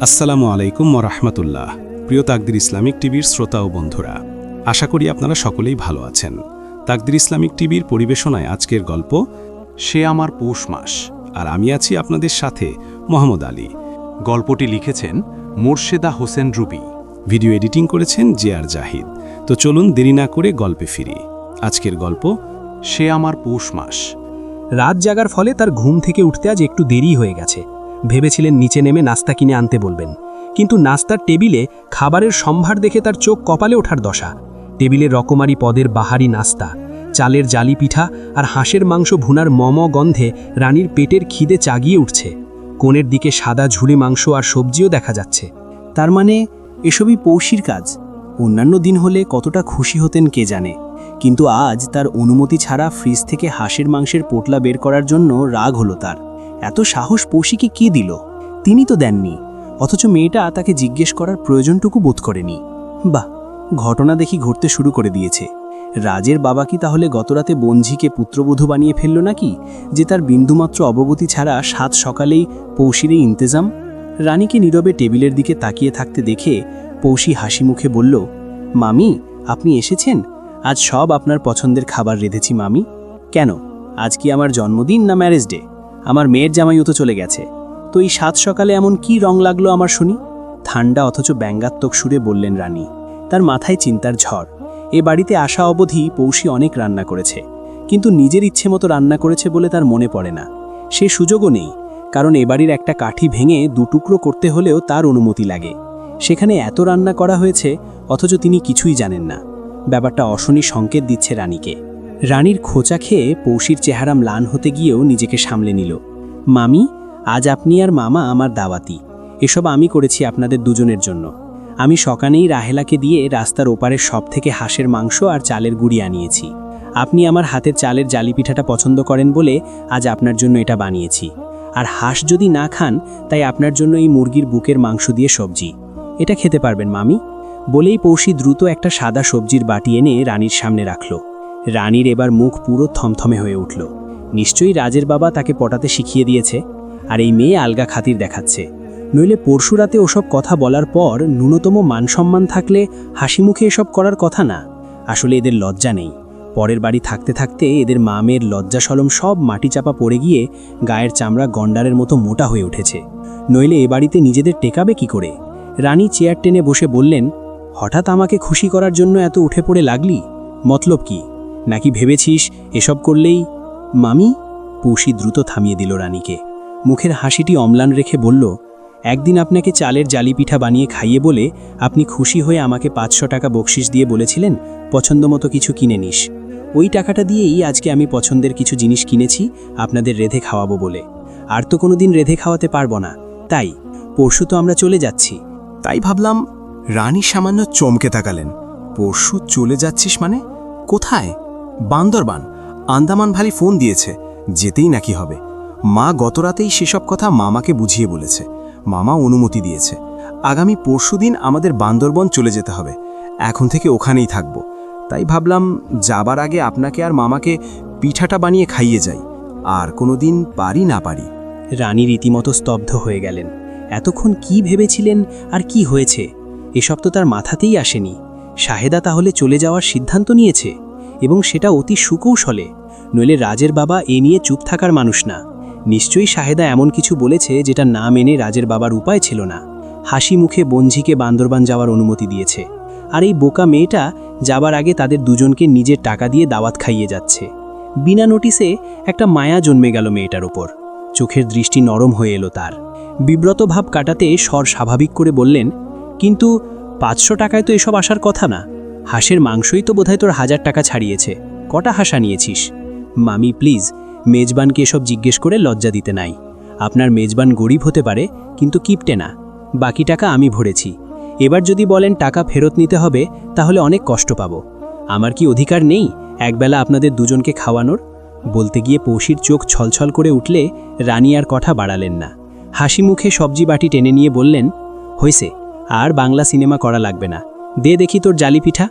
আসসালামু আলাইকুম ওরহমতুল্লাহ। প্রিয় তাকদির ইসলামিক টিভির শ্রোতা ও বন্ধুরা, আশা করি আপনারা সকলেই ভালো আছেন। তাকদির ইসলামিক টিভির পরিবেশনায় আজকের গল্প সে আমার পৌষ মাস, আর আমি আছি আপনাদের সাথে মোহাম্মদ আলী। গল্পটি লিখেছেন Morsheda Hossain Ruby. Video editing করেছেন জেআর জাহিদ। তো চলুন দেরি না করে গল্পে ফিরি। আজকের গল্প সে আমার পৌষ মাস। রাত জাগার ফলে তার ঘুম থেকে উঠতে আজ একটু দেরি হয়ে গেছে। ভেবেছিলেন নিচে নেমে নাস্তা কিনে আনতে বলবেন, কিন্তু নাস্তার টেবিলে খাবারের সম্ভার দেখে তার চোখ কপালে ওঠার দশা। টেবিলে রকমারি পদের বাহারি নাস্তা, চালের জালি পিঠা আর হাঁসের মাংস ভুনার গন্ধে রানীর পেটের খিদে চাগিয়ে উঠছে। কোণের দিকে সাদা ঝুলি মাংস আর সবজিও দেখা যাচ্ছে। তার মানে এসবই পৌষির কাজ। অন্যান্য দিন হলে কতটা খুশি হতেন কে জানে, কিন্তু আজ তার অনুমতি ছাড়া ফ্রিজ থেকে হাঁসের মাংসের পোটলা বের করার জন্য রাগ হলো তার। এত সাহস পৌষিকে কে দিল? তিনি তো দেননি, অথচ মেয়েটা তাকে জিজ্ঞেস করার প্রয়োজনটুকু বোধ করেনি। বাহ, ঘটনা দেখি ঘটতে শুরু করে দিয়েছে। রাজের বাবা কি তাহলে গতরাতে বঞ্ঝিকে পুত্রবধূ বানিয়ে ফেলল নাকি, যে তার বিন্দুমাত্র অবগতি ছাড়া সাত সকালেই পৌষিরই ইন্তেজাম? রানীকে নীরবে টেবিলের দিকে তাকিয়ে থাকতে দেখে পৌষি হাসি মুখে বলল, মামি, আপনি এসেছেন? আজ সব আপনার পছন্দের খাবার রেঁধেছি মামি। কেন, আজ কি আমার জন্মদিন না ম্যারেজ ডে? আমার মেয়ের জামাইও তো চলে গেছে, তো এই সাত সকালে এমন কি রং লাগলো আমার শুনি? ঠান্ডা অথচ ব্যঙ্গাত্মক সুরে বললেন রানী। তার মাথায় চিন্তার ঝড়। এ বাড়িতে আসা অবধি পৌষি অনেক রান্না করেছে, কিন্তু নিজের ইচ্ছে মতো রান্না করেছে বলে তার মনে পড়ে না। সে সুযোগও নেই, কারণ এ বাড়ির একটা কাঠি ভেঙে দুটুকরো করতে হলেও তার অনুমতি লাগে। সেখানে এত রান্না করা হয়েছে, অথচ তিনি কিছুই জানেন না। ব্যাপারটা অশনি সংকেত দিচ্ছে রানীকে। রানীর খোঁচা খেয়ে পৌষির চেহারা ম্লান হতে গিয়েও নিজেকে সামলে নিল। মামি, আজ আপনি আর মামা আমার দাওয়াতি। এসব আমি করেছি আপনাদের দুজনের জন্য। আমি সকালেই রাহেলাকে দিয়ে রাস্তার ওপারের সব থেকে হাঁসের মাংস আর চালের গুঁড়ি আনিয়েছি। আপনি আমার হাতের চালের জালি পিঠাটা পছন্দ করেন বলে আজ আপনার জন্য এটা বানিয়েছি। আর হাঁস যদি না খান, তাই আপনার জন্য এই মুরগির বুকের মাংস দিয়ে সবজি। এটা খেতে পারবেন মামি? বলেই পৌষি দ্রুত একটা সাদা সবজির বাটি এনে রানীর সামনে রাখল। রানীর এবার মুখ পুরো থমথমে হয়ে উঠল। নিশ্চয়ই রাজের বাবা তাকে পটাতে শিখিয়ে দিয়েছে, আর এই মেয়ে আলগা খাতির দেখাচ্ছে। নইলে পরশু রাতে ওসব কথা বলার পর ন্যূনতম মানসম্মান থাকলে হাসি মুখে এসব করার কথা না। আসলে এদের লজ্জা নেই। পরের বাড়ি থাকতে থাকতে এদের মা মেয়ের লজ্জা সলম সব মাটি চাপা পড়ে গিয়ে গায়ের চামড়া গন্ডারের মতো মোটা হয়ে উঠেছে। নইলে এ বাড়িতে নিজেদের টেকাবে কি করে? রানী চেয়ার টেনে বসে বললেন, হঠাৎ আমাকে খুশি করার জন্য এত উঠে পড়ে লাগলি? মতলব কি? নাকি ভেবেছিস এসব করলেই? মামি, পৌষি দ্রুত থামিয়ে দিল রানীকে। মুখের হাসিটি অম্লান রেখে বলল, একদিন আপনাকে চালের জালি পিঠা বানিয়ে খাইয়ে বলে আপনি খুশি হয়ে আমাকে 500 টাকা বকশিশ দিয়ে বলেছিলেন পছন্দ মতো কিছু কিনে নিস। ওই টাকাটা দিয়েই আজকে আমি পছন্দের কিছু জিনিস কিনেছি আপনাদের রেঁধে খাওয়াবো বলে। আর তো কোনোদিন রেঁধে খাওয়াতে পারবো না, তাই পরশু তো আমরা চলে যাচ্ছি। তাই ভাবলাম। রানী সামান্য চমকে তাকালেন। পরশু চলে যাচ্ছিস মানে? কোথায়? বান্দরবান। আন্দামান ভ্যালি ফোন দিয়েছে, যেতেই নাকি হবে। মা গতরাতেই সেসব কথা মামাকে বুঝিয়ে বলেছে। মামা অনুমতি দিয়েছে। আগামী পরশুদিন আমাদের বান্দরবন চলে যেতে হবে। এখন থেকে ওখানেই থাকব। তাই ভাবলাম যাবার আগে আপনাকে আর মামাকে পিঠাটা বানিয়ে খাইয়ে যাই। আর কোনোদিন পারি না পারি। রানী রীতিমতো স্তব্ধ হয়ে গেলেন। এতক্ষণ কি ভেবেছিলেন আর কি হয়েছে, এসব তো তার মাথাতেই আসেনি। শাহেদা তাহলে চলে যাওয়ার সিদ্ধান্ত নিয়েছে, এবং সেটা অতি সুকৌশলে। নইলে রাজের বাবা এ নিয়ে চুপ থাকার মানুষ না। নিশ্চয়ই শাহেদা এমন কিছু বলেছে যেটা না মেনে রাজের বাবার উপায় ছিল না। হাসি মুখে বঞ্ঝিকে বান্দরবান যাওয়ার অনুমতি দিয়েছে, আর এই বোকা মেয়েটা যাবার আগে তাদের দুজনকে নিজের টাকা দিয়ে দাওয়াত খাইয়ে যাচ্ছে। বিনা নোটিসে একটা মায়া জন্মে গেল মেয়েটার ওপর। চোখের দৃষ্টি নরম হয়ে এলো তার। বিব্রত ভাব কাটাতে স্বর স্বাভাবিক করে বললেন, কিন্তু 500 টাকায় তো এসব আসার কথা না। হাঁসের মাংসই তো বোধহয় তোর 1000 টাকা ছাড়িয়েছে। কটা হাঁসা নিয়েছিস? মামি প্লিজ, মেজবানকে এসব জিজ্ঞেস করে লজ্জা দিতে নাই। আপনার মেজবান গরিব হতে পারে, কিন্তু কিপটে না। বাকি টাকা আমি ভরেছি। এবার যদি বলেন টাকা ফেরত নিতে হবে, তাহলে অনেক কষ্ট পাবো। আমার কি অধিকার নেই একবেলা আপনাদের দুজনকে খাওয়ানোর? বলতে গিয়ে পৌষির চোখ ছলছল করে উঠলে রানী আর কথা বাড়ালেন না। হাসি মুখে সবজি বাটি টেনে নিয়ে বললেন, হয়েছে, আর বাংলা সিনেমা করা লাগবে না। দে দেখি তোর জালি পিঠা।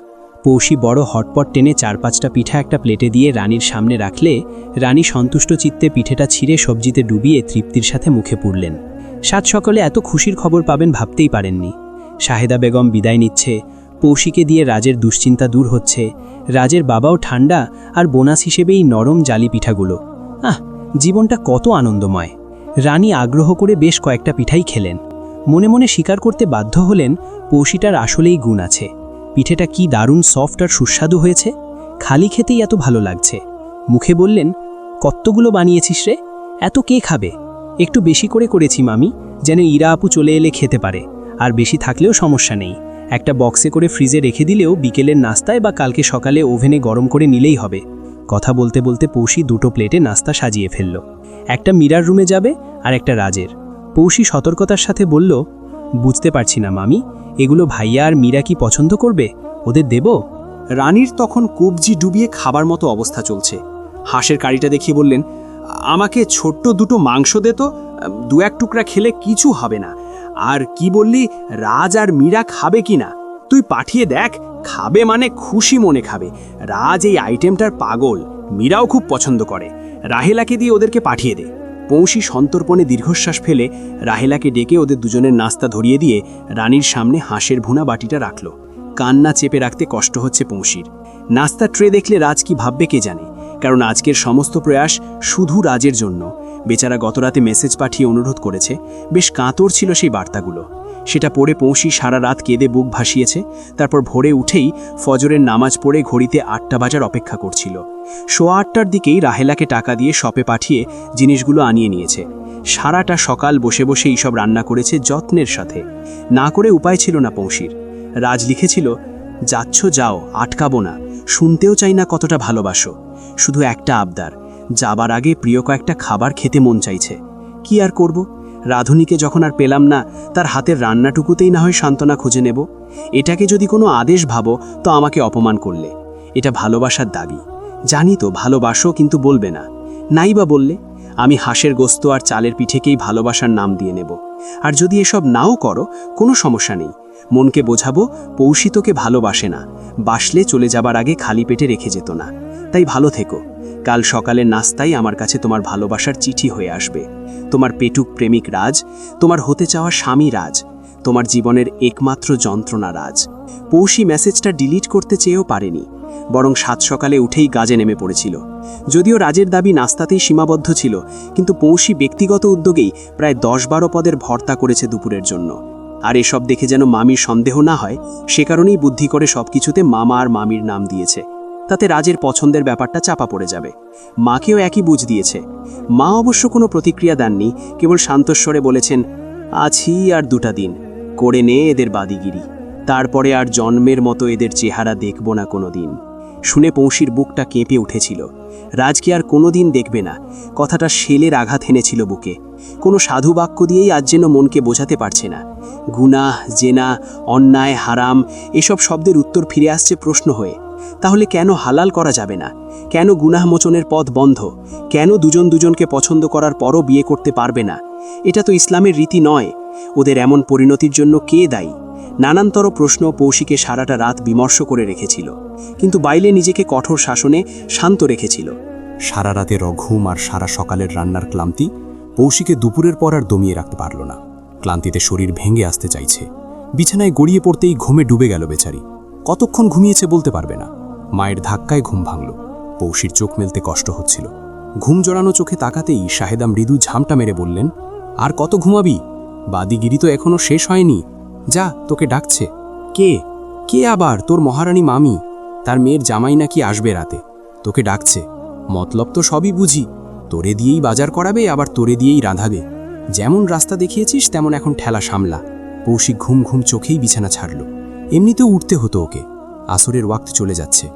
পৌষি বড় হটপট টেনে 4-5টা পিঠা একটা প্লেটে দিয়ে রানীর সামনে রাখলে রানী সন্তুষ্ট চিত্তে পিঠেটা ছিঁড়ে সবজিতে ডুবিয়ে তৃপ্তির সাথে মুখে পুরলেন। সাত সকালে এত খুশির খবর পাবেন ভাবতেই পারেননি। শাহেদা বেগম বিদায় নিচ্ছে, পৌশিকে দিয়ে রাজের দুশ্চিন্তা দূর হচ্ছে, রাজের বাবাও ঠান্ডা আর বোনাস হিসেবে এই নরম জালি পিঠাগুলো। জীবনটা কত আনন্দময়। রানী আগ্রহ করে বেশ কয়েকটা পিঠাই খেলেন। মনে মনে স্বীকার করতে বাধ্য হলেন পৌশিটার আসলেই গুণ আছে। পিঠেটা কি দারুণ সফট আর সুস্বাদু হয়েছে, খালি খেতেই এত ভালো লাগছে। মুখে বললেন, কতগুলো বানিয়েছিস রে, এত কে খাবে? একটু বেশি করে করেছি মামি, যেন ইরা আপু চলে এলে খেতে পারে, আর বেশি থাকলেও সমস্যা নেই। একটা বক্সে করে ফ্রিজে রেখে দিলেও বিকেলের নাস্তায় বা কালকে সকালে ওভেনে গরম করে নিলেই হবে। কথা বলতে বলতে পৌশি দুটো প্লেটে নাস্তা সাজিয়ে ফেলল। একটা মীরার রুমে যাবে আর একটা রাজের। পৌশি সতর্কতার সাথে বলল, বুঝতে পারছি না মামি, এগুলো ভাইয়া আর মীরা কি পছন্দ করবে? ওদের দেব? রানীর তখন কবজি ডুবিয়ে খাবার মতো অবস্থা চলছে। হাঁসের কারিটা দেখিয়ে বললেন, আমাকে ছোট্ট দুটো মাংস দে তো, 2-1 টুকরা খেলে কিছু হবে না। আর কি বললি, রাজ আর মীরা খাবে কি না? তুই পাঠিয়ে দেখ, খাবে মানে খুশি মনে খাবে। রাজ এই আইটেমটার পাগল, মীরাও খুব পছন্দ করে। রাহেলাকে দিয়ে ওদেরকে পাঠিয়ে দে। পৌশি সন্তর্পণে দীর্ঘশ্বাস ফেলে রাহেলাকে ডেকে ওদের দুজনের নাস্তা ধরিয়ে দিয়ে রানীর সামনে হাঁসের ভুনা বাটিটা রাখল। কান্না চেপে রাখতে কষ্ট হচ্ছে পৌশির। নাস্তা ট্রে দেখলে রাজ কি ভাববে কে জানে, কারণ আজকের সমস্ত প্রয়াস শুধু রাজের জন্য। বেচারা গতরাতে মেসেজ পাঠিয়ে অনুরোধ করেছে, বেশ কাতর ছিল সেই বার্তাগুলো। সেটা পড়ে পৌশি সারা রাত কেঁদে বুক ভাসিয়েছে। তারপর ভোরে উঠেই ফজরের নামাজ পড়ে ঘড়িতে 8টা বাজার অপেক্ষা করছিল। 8:15টার দিকেই রাহেলাকে টাকা দিয়ে শপে পাঠিয়ে জিনিসগুলো আনিয়ে নিয়েছে। সারাটা সকাল বসে বসে এইসব রান্না করেছে যত্নের সাথে। না করে উপায় ছিল না পৌশির। রাজ লিখেছিল, যাচ্ছ যাও, আটকাবো না, শুনতেও চাই না কতটা ভালোবাসো। শুধু একটা আবদার, যাবার আগে প্রিয় কয়েকটা খাবার খেতে মন চাইছে। কি আর করব, রাধুনীকে যখন আর পেলাম না, তার হাতের রান্নাটুকুতেই না হয় সান্ত্বনা খুঁজে নেব। এটাকে যদি কোনো আদেশ ভাবো তো আমাকে অপমান করলে। এটা ভালোবাসার দাবি। জানি তো ভালোবাসো, কিন্তু বলবে না। নাই বা বললে আমি হাঁসের গোস্ত আর চালের পিঠেকেই ভালোবাসার নাম দিয়ে নেব। আর যদি এসব নাও করো, কোনো সমস্যা নেই। মনকে বোঝাবো পৌশি তোকে ভালোবাসে না, বাসলে চলে যাবার আগে খালি পেটে রেখে যেত না। তাই ভালো থেকো। কাল সকালের নাস্তায় আমার কাছে তোমার ভালোবাসার চিঠি হয়ে আসবে। তোমার পেটুক প্রেমিক রাজ, তোমার হতে চাওয়া স্বামী রাজ, তোমার জীবনের একমাত্র যন্ত্রণা রাজ। পৌশি মেসেজটা ডিলিট করতে চেয়েও পারেনি, বরং 7 সকালে উঠেই কাজে নেমে পড়েছিল। যদিও রাজের দাবি নাস্তাতেই সীমাবদ্ধ ছিল, কিন্তু পৌশি ব্যক্তিগত উদ্যোগেই প্রায় 10-12 পদের ভর্তা করেছে দুপুরের জন্য। আর এসব দেখে যেন মামির সন্দেহ না হয়, সে কারণেই বুদ্ধি করে সবকিছুতে মামা আর মামির নাম দিয়েছে। তাতে রাজের পছন্দের ব্যাপারটা চাপা পড়ে যাবে। মাকেও একই বুঝ দিয়েছে। মা অবশ্য কোনো প্রতিক্রিয়া দেননি, কেবল শান্তস্বরে বলেছেন, আছি আর 2টা দিন, করে নে এদের বাদিগিরি, তারপরে আর জন্মের মতো এদের চেহারা দেখব না কোনো দিন। শুনে পৌশির বুকটা কেঁপে উঠেছিল। রাজকে আর কোনোদিন দেখবে না, কথাটা শেলের আঘাত এনেছিল বুকে। কোনো সাধু বাক্য দিয়েই আজ যেন মনকে বোঝাতে পারছে না। গুনাহ, জেনা, অন্যায়, হারাম এসব শব্দের উত্তর ফিরে আসছে প্রশ্ন হয়ে। তাহলে কেন হালাল করা যাবে না? কেন গুনাহ মোচনের পথ বন্ধ? কেন দুজন দুজনকে পছন্দ করার পরও বিয়ে করতে পারবে না? এটা তো ইসলামের রীতি নয়। ওদের এমন পরিণতির জন্য কে দায়ী? নানান্তর প্রশ্ন পৌশিকে সারাটা রাত বিমর্ষ করে রেখেছিল, কিন্তু বাইলে নিজেকে কঠোর শাসনে শান্ত রেখেছিল। সারা রাতের অঘুম আর সারা সকালের রান্নার ক্লান্তি পৌশিকে দুপুরের পর আর দমিয়ে রাখতে পারল না। ক্লান্তিতে শরীর ভেঙে আসতে চাইছে। বিছানায় গড়িয়ে পড়তেই ঘুমে ডুবে গেল বেচারি। কতক্ষণ ঘুমিয়েছে বলতে পারবে না। মায়ের ধাক্কায় ঘুম ভাঙল। পৌশির চোখ মেলতে কষ্ট হচ্ছিল। ঘুম জড়ানো চোখে তাকাতেই শাহেদা মৃদু ঝামটা মেরে বললেন, আর কত ঘুমাবি? বাদিগিরি তো এখনো শেষ হয়নি। যা, তোকে ডাকছে। কে? কে আবার? তোর মহারানী মামি। তার মেয়ের জামাই নাকি আসবে রাতে, তোকে ডাকছে। মতলব তো সবই বুঝি। তোরে দিয়েই বাজার করাবে, আবার তোরে দিয়েই রাঁধাবে। যেমন রাস্তা দেখিয়েছিস তেমন এখন ঠেলা সামলা। পৌশিক ঘুম ঘুম চোখেই বিছানা ছাড়ল। এমনিতেও উঠতে হতো ওকে। আসরের ওয়াক্ত চলে যাচ্ছে।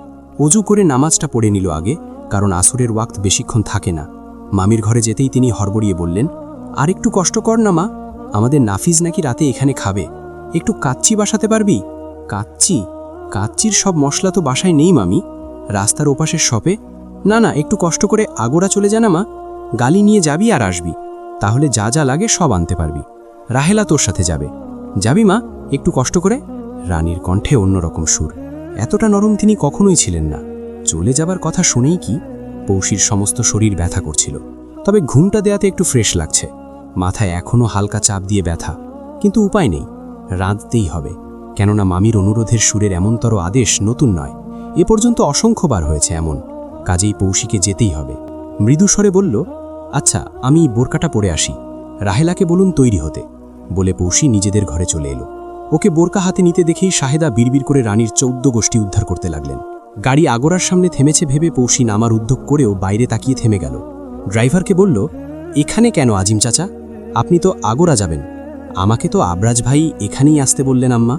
অজু করে নামাজটা পড়ে নিল আগে, কারণ আসরের ওয়াক্ত বেশিক্ষণ থাকে না। মামির ঘরে যেতেই তিনি হড়বড়িয়ে বললেন, আর একটু কষ্ট কর না মা, আমাদের নাফিজ নাকি রাতে এখানে খাবে। একটু কাচ্চি বাসাতে পারবি? কাচ্চি? কাচ্চির সব মশলা তো বাসায় নেই মামি, রাস্তার ওপাশের শপে। না না, একটু কষ্ট করে আগোড়া চলে যা না মা, গালি নিয়ে যাবি আর আসবি, তাহলে যা যা লাগে সব আনতে পারবি। রাহেলা তোর সাথে যাবে। যাবি মা, একটু কষ্ট করে? রানীর কণ্ঠে অন্যরকম সুর। এতটা নরম তিনি কখনোই ছিলেন না। চলে যাবার কথা শুনেই কি পৌশির সমস্ত শরীর ব্যথা করছিল। তবে ঘুমটা দেয়াতে একটু ফ্রেশ লাগছে। মাথায় এখনও হালকা চাপ দিয়ে ব্যথা, কিন্তু উপায় নেই, রাঁধতেই হবে। কেননা মামির অনুরোধের সুরের এমনতর আদেশ নতুন নয়, এ পর্যন্ত অসংখ্যবার হয়েছে এমন। কাজেই পৌশিকে যেতেই হবে। মৃদুস্বরে বলল, আচ্ছা আমি বোরকাটা পরে আসি, রাহেলাকে বলুন তৈরি হতে। বলে পৌশি নিজেদের ঘরে চলে এলো। ওকে বোরকা হাতে নিতে দেখেই শাহেদা বিড়বিড় করে রানীর 14 গোষ্ঠী উদ্ধার করতে লাগলেন। গাড়ি আগোরার সামনে থেমেছে ভেবে পৌশি নামার উদ্যোগ করেও বাইরে তাকিয়ে থেমে গেল। ড্রাইভারকে বলল, এখানে কেন আজিম চাচা? আপনি তো আগোরা যাবেন। আমাকে তো আবরাজ ভাই এখানেই আসতে বললেন আম্মা।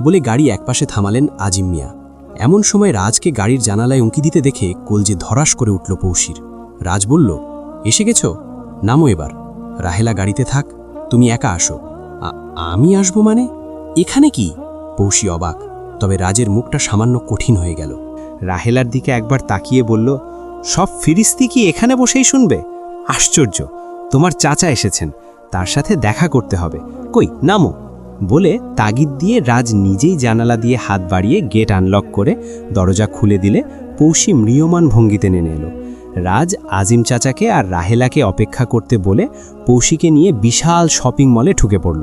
বলে গাড়ি একপাশে থামালেন আজিম মিয়া। এমন সময় রাজকে গাড়ির জানালায় উঁকি দিতে দেখে কলজে ধরাস করে উঠল পৌশির। রাজ বলল, এসে গেছ? নামো এবার। রাহেলা গাড়িতে থাক, তুমি একা আসো। আমি আসবো মানে? এখানে কি? পৌশি অবাক, তবে রাজের মুখটা সামান্য কঠিন হয়ে গেল। রাহেলার দিকে একবার তাকিয়ে বলল, সব ফিরিস্তি কি এখানে বসেই শুনবে? আশ্চর্য, তোমার চাচা এসেছেন, তার সাথে দেখা করতে হবে। কই নামো। বলে তাগিদ দিয়ে রাজ নিজেই জানালা দিয়ে হাত বাড়িয়ে গেট আনলক করে দরজা খুলে দিলে পৌশি ম্রিয়মান ভঙ্গিতে নেমে এলো। রাজ আজিম চাচাকে আর রাহেলাকে অপেক্ষা করতে বলে পৌশিকে নিয়ে বিশাল শপিং মলে ঢুকে পড়ল।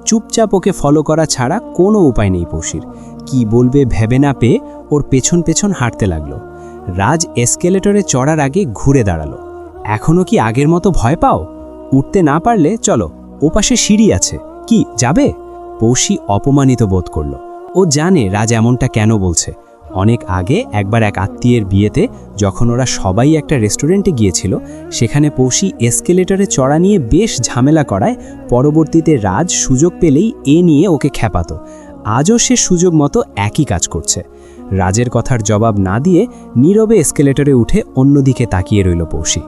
চুপচাপ ওকে ফলো করা ছাড়া কোনো উপায় নেই পৌশির। কি বলবে ভেবে না পেয়ে ওর পেছন পেছন হাঁটতে লাগলো। রাজ এসকেলেটরে চড়ার আগে ঘুরে দাঁড়ালো। এখনও কি আগের মতো ভয় পাও? উঠতে না পারলে চলো, ওপাশে সিঁড়ি আছে, কি যাবে? পৌশি অপমানিত বোধ করল। ও জানে রাজ এমনটা কেন বলছে। অনেক আগে একবার এক আত্মীয়ের বিয়েতে যখন ওরা সবাই একটা রেস্টুরেন্টে গিয়েছিল, সেখানে পৌশি এসকেলেটরে চড়া নিয়ে বেশ ঝামেলা করায় পরবর্তীতে রাজ সুযোগ পেলেই এ নিয়ে ওকে খেপাতো। আজও সে সুযোগ মতো একই কাজ করছে। রাজের কথার জবাব না দিয়ে নীরবে এসকেলেটরে উঠে অন্যদিকে তাকিয়ে রইল পৌশি।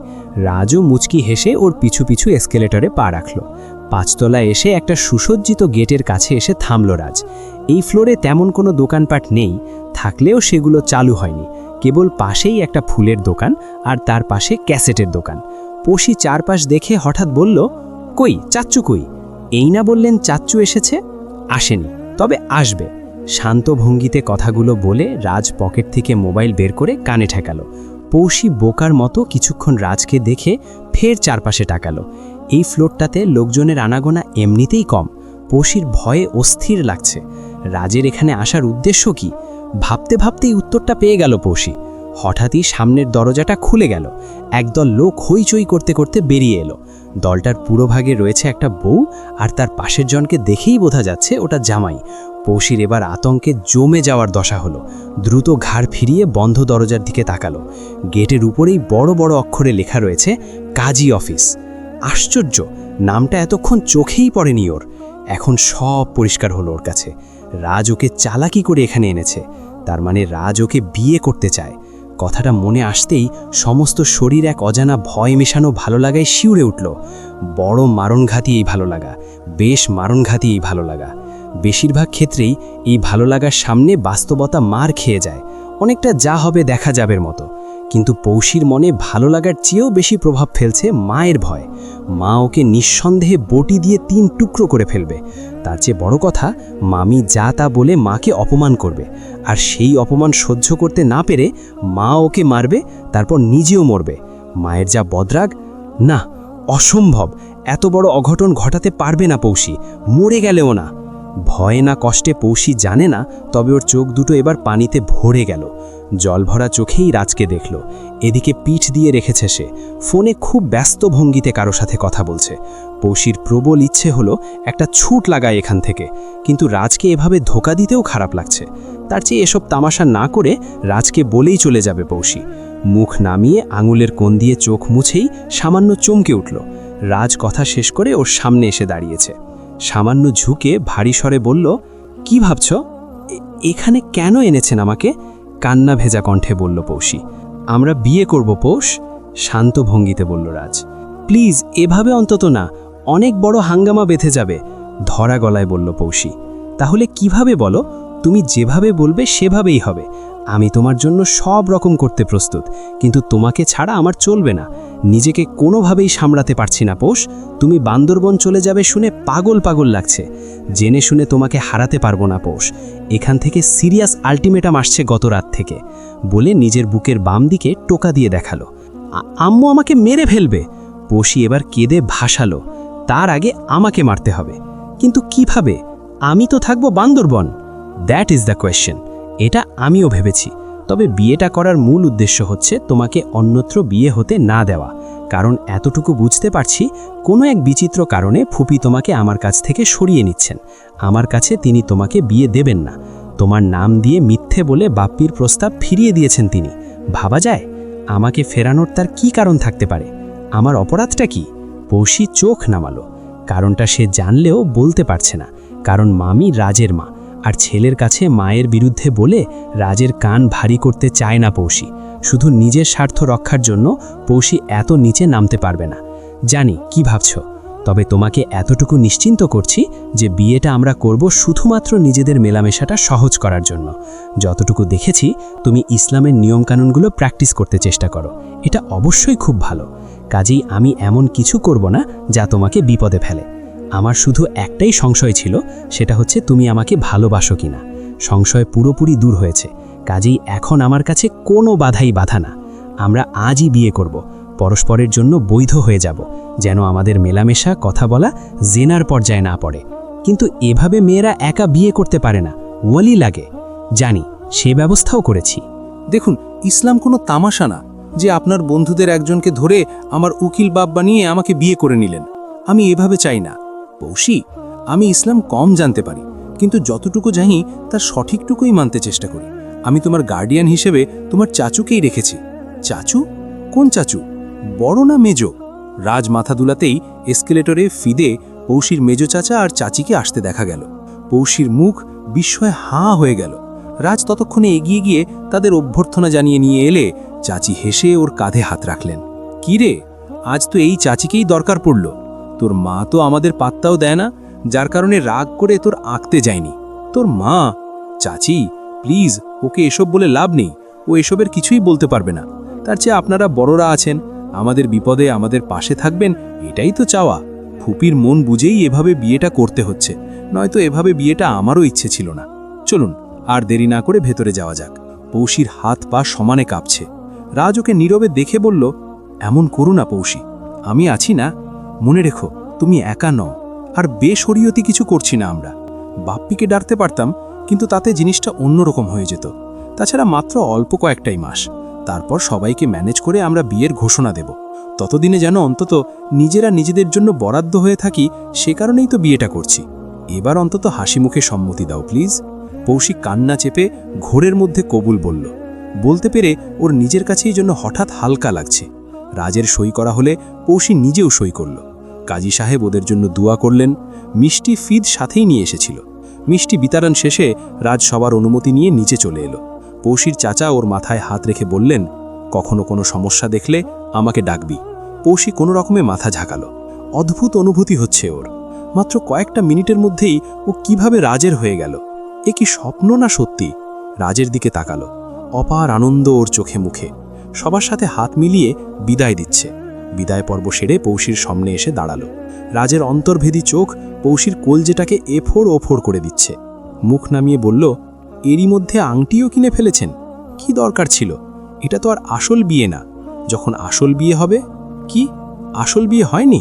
রাজও মুচকি হেসে ওর পিছু পিছু এসকেলেটরে পা রাখল। 5 তলায় এসে একটা সুসজ্জিত গেটের কাছে এসে থামল রাজ। এই ফ্লোরে তেমন কোনো দোকানপাট নেই, থাকলেও সেগুলো চালু হয়নি। কেবল পাশেই একটা ফুলের দোকান আর তার পাশে ক্যাসেটের দোকান। পৌশি চারপাশ দেখে হঠাৎ বলল, কই চাচ্চু কই? এই না বললেন চাচ্চু এসেছে? আসেনি, তবে আসবে। শান্ত ভঙ্গিতে কথাগুলো বলে রাজ পকেট থেকে মোবাইল বের করে কানে ঠেকালো। পৌশি বোকার মতো কিছুক্ষণ রাজকে দেখে ফের চারপাশে তাকালো। এই ফ্লোরটাতে লোকজনের আনাগোনা এমনিতেই কম। পৌশির ভয়ে অস্থির লাগছে। রাজের এখানে আসার উদ্দেশ্য কি? ভাবতে ভাবতেই উত্তরটা পেয়ে গেল পৌশি। হঠাৎই সামনের দরজাটা খুলে গেল। একদল লোক হইচই করতে করতে বেরিয়ে এলো। দলটার পুরোভাগে রয়েছে একটা বউ, আর তার পাশের জনকে দেখেই বোঝা যাচ্ছে ওটা জামাই। পৌশির এবার আতঙ্কে জমে যাওয়ার দশা হলো। দ্রুত ঘাড় ফিরিয়ে বন্ধ দরজার দিকে তাকালো। গেটের উপরেই বড় বড় অক্ষরে লেখা রয়েছে কাজী অফিস। আশ্চর্য, নামটা এতক্ষণ চোখেই পড়েনি ওর। এখন সব পরিষ্কার হলো ওর কাছে। রাজ ওকে চালাকি করে এখানে এনেছে। তার মানে রাজ ওকে বিয়ে করতে চায়। কথাটা মনে আসতেই সমস্ত শরীর এক অজানা ভয় মেশানো ভালো লাগায় শিউরে উঠল। বড় মারণঘাতী এই ভালো লাগা, বেশ মারণঘাতী এই ভালো লাগা। বেশিরভাগ ক্ষেত্রেই এই ভালো লাগার সামনে বাস্তবতা মার খেয়ে যায়, অনেকটা যা হবে দেখা যাবের মতো। কিন্তু পৌশির মনে ভালো লাগার চেয়েও বেশি প্রভাব ফেলছে মায়ের ভয়। মা ওকে নিঃসন্দেহে বটি দিয়ে 3 টুকরো করে ফেলবে। তার চেয়ে বড় কথা, মামি যা তা বলে মাকে অপমান করবে, আর সেই অপমান সহ্য করতে না পেরে মা ওকে মারবে, তারপর নিজেও মরবে। মায়ের যা বদরাগ, না অসম্ভব, এত বড় অঘটন ঘটাতে পারবে না পৌশি, মরে গেলেও না। ভয়ে না কষ্টে পৌশি জানে না, তবে ওর চোখ দুটো এবার পানিতে ভরে গেল। জলভরা চোখেই রাজকে দেখল। এদিকে পিঠ দিয়ে রেখেছে সে, ফোনে খুব ব্যস্ত ভঙ্গিতে কারো সাথে কথা বলছে। পৌশির প্রবল ইচ্ছে হলো একটা ছুট লাগায় এখান থেকে, কিন্তু রাজকে এভাবে ধোকা দিতেও খারাপ লাগছে। তার চেয়ে এসব তামাশা না করে রাজকে বলেই চলে যাবে পৌশি। মুখ নামিয়ে আঙুলের কোণ দিয়ে চোখ মুছেই সামান্য চমকে উঠল। রাজ কথা শেষ করে ওর সামনে এসে দাঁড়িয়েছে। সামান্য ঝুঁকে ভারী স্বরে বলল, কি ভাবছ? এখানে কেন এনেছেন আমাকে? কান্না ভেজা কণ্ঠে বলল পৌশি। আমরা বিয়ে করব পৌষ, শান্ত ভঙ্গিতে বলল রাজ। প্লিজ এভাবে অন্তত না, অনেক বড় হাঙ্গামা বেঁধে যাবে, ধরা গলায় বলল পৌশি। তাহলে কিভাবে বলো? তুমি যেভাবে বলবে সেভাবেই হবে। আমি তোমার জন্য সব রকম করতে প্রস্তুত, কিন্তু তোমাকে ছাড়া আমার চলবে না। নিজেকে কোনোভাবেই সামলাতে পারছি না পৌষ। তুমি বান্দরবন চলে যাবে শুনে পাগল পাগল লাগছে। জেনে শুনে তোমাকে হারাতে পারবো না পৌষ। এখান থেকে সিরিয়াস আলটিমেটাম আসছে গত রাত থেকে, বলে নিজের বুকের বাম দিকে টোকা দিয়ে দেখালো। আম্মু আমাকে মেরে ফেলবে। পৌশি এবার কেঁদে ভাসালো। তার আগে আমাকে মারতে হবে। কিন্তু কিভাবে? আমি তো থাকবো Bandarban. That is the question. এটা আমিও ভেবেছি। তবে বিয়েটা করার মূল উদ্দেশ্য হচ্ছে তোমাকে অন্যত্র বিয়ে হতে না দেওয়া। কারণ এতটুকু বুঝতে পারছি, কোনো এক বিচিত্র কারণে ফুপি তোমাকে আমার কাছ থেকে সরিয়ে নিচ্ছেন। আমার কাছে তিনি তোমাকে বিয়ে দেবেন না। তোমার নাম দিয়ে মিথ্যে বলে বাপ্পির প্রস্তাব ফিরিয়ে দিয়েছেন তিনি। ভাবা যায়? আমাকে ফেরানোর তার কি কারণ থাকতে পারে? আমার অপরাধটা কি? পৌষি চোখ নামালো। কারণটা সে জানলেও বলতে পারছে না। কারণ মামি রাজের মা, আর ছেলের কাছে মায়ের বিরুদ্ধে বলে রাজের কান ভারী করতে চায় না পৌষি। শুধু নিজের স্বার্থ রক্ষার জন্য পৌষি এত নিচে নামতে পারবে না। জানি কি ভাবছ, তবে তোমাকে এতটুকু নিশ্চিন্ত করছি যে বিয়েটা আমরা করব শুধুমাত্র নিজেদের মেলামেশাটা সহজ করার জন্য। যতটুকু দেখেছি তুমি ইসলামের নিয়মকানুনগুলো প্র্যাকটিস করতে চেষ্টা করো, এটা অবশ্যই খুব ভালো। কাজেই আমি এমন কিছু করব না যা তোমাকে বিপদে ফেলে। আমার শুধু একটাই সংশয় ছিল, সেটা হচ্ছে তুমি আমাকে ভালোবাসো কিনা। সংশয় পুরোপুরি দূর হয়েছে। কাজেই এখন আমার কাছে কোনো বাধা না। আমরা আজই বিয়ে করব, পরস্পরের জন্য বৈধ হয়ে যাব, যেন আমাদের মেলামেশা কথা বলা জেনার পর্যায়ে না পড়ে। কিন্তু এভাবে মেয়েরা একা বিয়ে করতে পারে না, ওয়ালি লাগে। জানি, সে ব্যবস্থাও করেছি। দেখুন, ইসলাম কোনো তামাশা না যে আপনার বন্ধুদের একজনকে ধরে আমার উকিল বাপ বানিয়ে আমাকে বিয়ে করে নিলেন। আমি এভাবে চাই না। পৌষি, আমি ইসলাম কম জানতে পারি, কিন্তু যতটুকু জানি তার সঠিকটুকুই মানতে চেষ্টা করি। আমি তোমার গার্ডিয়ান হিসেবে তোমার চাচুকেই রেখেছি। চাচু? কোন চাচু? বড় না মেজো? রাজ মাথা দুলাতেই এসকেলেটরে ফিদে পৌষির মেজো চাচা আর চাচিকে আসতে দেখা গেল। পৌষির মুখ বিস্ময়ে হাঁ হয়ে গেল। রাজ ততক্ষণে এগিয়ে গিয়ে তাদের অভ্যর্থনা জানিয়ে নিয়ে এলে চাচি হেসে ওর কাঁধে হাত রাখলেন। কি রে, আজ তো এই চাচিকেই দরকার পড়ল। তোর মা তো আমাদের পাত্তাও দেয় না, যার কারণে রাগ করে তোর আঁকতে যায়নি। তোর মা? চাচি প্লিজ, ওকে এসব বলে লাভ নেই। ও এসবের কিছুই বলতে পারবে না। তার চেয়ে আপনারা বড়রা আছেন, আমাদের বিপদে আমাদের পাশে থাকবেন, এটাই তো চাওয়া। ফুপির মন বুঝেই এভাবে বিয়েটা করতে হচ্ছে, নয়তো এভাবে বিয়েটা আমারও ইচ্ছে ছিল না। চলুন, আর দেরি না করে ভেতরে যাওয়া যাক। পৌষির হাত পা সমানে কাঁপছে। রাজ ওকে নীরবে দেখে বলল, এমন করো না পৌষি, আমি আছি না। মনে রেখো, তুমি একা নও। আর বেশরীয়তি কিছু করছি না আমরা। বাপ্পিকে ডাকতে পারতাম, কিন্তু তাতে জিনিসটা অন্যরকম হয়ে যেত। তাছাড়া মাত্র অল্প কয়েকটাই মাস, তারপর সবাইকে ম্যানেজ করে আমরা বিয়ের ঘোষণা দেব। ততদিনে যেন অন্তত নিজেরা নিজেদের জন্য বরাদ্দ হয়ে থাকি, সে কারণেই তো বিয়েটা করছি। এবার অন্তত হাসি মুখে সম্মতি দাও প্লিজ। পৌষি কান্না চেপে ঘোরের মধ্যে কবুল বলল। বলতে পেরে ওর নিজের কাছেই জন্য হঠাৎ হালকা লাগছে। রাজের সই করা হলে পৌষি নিজেও সই করল। কাজী সাহেব ওদের জন্য দোয়া করলেন। মিষ্টি ফিদ সাথেই নিয়ে এসেছিল। মিষ্টি বিতরণ শেষে রাজ সবার অনুমতি নিয়ে নিচে চলে এলো। পৌষির চাচা ওর মাথায় হাত রেখে বললেন, কখনো কোনো সমস্যা দেখলে আমাকে ডাকবি। পৌষি কোনো রকমে মাথা ঝাঁকালো। অদ্ভুত অনুভূতি হচ্ছে ওর। মাত্র কয়েকটা মিনিটের মধ্যেই ও কিভাবে রাজের হয়ে গেল। এ কি স্বপ্ন না সত্যি? রাজের দিকে তাকালো। অপার আনন্দ ওর চোখে মুখে। সবার সাথে হাত মিলিয়ে বিদায় দিচ্ছে। বিদায় পর্ব সেরে পৌষির সামনে এসে দাঁড়ালো। রাজের অন্তর্ভেদী চোখ পৌষির কোলজেটাকে এফোড় ওফোড় করে দিচ্ছে। মুখ নামিয়ে বলল, এরই মধ্যে আংটিও কিনে ফেলেছেন? কি দরকার ছিল? এটা তো আর আসল বিয়ে না। যখন আসল বিয়ে হবে। কি আসল বিয়ে হয়নি?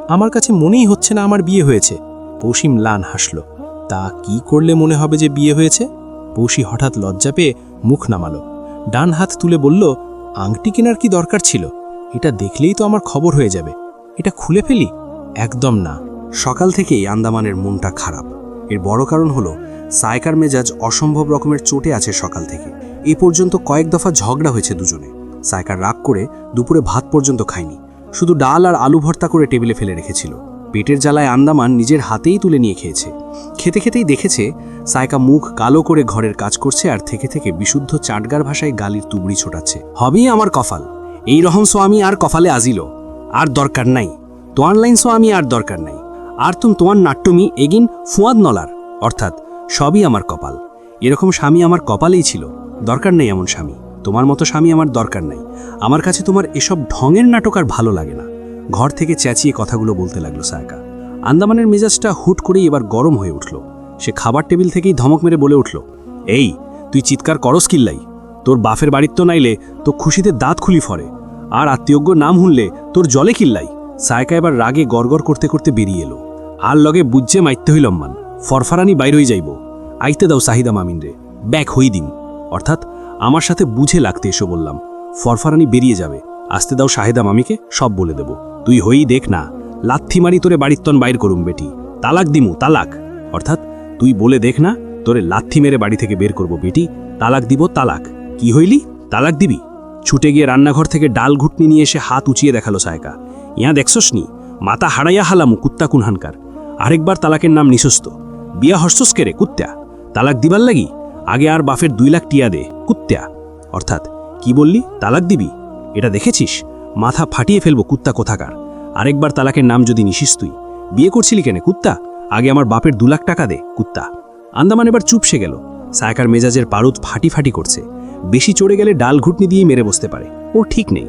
আমার কাছে মনেই হচ্ছে না আমার বিয়ে হয়েছে। পৌষি ম্লান হাসল। তা কি করলে মনে হবে যে বিয়ে হয়েছে? পৌষি হঠাৎ লজ্জা পেয়ে মুখ নামালো। ডান হাত তুলে বলল, আংটি কেনার কি দরকার ছিল? এটা দেখলেই তো আমার খবর হয়ে যাবে। এটা খুলে ফেলি? একদম না। সকাল থেকেই আন্দামানের মনটা খারাপ। এর বড় কারণ হলো সায়কার মেজাজ অসম্ভব রকমের চোটে আছে সকাল থেকে। এ পর্যন্ত কয়েক দফা ঝগড়া হয়েছে দুজনে। সায়কার রাগ করে দুপুরে ভাত পর্যন্ত খায়নি, শুধু ডাল আর আলু ভর্তা করে টেবিলে ফেলে রেখেছিল। পেটের জ্বালায় আন্দামান নিজের হাতেই তুলে নিয়ে খেয়েছে। খেতে খেতেই দেখেছে সায়কা মুখ কালো করে ঘরের কাজ করছে আর থেকে থেকে বিশুদ্ধ চাটগার ভাষায় গালির তুবড়ি ছোটাচ্ছে। হবেই আমার কফাল, এই রহম সোয়ামী আর কফালে আজিল, আর দরকার নাই। তোয়ার লাইন সোয়ামী আর দরকার নাই। আর তোমার নাট্যমি এগিন ফুয়াদ নলার, অর্থাৎ সবই আমার কপাল। এরকম স্বামী আমার কপালেই ছিল, দরকার নেই এমন স্বামী। তোমার মতো স্বামী আমার দরকার নাই। আমার কাছে তোমার এসব ঢঙের নাটক আর ভালো লাগে না। ঘর থেকে চেঁচিয়ে কথাগুলো বলতে লাগলো সায়কা। আন্দামানের মেজাজটা হুট করেই এবার গরম হয়ে উঠল। সে খাবার টেবিল থেকেই ধমক মেরে বলে উঠল, এই তুই চিৎকার করস কিল্লাই? তোর বাফের বাড়ির তো নাইলে তো খুশিতে দাঁত খুলি ফরে, আর আত্মীয়জ্ঞ নাম হুনলে তোর জলে কিল্লাই। সায়কা এবার রাগে গড়গড় করতে করতে বেরিয়ে এলো। আর লগে বুঝছে মাইতে হইলম মান, ফরফরানি বাইর হয়ে যাইব। আইতে দাও সাহিদা মামিন রে, ব্যাক হই দিম। অর্থাৎ আমার সাথে বুঝে লাগতে এসো বললাম। ফরফরানি বেরিয়ে যাবে, আসতে দাও শাহেদা মামিকে, সব বলে দেব। তুই হই দেখ না, লাথি মারি তোরে বাড়ির তন বাইর করুম বেটি, তালাক দিমু, তালাক। অর্থাৎ তুই বলে দেখ না, তোরে লাথি মেরে বাড়ি থেকে বের করব বেটি, তালাক দিব, তালাক। কি হইলি, তালাক দিবি? ছুটে গিয়ে রান্নাঘর থেকে ডাল ঘুটনি নিয়ে এসে হাত উঁচিয়ে দেখালো সায়কা। ইয়া দেখছস নি, মাথা হারাইয়া হালামু কুত্তা কুনহানকার। আরেকবার তালাকের নাম নিশস্ত। বিয়া হর্ষস কেরে কুত্তা, তালাক দিবার লাগি? আগে আর বাফের 2 লাখ টিয়া দে কুত্তা। অর্থাৎ কি বললি, তালাক দিবি? এটা দেখেছিস, মাথা ফাটিয়ে ফেলবো কুত্তা কোথাকার। আরেকবার তালাকের নাম যদি নিশিস তুই, বিয়ে করছিলি কেন কুত্তা? আগে আমার বাপের 2 লাখ টাকা দে কুত্তা। আন্দামান এবার চুপসে গেল। সায়কার মেজাজের পারুদ ফাটি ফাটি করছে। বেশি চড়ে গেলে ডাল ঘুটনি দিয়ে মেরে বসতে পারে, ওর ঠিক নেই।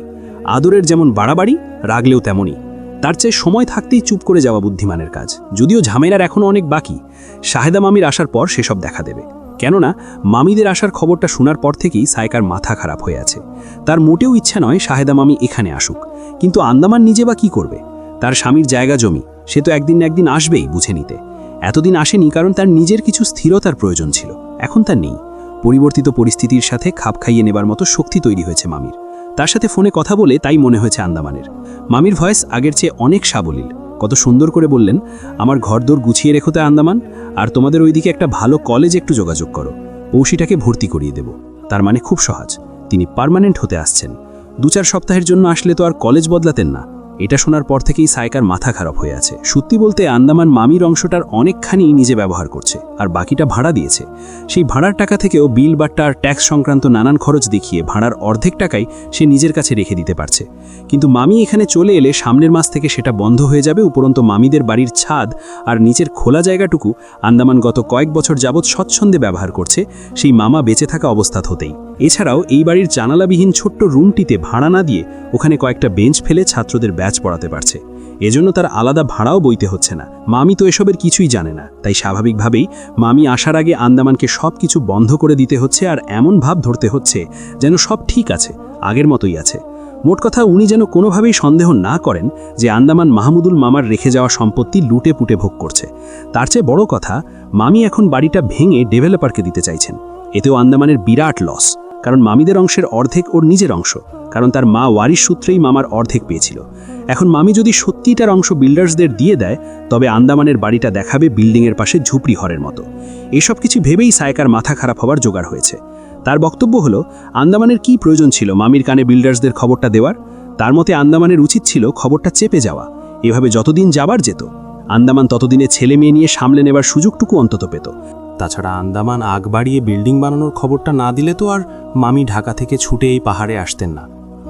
আদরের যেমন বাড়াবাড়ি, রাগলেও তেমনই। তার চেয়ে সময় থাকতেই চুপ করে যাওয়া বুদ্ধিমানের কাজ। যদিও ঝামেলার এখনও অনেক বাকি, শাহেদা মামির আসার পর সেসব দেখা দেবে। কেননা মামিদের আসার খবরটা শোনার পর থেকেই সায়কার মাথা খারাপ হয়ে আছে। তার মোটেও ইচ্ছা নয় শাহেদা মামি এখানে আসুক, কিন্তু আন্দামান নিজে বা কী করবে? তার স্বামীর জায়গা জমি, সে তো একদিন না একদিন আসবেই বুঝে নিতে। এতদিন আসেনি কারণ তার নিজের কিছু স্থিরতার প্রয়োজন ছিল, এখন তার নেই। পরিবর্তিত পরিস্থিতির সাথে খাপ খাইয়ে নেবার মতো শক্তি তৈরি হয়েছে মামির। তার সাথে ফোনে কথা বলে তাই মনে হয়েছে আন্দামানের। মামির ভয়েস আগের চেয়ে অনেক সাবলীল। কত সুন্দর করে বললেন, আমার ঘরদোর গুছিয়ে রেখো তা আন্দামান, আর তোমাদের ওইদিকে একটা ভালো কলেজ একটু যোগাযোগ করো, পৌষিটাকে ভর্তি করিয়ে দেব। তার মানে খুব সহজ, তিনি পার্মানেন্ট হতে আসছেন। 2-4 সপ্তাহের জন্য আসলে তো আর কলেজ বদলাতেন না। এটা শোনার পর থেকেই সায়কার মাথা খারাপ হয়ে আছে। সত্যি বলতে আন্দামান মামির অংশটার অনেকখানি নিজে ব্যবহার করছে, আর বাকিটা ভাড়া দিয়েছে। সেই ভাড়ার টাকা থেকেও বিল বাট্টা আর ট্যাক্স সংক্রান্ত নানান খরচ দেখিয়ে ভাড়ার অর্ধেক টাকাই সে নিজের কাছে রেখে দিতে পারছে। কিন্তু মামি এখানে চলে এলে সামনের মাস থেকে সেটা বন্ধ হয়ে যাবে। উপরন্ত মামিদের বাড়ির ছাদ আর নিচের খোলা জায়গাটুকু আন্দামান গত কয়েক বছর যাবৎ স্বচ্ছন্দে ব্যবহার করছে, সেই মামা বেঁচে থাকা অবস্থা হতেই। এছাড়াও এই বাড়ির জানালাবিহীন ছোট্ট রুমটিতে ভাড়া না দিয়ে ওখানে কয়েকটা বেঞ্চ ফেলে ছাত্রদের ব্যাচ পড়াতে পারছে। এজন্য তার আলাদা ভাড়াও বইতে হচ্ছে না। মামি তো এসবের কিছুই জানে না, তাই স্বাভাবিকভাবেই মামি আসার আগে আন্দামানকে সব কিছু বন্ধ করে দিতে হচ্ছে, আর এমন ভাব ধরতে হচ্ছে যেন সব ঠিক আছে, আগের মতোই আছে। মোট কথা উনি যেন কোনোভাবেই সন্দেহ না করেন যে আন্দামান মাহমুদুল মামার রেখে যাওয়া সম্পত্তি লুটে পুটে ভোগ করছে। তার চেয়ে বড় কথা, মামি এখন বাড়িটা ভেঙে ডেভেলপারকে দিতে চাইছেন। এতেও আন্দামানের বিরাট লস, কারণ মামিদের অংশের অর্ধেক ওর নিজের অংশ, কারণ তার মা ওয়ারিশ সূত্রেই মামার অর্ধেক পেয়েছিল। এখন মামি যদি সত্যিটার অংশ বিল্ডার্সদের দিয়ে দেয়, তবে আন্দামানের বাড়িটা দেখাবে বিল্ডিংয়ের পাশে ঝুপড়ি ঘরের মতো। এসব কিছু ভেবেই সায়কার মাথা খারাপ হওয়ার জোগাড় হয়েছে। তার বক্তব্য হলো, আন্দামানের কি প্রয়োজন ছিল মামির কানে বিল্ডার্সদের খবরটা দেওয়ার? তার মতে আন্দামানের উচিত ছিল খবরটা চেপে যাওয়া। এভাবে যতদিন যাবার যেত, আন্দামান ততদিনে ছেলে মেয়ে নিয়ে সামলে নেবার সুযোগটুকু অন্তত পেত। তাছাড়া আন্দামান আগ বাড়িয়ে বিল্ডিং বানানোর খবরটা না দিলে তো আর মামি ঢাকা থেকে ছুটে এই পাহাড়ে আসতেন না।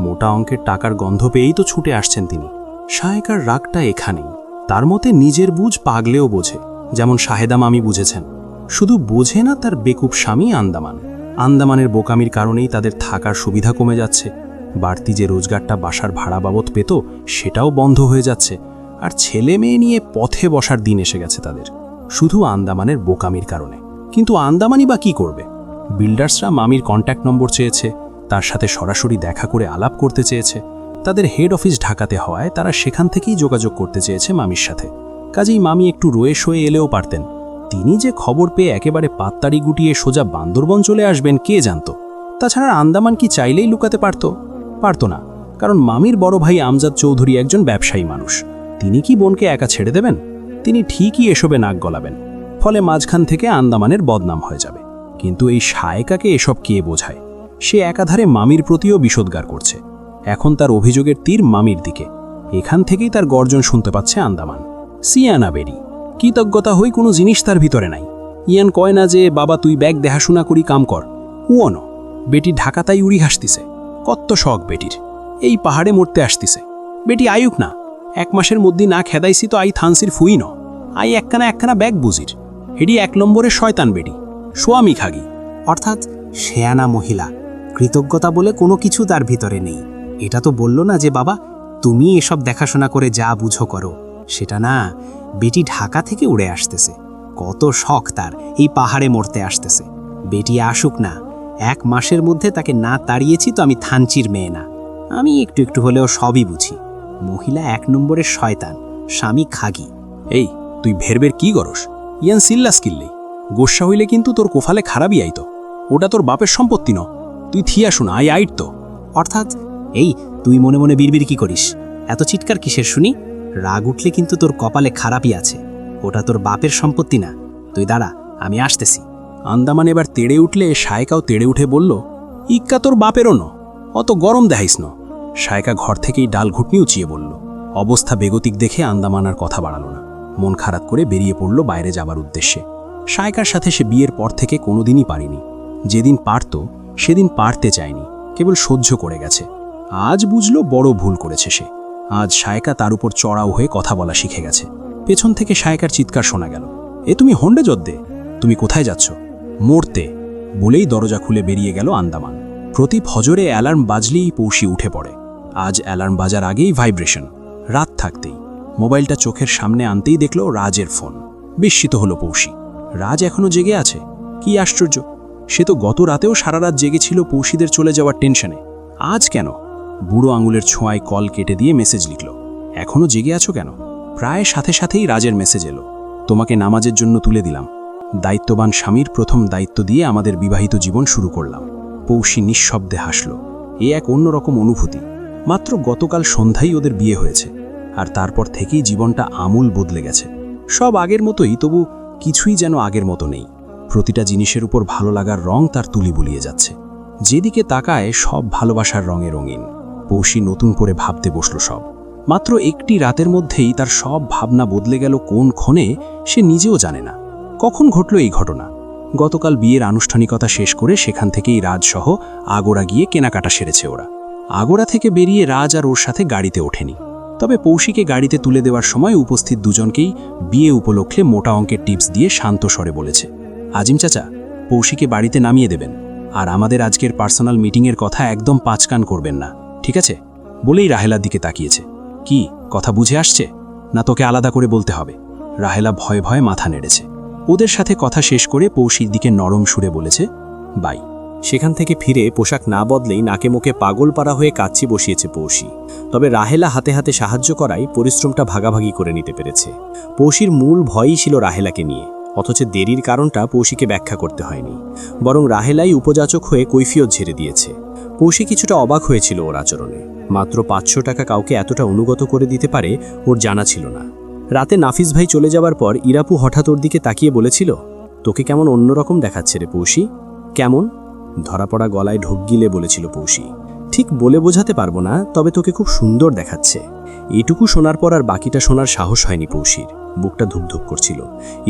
মোটা অঙ্কের টাকার গন্ধ পেয়েই তো ছুটে আসছেন তিনি। শায়েকার রাগটা এখানেই। তার মতে নিজের বুঝ পাগলেও বোঝে, যেমন শাহেদা মামি বুঝেছেন। শুধু বোঝে না তার বেকুব স্বামী আন্দামান। আন্দামানের বোকামির কারণেই তাদের থাকার সুবিধা কমে যাচ্ছে। বাড়তি যে রোজগারটা বাসার ভাড়া বাবদ পেত, সেটাও বন্ধ হয়ে যাচ্ছে। আর ছেলে মেয়ে নিয়ে পথে বসার দিন এসে গেছে তাদের, শুধু আন্দামানের বোকামির কারণে। কিন্তু আন্দামানই বা কী করবে? বিল্ডার্সরা মামির কন্ট্যাক্ট নম্বর চেয়েছে, তার সাথে সরাসরি দেখা করে আলাপ করতে চেয়েছে। তাদের হেড অফিস ঢাকাতে হওয়ায় তারা সেখান থেকেই যোগাযোগ করতে চেয়েছে মামির সাথে। কাজেই মামি একটু রয়ে শয়ে এলেও পারতেন। তিনি যে খবর পেয়ে একেবারে পাত্তাড়ি গুটিয়ে সোজা বান্দরবন চলে আসবেন কে জানত? তাছাড়া আন্দামান কি চাইলেই লুকাতে পারত না, কারণ মামির বড় ভাই আমজাদ চৌধুরী একজন ব্যবসায়ী মানুষ। তিনি কি বোনকে একা ছেড়ে দেবেন? তিনি ঠিকই এসবে নাক গলাবেন। ফলে মাঝখান থেকে আন্দামানের বদনাম হয়ে যাবে। কিন্তু এই শায়েকাকে এসব কে বোঝায়? সে একাধারে মামির প্রতিও বিষোদ্গার করছে। এখন তার অভিযোগের তীর মামির দিকে। এখান থেকেই তার গর্জন শুনতে পাচ্ছে আন্দামান। সিয়ানা বেরি কৃতজ্ঞতা হই কোনো জিনিস তার ভিতরে নাই। ইয়ান কয় না যে বাবা তুই ব্যাগ দেখাশোনা করি কাম কর। উয়নো বেটি ঢাকাতাই উড়ি হাসতিছে। কত শখ বেটির, এই পাহাড়ে মরতে আসতিছে। বেটি আয়ুক না, 1 মাসের মধ্যে না খেদাইছি তো আই থানসির ফুই ন। আই একখানা ব্যাগ বুঝির। হেডি 1 নম্বরের শয়তান বেটি, সোয়ামী খাগি। অর্থাৎ শেয়ানা মহিলা, কৃতজ্ঞতা বলে কোনো কিছু তার ভিতরে নেই। এটা তো বলল না যে বাবা তুমি এসব দেখাশোনা করে যা বুঝো করো। সেটা না, বেটি ঢাকা থেকে উড়ে আসতেছে। কত শখ তার, এই পাহাড়ে মরতে আসতেছে। বেটি আসুক না, 1 মাসের মধ্যে তাকে না তাড়িয়েছি তো আমি থানচির মেয়ে না। আমি একটু একটু হলেও সবই বুঝি। মহিলা 1 নম্বরের শয়তান, স্বামী খাগি। এই তুই ভেরবের কি গরস? ইয়ান সিল্লাস কিল্লেই গোস্বা হইলে কিন্তু তোর কোফালে খারাপই আইতো। ওটা তোর বাপের সম্পত্তি ন, তুই থিয়া শোনা আইট তো। অর্থাৎ এই তুই মনে মনে বিড়বিড় কি করিস? এত চিৎকার কিসের শুনি? রাগ উঠলে কিন্তু তোর কপালে খারাপই আছে। ওটা তোর বাপের সম্পত্তি না। তুই দাঁড়া, আমি আসতেছি। আন্দামান এবার তেড়ে উঠলে শায়কাও তেড়ে উঠে বলল, ইক্কা তোর বাপেরও ন, অত গরম দেখাইস ন। শায়কা ঘর থেকেই ডাল ঘুটনি উঁচিয়ে বলল। অবস্থা বেগতিক দেখে আন্দামান আর কথা বাড়ালো না, মন খারাপ করে বেরিয়ে পড়ল বাইরে যাবার উদ্দেশ্যে। শায়কার সাথে সে বিয়ের পর থেকে কোনোদিনই পারেনি। যেদিন পারত সেদিন পারতে চায়নি, কেবল সহ্য করে গেছে। আজ বুঝলো বড় ভুল করেছে সে। আজ শায়কা তার উপর চড়াও হয়ে কথা বলা শিখে গেছে। পেছন থেকে শায়কার চিৎকার শোনা গেল, এ তুমি হন্ডে যদ্দে, তুমি কোথায় যাচ্ছ? মরতে, বলেই দরজা খুলে বেরিয়ে গেল আন্দামান। প্রতি ফজরে অ্যালার্ম বাজলেই পৌষি উঠে পড়ে। আজ অ্যালার্ম বাজার আগেই ভাইব্রেশন। রাত থাকতেই মোবাইলটা চোখের সামনে আনতেই দেখল রাজের ফোন। বিস্মিত হলো পৌষি। রাজ এখনো জেগে আছে? কি আশ্চর্য! সে তো গত রাতেও সারা রাত জেগেছিল পৌষিদের চলে যাওয়ার টেনশনে। আজ কেন? বুড়ো আঙুলের ছোঁয়ায় কল কেটে দিয়ে মেসেজ লিখল, এখনো জেগে আছো কেন? প্রায় সাথে সাথেই রাজের মেসেজ এলো, তোমাকে নামাজের জন্য তুলে দিলাম। দায়িত্ববান স্বামীর প্রথম দায়িত্ব দিয়ে আমাদের বিবাহিত জীবন শুরু করলাম। পৌষি নিঃশব্দে হাসল। এ এক অন্যরকম অনুভূতি। মাত্র গতকাল সন্ধ্যায় ওদের বিয়ে হয়েছে, আর তারপর থেকেই জীবনটা আমূল বদলে গেছে। সব আগের মতোই, তবু কিছুই যেন আগের মতো নেই। প্রতিটা জিনিসের উপর ভালো লাগার রং তার তুলি বুলিয়ে যাচ্ছে। যেদিকে তাকায় সব ভালোবাসার রঙে রঙিন। পৌষি নতুন করে ভাবতে বসল সব। মাত্র একটি রাতের মধ্যেই তার সব ভাবনা বদলে গেল কোন ক্ষণে সে নিজেও জানে না। কখন ঘটল এই ঘটনা? গতকাল বিয়ের আনুষ্ঠানিকতা শেষ করে সেখান থেকেই রাজসহ আগোড়া গিয়ে কেনাকাটা সেরেছে ওরা। আগোড়া থেকে বেরিয়ে রাজ আর ওর সাথে গাড়িতে ওঠেনি। তবে পৌষিকে গাড়িতে তুলে দেওয়ার সময় উপস্থিত দুজনকেই বিয়ে উপলক্ষে মোটা অঙ্কের টিপস দিয়ে শান্ত স্বরে বলেছে, আজিম চাচা, পৌষিকে বাড়িতে নামিয়ে দেবেন, আর আমাদের আজকের পার্সোনাল মিটিংয়ের কথা একদম পাঁচকান করবেন না, ঠিক আছে? বলেই রাহেলার দিকে তাকিয়েছে। কি কথা বুঝে আসছে, না তোকে আলাদা করে বলতে হবে? রাহেলা ভয়ে ভয়ে মাথা নেড়েছে। ওদের সাথে কথা শেষ করে পৌষির দিকে নরম সুরে বলেছে, বাই। সেখান থেকে ফিরে পোশাক না বদলেই নাকে মুখে পাগল পাড়া হয়ে কাচ্চি বসিয়েছে পৌষি। তবে রাহেলা হাতে হাতে সাহায্য করায় পরিশ্রমটা ভাগাভাগি করে নিতে পেরেছে। পৌষির মূল ভয়ই ছিল রাহেলাকে নিয়ে, অথচ দেরির কারণটা পৌষিকে ব্যাখ্যা করতে হয়নি, বরং রাহেলাই উপযাচক হয়ে কৈফিয়ত ঝেড়ে দিয়েছে। পৌষি কিছুটা অবাক হয়েছিল ওর আচরণে। মাত্র 500 টাকা কাউকে এতটা অনুগত করে দিতে পারে ওর জানা ছিল না। রাতে নাফিস ভাই চলে যাবার পর ইরাপু হঠাৎ ওর দিকে তাকিয়ে বলেছিল, তোকে কেমন অন্যরকম দেখাচ্ছে রে পৌষি। কেমন? ধরা পড়া গলায় ঢোক গিলে বলেছিল পৌষি, ঠিক বলে বোঝাতে পারবো না, তবে তোকে খুব সুন্দর দেখাচ্ছে। এইটুকু শোনার পর আর বাকিটা শোনার সাহস হয়নি পৌষির। বুকটা ধুকধুক করছিল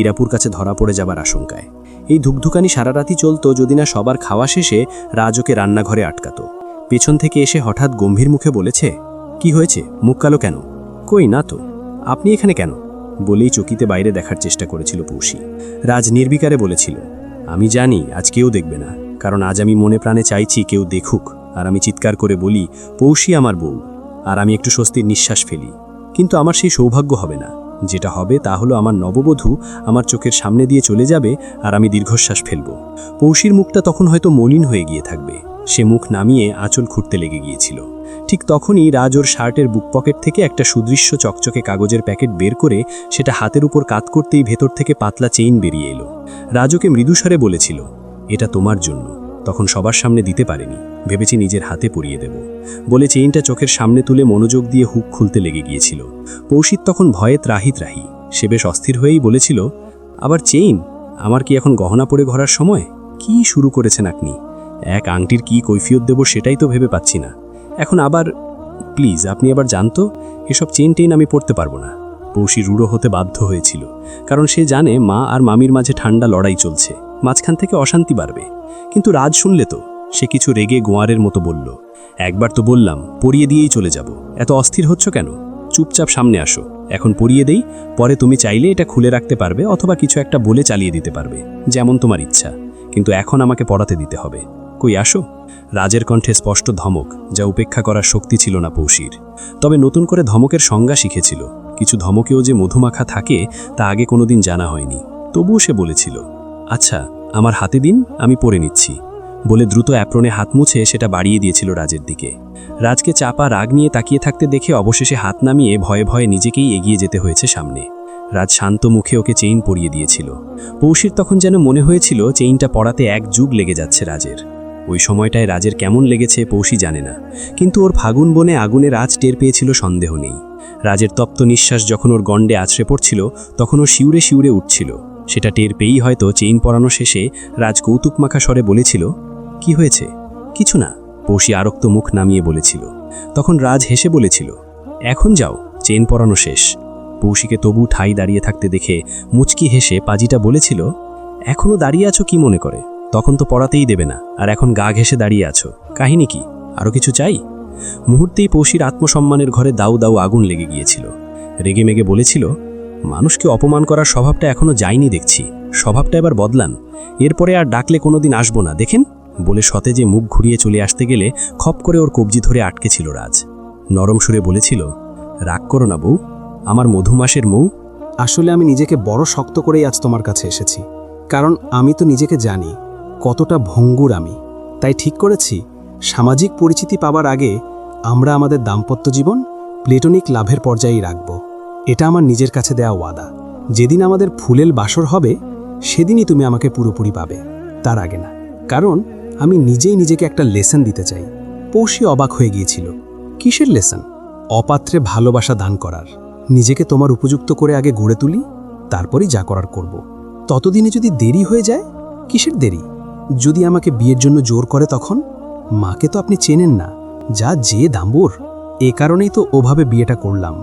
ইরাপুর কাছে ধরা পড়ে যাবার আশঙ্কায়। এই ধুকধুকানি সারা রাতই চলতো যদি না সবার খাওয়া শেষে রাজ ওকে রান্নাঘরে আটকাতো। পেছন থেকে এসে হঠাৎ গম্ভীর মুখে বলেছে, কি হয়েছে, মুখ কালো কেন? কই না তো, আপনি এখানে কেন? বলেই চকিতে বাইরে দেখার চেষ্টা করেছিল পৌষি। রাজ নির্বিকারে বলেছিল, আমি জানি আজ কেউ দেখবে না, কারণ আজ আমি মনে প্রাণে চাইছি কেউ দেখুক, আর আমি চিৎকার করে বলি, পৌষি আমার বউ, আর আমি একটু স্বস্তির নিঃশ্বাস ফেলি। কিন্তু আমার সেই সৌভাগ্য হবে না। যেটা হবে তা হলো আমার নববধূ আমার চোখের সামনে দিয়ে চলে যাবে, আর আমি দীর্ঘশ্বাস ফেলব। পৌষির মুখটা তখন হয়তো মলিন হয়ে গিয়ে থাকবে। সে মুখ নামিয়ে আঁচল খুঁড়তে লেগে গিয়েছিল। ঠিক তখনই রাজ ওর শার্টের বুক পকেট থেকে একটা সুদৃশ্য চকচকে কাগজের প্যাকেট বের করে সেটা হাতের উপর কাত করতেই ভেতর থেকে পাতলা চেইন বেরিয়ে এলো। রাজ ওকে মৃদুস্বরে বলেছিল, এটা তোমার জন্য। তখন সবার সামনে দিতে পারেনি, ভেবেছি নিজের হাতে পরিয়ে দেব। বলে চেইনটা চোখের সামনে তুলে মনোযোগ দিয়ে হুক খুলতে লেগে গিয়েছিল। পৌষিত তখন ভয়ে ত্রাহি ত্রাহি। সে বেশ অস্থির হয়েই বলেছিল, আবার চেইন? আমার কি এখন গহনা পরে ঘোরার সময়? কি শুরু করেছেন আপনি? এক আংটির কি কৈফিয়ত দেব সেটাই তো ভেবে পাচ্ছি না। এখন আবার প্লিজ আপনি আবার জানতো, এসব চেইন টেইন আমি পড়তে পারবো না। পৌষি রূঢ় হতে বাধ্য হয়েছিল, কারণ সে জানে মা আর মামির মাঝে ঠান্ডা লড়াই চলছে, মাঝখান থেকে অশান্তি বাড়বে। কিন্তু রাজ শুনলে তো, সে কিছু রেগে গোয়ারের মতো বলল, একবার তো বললাম পরিয়ে দিয়েই চলে যাব, এত অস্থির হচ্ছ কেন? চুপচাপ সামনে আসো, এখন পরিয়ে দেই, পরে তুমি চাইলে এটা খুলে রাখতে পারবে অথবা কিছু একটা বলে চালিয়ে দিতে পারবে, যেমন তোমার ইচ্ছা, কিন্তু এখন আমাকে পড়াতে দিতে হবে। কই আসো। রাজের কণ্ঠে স্পষ্ট ধমক, যা উপেক্ষা করার শক্তি ছিল না পৌষির। তবে নতুন করে ধমকের সংজ্ঞা শিখেছিল। কিছু ধমকেও যে মধুমাখা থাকে তা আগে কোনোদিন জানা হয়নি। তবুও সে বলেছিল, আচ্ছা আমার হাতে দিন, আমি পরে নিচ্ছি। বলে দ্রুত অ্যাপ্রনে হাত মুছে সেটা বাড়িয়ে দিয়েছিল রাজের দিকে। রাজকে চাপা রাগ নিয়ে তাকিয়ে থাকতে দেখে অবশেষে হাত নামিয়ে ভয়ে ভয়ে নিজেকেই এগিয়ে যেতে হয়েছে সামনে। রাজ শান্ত মুখে ওকে চেইন পরিয়ে দিয়েছিল। পৌশির তখন যেন মনে হয়েছিল চেইনটা পরাতে এক যুগ লেগে যাচ্ছে রাজের। ওই সময়টায় রাজের কেমন লেগেছে পৌশি জানে না, কিন্তু ওর ফাগুন বনে আগুনের আঁচ টের পেয়েছিল সন্দেহ নেই। রাজের তপ্ত নিঃশ্বাস যখন ওর গণ্ডে আছড়ে পড়ছিল তখন ও শিউরে শিউরে উঠছিল। সেটা টের পেয়েই হয়তো চেইন পরানো শেষে রাজ কৌতুকমাখা স্বরে বলেছিল, কি হয়েছে? কিছু না, পৌশি আরক্ত মুখ নামিয়ে বলেছিল। তখন রাজ হেসে বলেছিল, এখন যাও, চেইন পরানো শেষ। পৌশিকে তবু ঠাই দাঁড়িয়ে থাকতে দেখে মুচকি হেসে পাজিটা বলেছিল, এখনও দাঁড়িয়ে আছো কি মনে করে? তখন তো পড়াতেই দেবে না, আর এখন গা ঘেঁষে দাঁড়িয়ে আছো, কাহিনী কি? আরও কিছু চাই? মুহূর্তেই পৌশির আত্মসম্মানের ঘরে দাউ দাউ আগুন লেগে গিয়েছিল। রেগে মেগে বলেছিল, মানুষকে অপমান করার স্বভাবটা এখনও যায়নি দেখছি, স্বভাবটা এবার বদলান, এরপরে আর ডাকলে কোনোদিন আসবো না দেখেন। বলে সতেজে মুখ ঘুরিয়ে চলে আসতে গেলে খপ করে ওর কবজি ধরে আটকে ছিল রাজ। নরম সুরে বলেছিল, রাগ করো না বউ, আমার মধুমাসের মৌ। আসলে আমি নিজেকে বড় শক্ত করেই আজ তোমার কাছে এসেছি, কারণ আমি তো নিজেকে জানি কতটা ভঙ্গুর আমি। তাই ঠিক করেছি সামাজিক পরিচিতি পাবার আগে আমরা আমাদের দাম্পত্য জীবন প্লেটোনিক লাভের পর্যায়েই রাখব। এটা আমার নিজের কাছে দেয়া ওয়াদা। যেদিন আমাদের ফুলেল বাসর হবে সেদিনই তুমি আমাকে পুরোপুরি পাবে, তার আগে না। কারণ আমি নিজেই নিজেকে একটা লেসন দিতে চাই। পৌশি অবাক হয়ে গিয়েছিল। কিসের লেসন? অপাত্রে ভালোবাসা দান করার। নিজেকে তোমার উপযুক্ত করে আগে গড়ে তুলি, তারপরই যা করার করব। ততদিনে যদি দেরি হয়ে যায়? কিসের দেরি? যদি আমাকে বিয়ের জন্য জোর করে তখন? মাকে তো আপনি চেনেন না, যা যে দাম্বর। এ কারণেই তো ওভাবে বিয়েটা করলাম,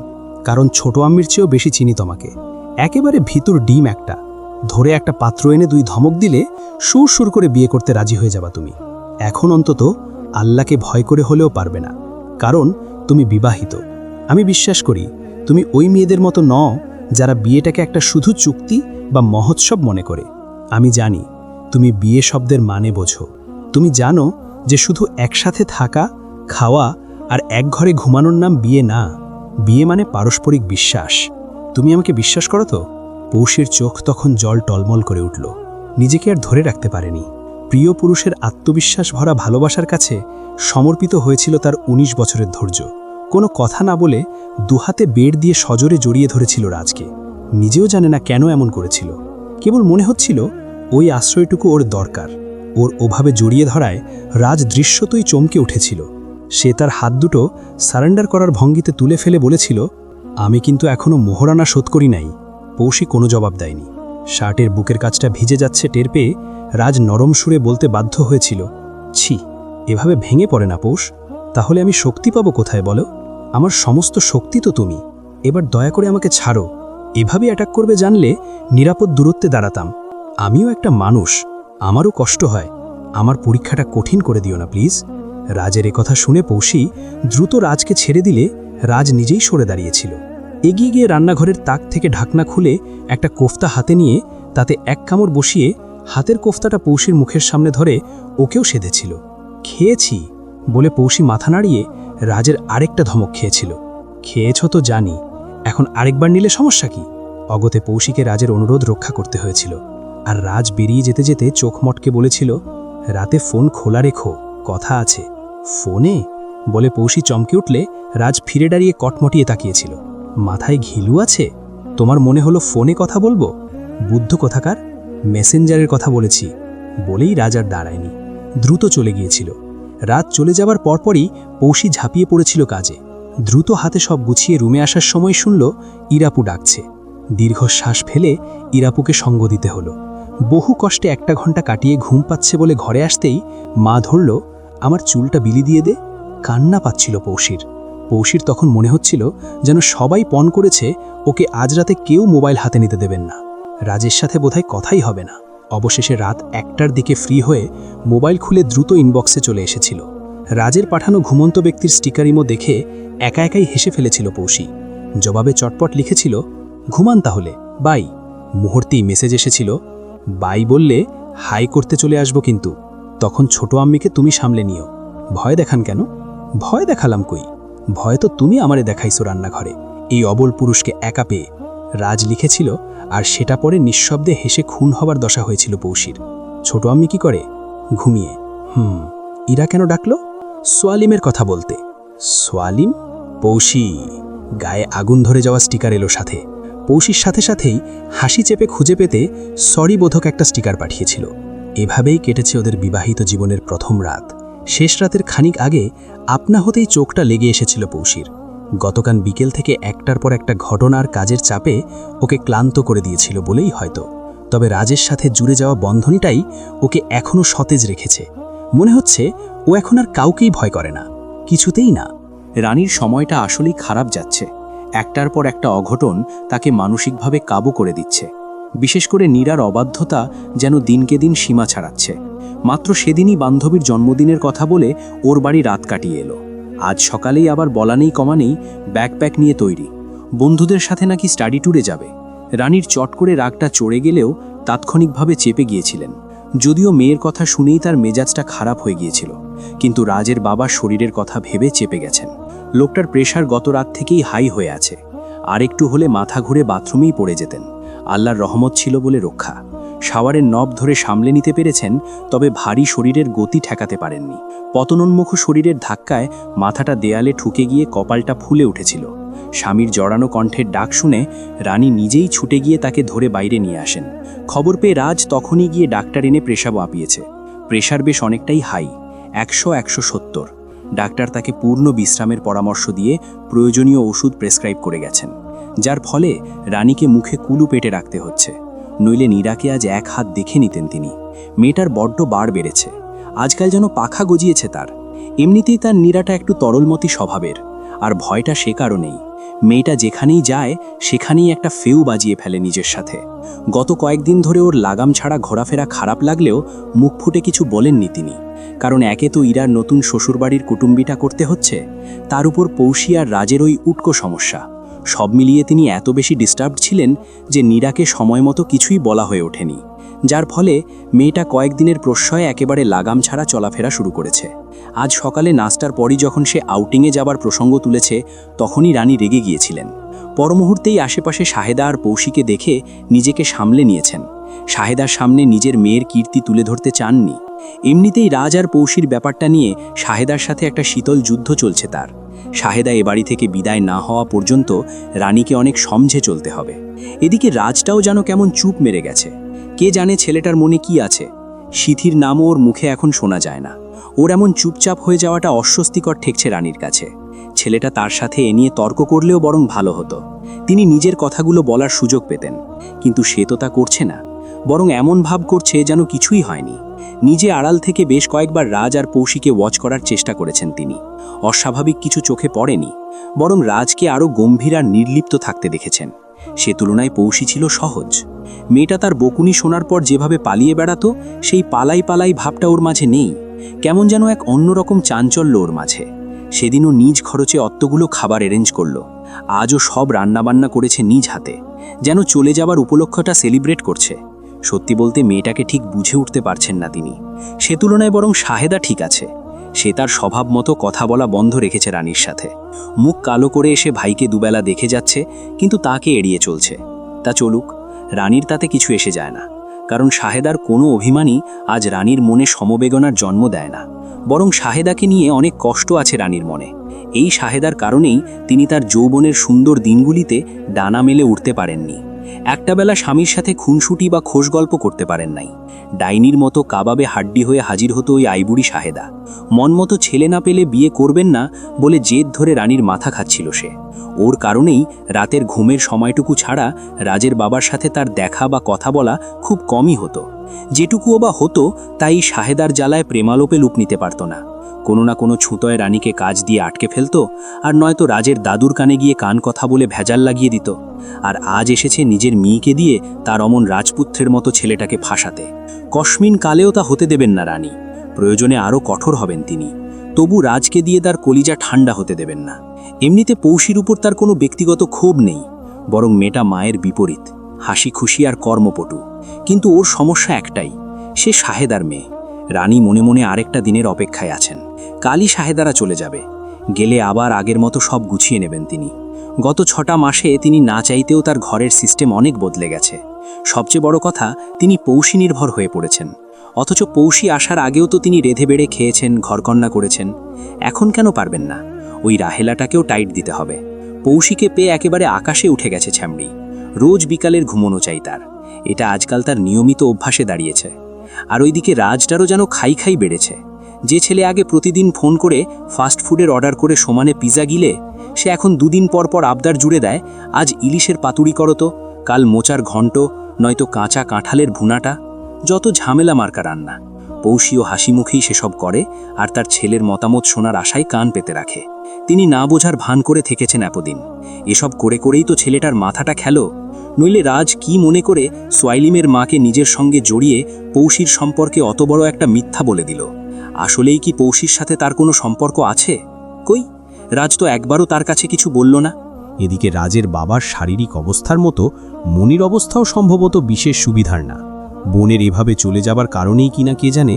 কারণ ছোট আম্মির চেয়েও বেশি চিনি তোমাকে। একেবারে ভিতর ডিম একটা, ধরে একটা পাত্র এনে 2 ধমক দিলে সুর সুর করে বিয়ে করতে রাজি হয়ে যাবা তুমি। এখন অন্তত আল্লাহকে ভয় করে হলেও পারবে না, কারণ তুমি বিবাহিত। আমি বিশ্বাস করি তুমি ওই মেয়েদের মতো নও যারা বিয়েটাকে একটা শুধু চুক্তি বা মহোৎসব মনে করে। আমি জানি তুমি বিয়ে শব্দের মানে বোঝো। তুমি জানো যে শুধু একসাথে থাকা, খাওয়া আর এক ঘরে ঘুমানোর নাম বিয়ে না। বিয়ে মানে পারস্পরিক বিশ্বাস। তুমি আমাকে বিশ্বাস করো তো? পৌষের চোখ তখন জল টলমল করে উঠল। নিজেকে আর ধরে রাখতে পারেনি। প্রিয় পুরুষের আত্মবিশ্বাস ভরা ভালোবাসার কাছে সমর্পিত হয়েছিল তার 19 বছরের ধৈর্য। কোনো কথা না বলে দুহাতে বেড় দিয়ে সজোরে জড়িয়ে ধরেছিল রাজকে। নিজেও জানে না কেন এমন করেছিল, কেবল মনে হচ্ছিল ওই আশ্রয়টুকু ওর দরকার। ওর ওভাবে জড়িয়ে ধরায় রাজ দৃশ্যতই চমকে উঠেছিল। সে তার হাত দুটো সারেন্ডার করার ভঙ্গিতে তুলে ফেলে বলেছিল, আমি কিন্তু এখনও মোহরানা শোধ করি নাই। পৌশি কোনো জবাব দেয়নি। শার্টের বুকের কাজটা ভিজে যাচ্ছে টের পেয়ে রাজ নরম সুরে বলতে বাধ্য হয়েছিল, ছি, এভাবে ভেঙে পড়ে না পৌষ। তাহলে আমি শক্তি পাবো কোথায় বলো? আমার সমস্ত শক্তি তো তুমি। এবার দয়া করে আমাকে ছাড়ো। এভাবে অ্যাটাক করবে জানলে নিরাপদ দূরত্বে দাঁড়াতাম। আমিও একটা মানুষ, আমারও কষ্ট হয়। আমার পরীক্ষাটা কঠিন করে দিও না প্লিজ। রাজের কথা শুনে পৌশি দ্রুত রাজকে ছেড়ে দিলে রাজ নিজেই সরে দাঁড়িয়েছিল। এগিয়ে গিয়ে রান্নাঘরের তাক থেকে ঢাকনা খুলে একটা কোফতা হাতে নিয়ে তাতে এক কামড় বসিয়ে হাতের কোফতাটা পৌশির মুখের সামনে ধরে ওকেও সেধেছিল। খেয়েছি বলে পৌশি মাথা নাড়িয়ে রাজের আরেকটা ধমক খেয়েছিল। খেয়েছ তো জানি, এখন আরেকবার নিলে সমস্যা কি? অগতে পৌশিকে রাজের অনুরোধ রক্ষা করতে হয়েছিল। আর রাজ বেরিয়ে যেতে যেতে চোখ মটকে বলেছিল, রাতে ফোন খোলা রেখো, কথা আছে। ফোনে বলে পৌশি চমকে উঠলে রাজ ফিরে দাঁড়িয়ে কটমটিয়ে তাকিয়েছিল। মাথায় ঘিলু আছে? তোমার মনে হলো ফোনে কথা বলবো? বুদ্ধ কথাকার, মেসেঞ্জারের কথা বলেছি। বলেই রাজ আর দাঁড়ায়নি, দ্রুত চলে গিয়েছিল। রাত চলে যাবার পরপরই পৌশি ঝাঁপিয়ে পড়েছিল কাজে। দ্রুত হাতে সব গুছিয়ে রুমে আসার সময় শুনল ইরাপু ডাকছে। দীর্ঘশ্বাস ফেলে ইরাপুকে সঙ্গ দিতে হলো। বহু কষ্টে 1 ঘন্টা কাটিয়ে ঘুম পাচ্ছে বলে ঘরে আসতেই মা ধরল, আমার চুলটা বিলি দিয়ে দে। কান্না পাচ্ছিল পৌশির তখন মনে হচ্ছিল যেন সবাই পণ করেছে ওকে আজ রাতে কেউ মোবাইল হাতে নিতে দেবেন না। রাজের সাথে বোধহয় কথাই হবে না। অবশেষে রাত 1টার দিকে ফ্রি হয়ে মোবাইল খুলে দ্রুত ইনবক্সে চলে এসেছিল। রাজের পাঠানো ঘুমন্ত ব্যক্তির স্টিকার ইমো দেখে একা একাই হেসে ফেলেছিল পৌশি। জবাবে চটপট লিখেছিল, ঘুমান তাহলে, বাই। মুহূর্তেই মেসেজ এসেছিল, বাই বললে হাই করতে চলে আসবো কিন্তু। তখন ছোট আম্মিকে তুমি সামলে নিও। ভয় দেখান কেন? ভয় দেখালাম কই? ভয় তো তুমি আমারে দেখাইছো রান্নাঘরে, এই অবল পুরুষকে একা পেয়ে। রাজ লিখেছিল, আর সেটা পরে নিঃশব্দে হেসে খুন হবার দশা হয়েছিল পৌশির। ছোট আম্মি কি করে? ঘুমিয়ে। ইরা কেন ডাকলো? সোয়ালিমের কথা বলতে। সোয়ালিম? পৌষি। গায়ে আগুন ধরে যাওয়া স্টিকার এলো সাথে। পৌষির সাথে সাথেই হাসি চেপে খুঁজে পেতে সরি বোধক একটা স্টিকার পাঠিয়েছিল। এভাবেই কেটেছে ওদের বিবাহিত জীবনের প্রথম রাত। শেষ রাতের খানিক আগে আপনা হতেই চোখটা লেগে এসেছিল পৌষির। গতকাল বিকেল থেকে একটার পর একটা ঘটনার কাজের চাপে ওকে ক্লান্ত করে দিয়েছিল বলেই হয়তো। তবে রাজের সাথে জুড়ে যাওয়া বন্ধনীটাই ওকে এখনও সতেজ রেখেছে। মনে হচ্ছে ও এখন আর কাউকেই ভয় করে না, কিছুতেই না। রানীর সময়টা আসলেই খারাপ যাচ্ছে। একটার পর একটা অঘটন তাকে মানসিকভাবে কাবু করে দিচ্ছে। বিশেষ করে নীরার অবাধ্যতা যেন দিনকে দিন সীমা ছাড়াচ্ছে। মাত্র সেদিনই বান্ধবীর জন্মদিনের কথা বলে ওর বাড়ি রাত কাটিয়ে এলো। আজ সকালেই আবার বলা নেই কমা নেই ব্যাকপ্যাক নিয়ে তৈরি, বন্ধুদের সাথে নাকি স্টাডি ট্যুরে যাবে। রানীর চট করে রাগটা চড়ে গেলেও তাৎক্ষণিকভাবে চেপে গিয়েছিলেন। যদিও মেয়ের কথা শুনেই তার মেজাজটা খারাপ হয়ে গিয়েছিল, কিন্তু রাজের বাবার শরীরের কথা ভেবে চেপে গেছেন। লোকটার প্রেশার গত রাত থেকেই হাই হয়ে আছে। আর একটু হলে মাথা ঘুরে বাথরুমেই পড়ে যেতেন। আল্লাহর রহমত ছিল বলে রক্ষা। শাওয়ারের নব ধরে সামলে নিতে পেরেছেন, তবে ভারী শরীরের গতি ঠেকাতে পারেননি। পতনোন্মুখ শরীরের ধাক্কায় মাথাটা দেয়ালে ঠুকে গিয়ে কপালটা ফুলে উঠেছিল। স্বামীর জড়ানো কণ্ঠের ডাক শুনে রানী নিজেই ছুটে গিয়ে তাকে ধরে বাইরে নিয়ে আসেন। খবর পেয়ে রাজ তখনই গিয়ে ডাক্তার এনে প্রেসার মাপিয়েছে। প্রেশার বেশ অনেকটাই হাই, 100-170। ডাক্তার তাকে পূর্ণ বিশ্রামের পরামর্শ দিয়ে প্রয়োজনীয় ওষুধ প্রেসক্রাইব করে গেছেন, যার ফলে রানীকে মুখে কুলু পেটে রাখতে হচ্ছে। নইলে নীরাকে আজ এক হাত দেখে নিতেন তিনি। মেয়েটার বড্ড বার বেড়েছে, আজকাল যেন পাখা গজিয়েছে তার। এমনিতেই তার নীরাটা একটু তরলমতি স্বভাবের, আর ভয়টা সে কারণেই। মেয়েটা যেখানেই যায় সেখানেই একটা ফেউ বাজিয়ে ফেলে নিজের সাথে। গত কয়েকদিন ধরে ওর লাগাম ছাড়া ঘোরাফেরা খারাপ লাগলেও মুখ ফুটে কিছু বলেননি তিনি। কারণ একে তো ইরার নতুন শ্বশুরবাড়ির কুটুম্বিটা করতে হচ্ছে, তার উপর পৌষি আর রাজের ওই উটকো সমস্যা। সব মিলিয়ে তিনি এত বেশি ডিস্টার্বড ছিলেন যে নীরাকে সময় মতো কিছুই বলা হয়ে ওঠেনি, যার ফলে মেয়েটা কয়েকদিনের প্রশ্রয়ে একেবারে লাগাম ছাড়া চলাফেরা শুরু করেছে। আজ সকালে নাস্তার পরই যখন সে আউটিংয়ে যাবার প্রসঙ্গ তুলেছে, তখনই রানী রেগে গিয়েছিলেন। পরমুহূর্তেই আশেপাশে শাহেদা আর পৌষিকে দেখে নিজেকে সামলে নিয়েছেন। শাহেদার সামনে নিজের মেয়ের কীর্তি তুলে ধরতে চাননি। এমনিতেই রাজ আর পৌষির ব্যাপারটা নিয়ে শাহেদার সাথে একটা শীতল যুদ্ধ চলছে তার। শাহেদা এ বাড়ি থেকে বিদায় না হওয়া পর্যন্ত রানীকে অনেক সমঝে চলতে হবে। এদিকে রাজটাও যেন কেমন চুপ মেরে গেছে। কে জানে ছেলেটার মনে কি আছে। সিথির নামও ওর মুখে এখন শোনা যায় না। ওর এমন চুপচাপ হয়ে যাওয়াটা অস্বস্তিকর ঠেকছে রানীর কাছে। ছেলেটা তার সাথে এ নিয়ে তর্ক করলেও বরং ভালো হতো, তিনি নিজের কথাগুলো বলার সুযোগ পেতেন। কিন্তু সে তো তা করছে না, বরং এমন ভাব করছে যেন কিছুই হয়নি। নিজে আড়াল থেকে বেশ কয়েকবার রাজ আর পৌষিকে ওয়াচ করার চেষ্টা করেছেন তিনি। অস্বাভাবিক কিছু চোখে পড়েনি, বরং রাজকে আরও গম্ভীর আর নির্লিপ্ত থাকতে দেখেছেন। সে তুলনায় পৌষি ছিল সহজ। মেয়েটা তার বকুনি শোনার পর যেভাবে পালিয়ে বেড়াতো, সেই পালাই পালাই ভাবটা ওর মাঝে নেই। কেমন যেন এক অন্যরকম চাঞ্চল্য ওর মাঝে। সেদিনও নিজ খরচে অত্তগুলো খাবার অ্যারেঞ্জ করলো। আজও সব রান্নাবান্না করেছে নিজ হাতে, যেন চলে যাবার উপলক্ষটা সেলিব্রেট করছে। সত্যি বলতে মেয়েটাকে ঠিক বুঝে উঠতে পারছেন না তিনি। সে তুলনায় বরং শাহেদা ঠিক আছে। সে তার স্বভাব মতো কথা বলা বন্ধ রেখেছে রানীর সাথে। মুখ কালো করে এসে ভাইকে দুবেলা দেখে যাচ্ছে, কিন্তু তাকে এড়িয়ে চলছে। তা চলুক, রানীর তাতে কিছু এসে যায় না। কারণ শাহেদার কোনো অভিমানই আজ রানীর মনে সমবেদনার জন্ম দেয় না। বরং শাহেদাকে নিয়ে অনেক কষ্ট আছে রানীর মনে। এই শাহেদার কারণেই তিনি তার যৌবনের সুন্দর দিনগুলিতে ডানা মেলে উঠতে পারেননি। একটা বেলা স্বামীর সাথে খুনসুটি বা খোশ গল্প করতে পারেন নাই। ডাইনির মতো কাবাবে হাড্ডি হয়ে হাজির হতো ওই আইবুড়ি শাহেদা। মন মতো ছেলে না পেলে বিয়ে করবেন না বলে জেদ ধরে রানীর মাথা খাচ্ছিল সে। ওর কারণেই রাতের ঘুমের সময়টুকু ছাড়া রাজের বাবার সাথে তার দেখা বা কথা বলা খুব কমই হতো। যেটুকুও বা হতো তাই শাহেদার জ্বালায় প্রেমালোপে লুপ নিতে পারত না। কোনো না কোনো ছুতোয় রানীকে কাজ দিয়ে আটকে ফেলতো, আর নয়তো রাজের দাদুর কানে গিয়ে কান কথা বলে ভেজাল লাগিয়ে দিত। আর আজ এসেছে নিজের মেয়েকে দিয়ে তার অমন রাজপুত্রের মতো ছেলেটাকে ফাঁসাতে। কসমিন কালেও তা হতে দেবেন না রানী। প্রয়োজনে আরও কঠোর হবেন তিনি, তবু রাজকে দিয়ে তার কলিজা ঠান্ডা হতে দেবেন না। এমনিতে পৌষির উপর তার কোনো ব্যক্তিগত ক্ষোভ নেই, বরং মেয়েটা মায়ের বিপরীত, হাসি খুশি আর কর্মপটু। কিন্তু ওর সমস্যা একটাই, সে শাহেদার মেয়ে। রানী মনে মনে আরেকটা দিনের অপেক্ষায় আছেন। কালই শাহেদারা চলে যাবে, গেলে আবার আগের মতো সব গুছিয়ে নেবেন তিনি। গত 6টা মাসে তিনি না চাইতেও তার ঘরের সিস্টেম অনেক বদলে গেছে। সবচেয়ে বড় কথা, তিনি পৌষী নির্ভর হয়ে পড়েছেন। অথচ পৌষী আসার আগেও তো তিনি রেধে বেড়ে খেয়েছেন, ঘরকন্না করেছেন। এখন কেন পারবেন না? ওই রাহেলাটাকেও টাইট দিতে হবে। পৌষীকে পেয়ে একেবারে আকাশে উঠে গেছে ছ্যামড়ি। রোজ বিকালের ঘুমোনো চাই তার। এটা আজকাল তার নিয়মিত অভ্যাসে দাঁড়িয়েছে। আর ওইদিকে রাজটারও যেন খাই খাই বেড়েছে। যে ছেলে আগে প্রতিদিন ফোন করে ফাস্ট ফুডের অর্ডার করে সমানে পিৎজা গিলে, সে এখন দুদিন পর পর আবদার জুড়ে দেয়, আজ ইলিশের পাতুরি করো তো, কাল মোচার ঘন্ট, নয়তো কাঁচা কাঁঠালের ভুনাটা। যত ঝামেলা মার্কা রান্না। পৌষীও হাসি মুখেই সেসব করে, আর তার ছেলের মতামত শোনার আশায় কান পেতে রাখে। তিনি না বোঝার ভান করে থেকেছেন এতদিন। এসব করে করেই তো ছেলেটার মাথাটা খেলো। নইলে রাজ কি মনে করে সোয়াইলিমের মাকে নিজের সঙ্গে জড়িয়ে পৌষীর সম্পর্কে অত বড় একটা মিথ্যা বলে দিল? আসলেই কি পৌষীর সাথে তার কোনো সম্পর্ক আছে? কই, রাজ তো একবারও তার কাছে কিছু বলল না। এদিকে রাজের বাবার শারীরিক অবস্থার মতো মনির অবস্থাও সম্ভবত বিশেষ সুবিধার না। বোনের এভাবে চলে যাবার কারণেই কিনা কে জানে,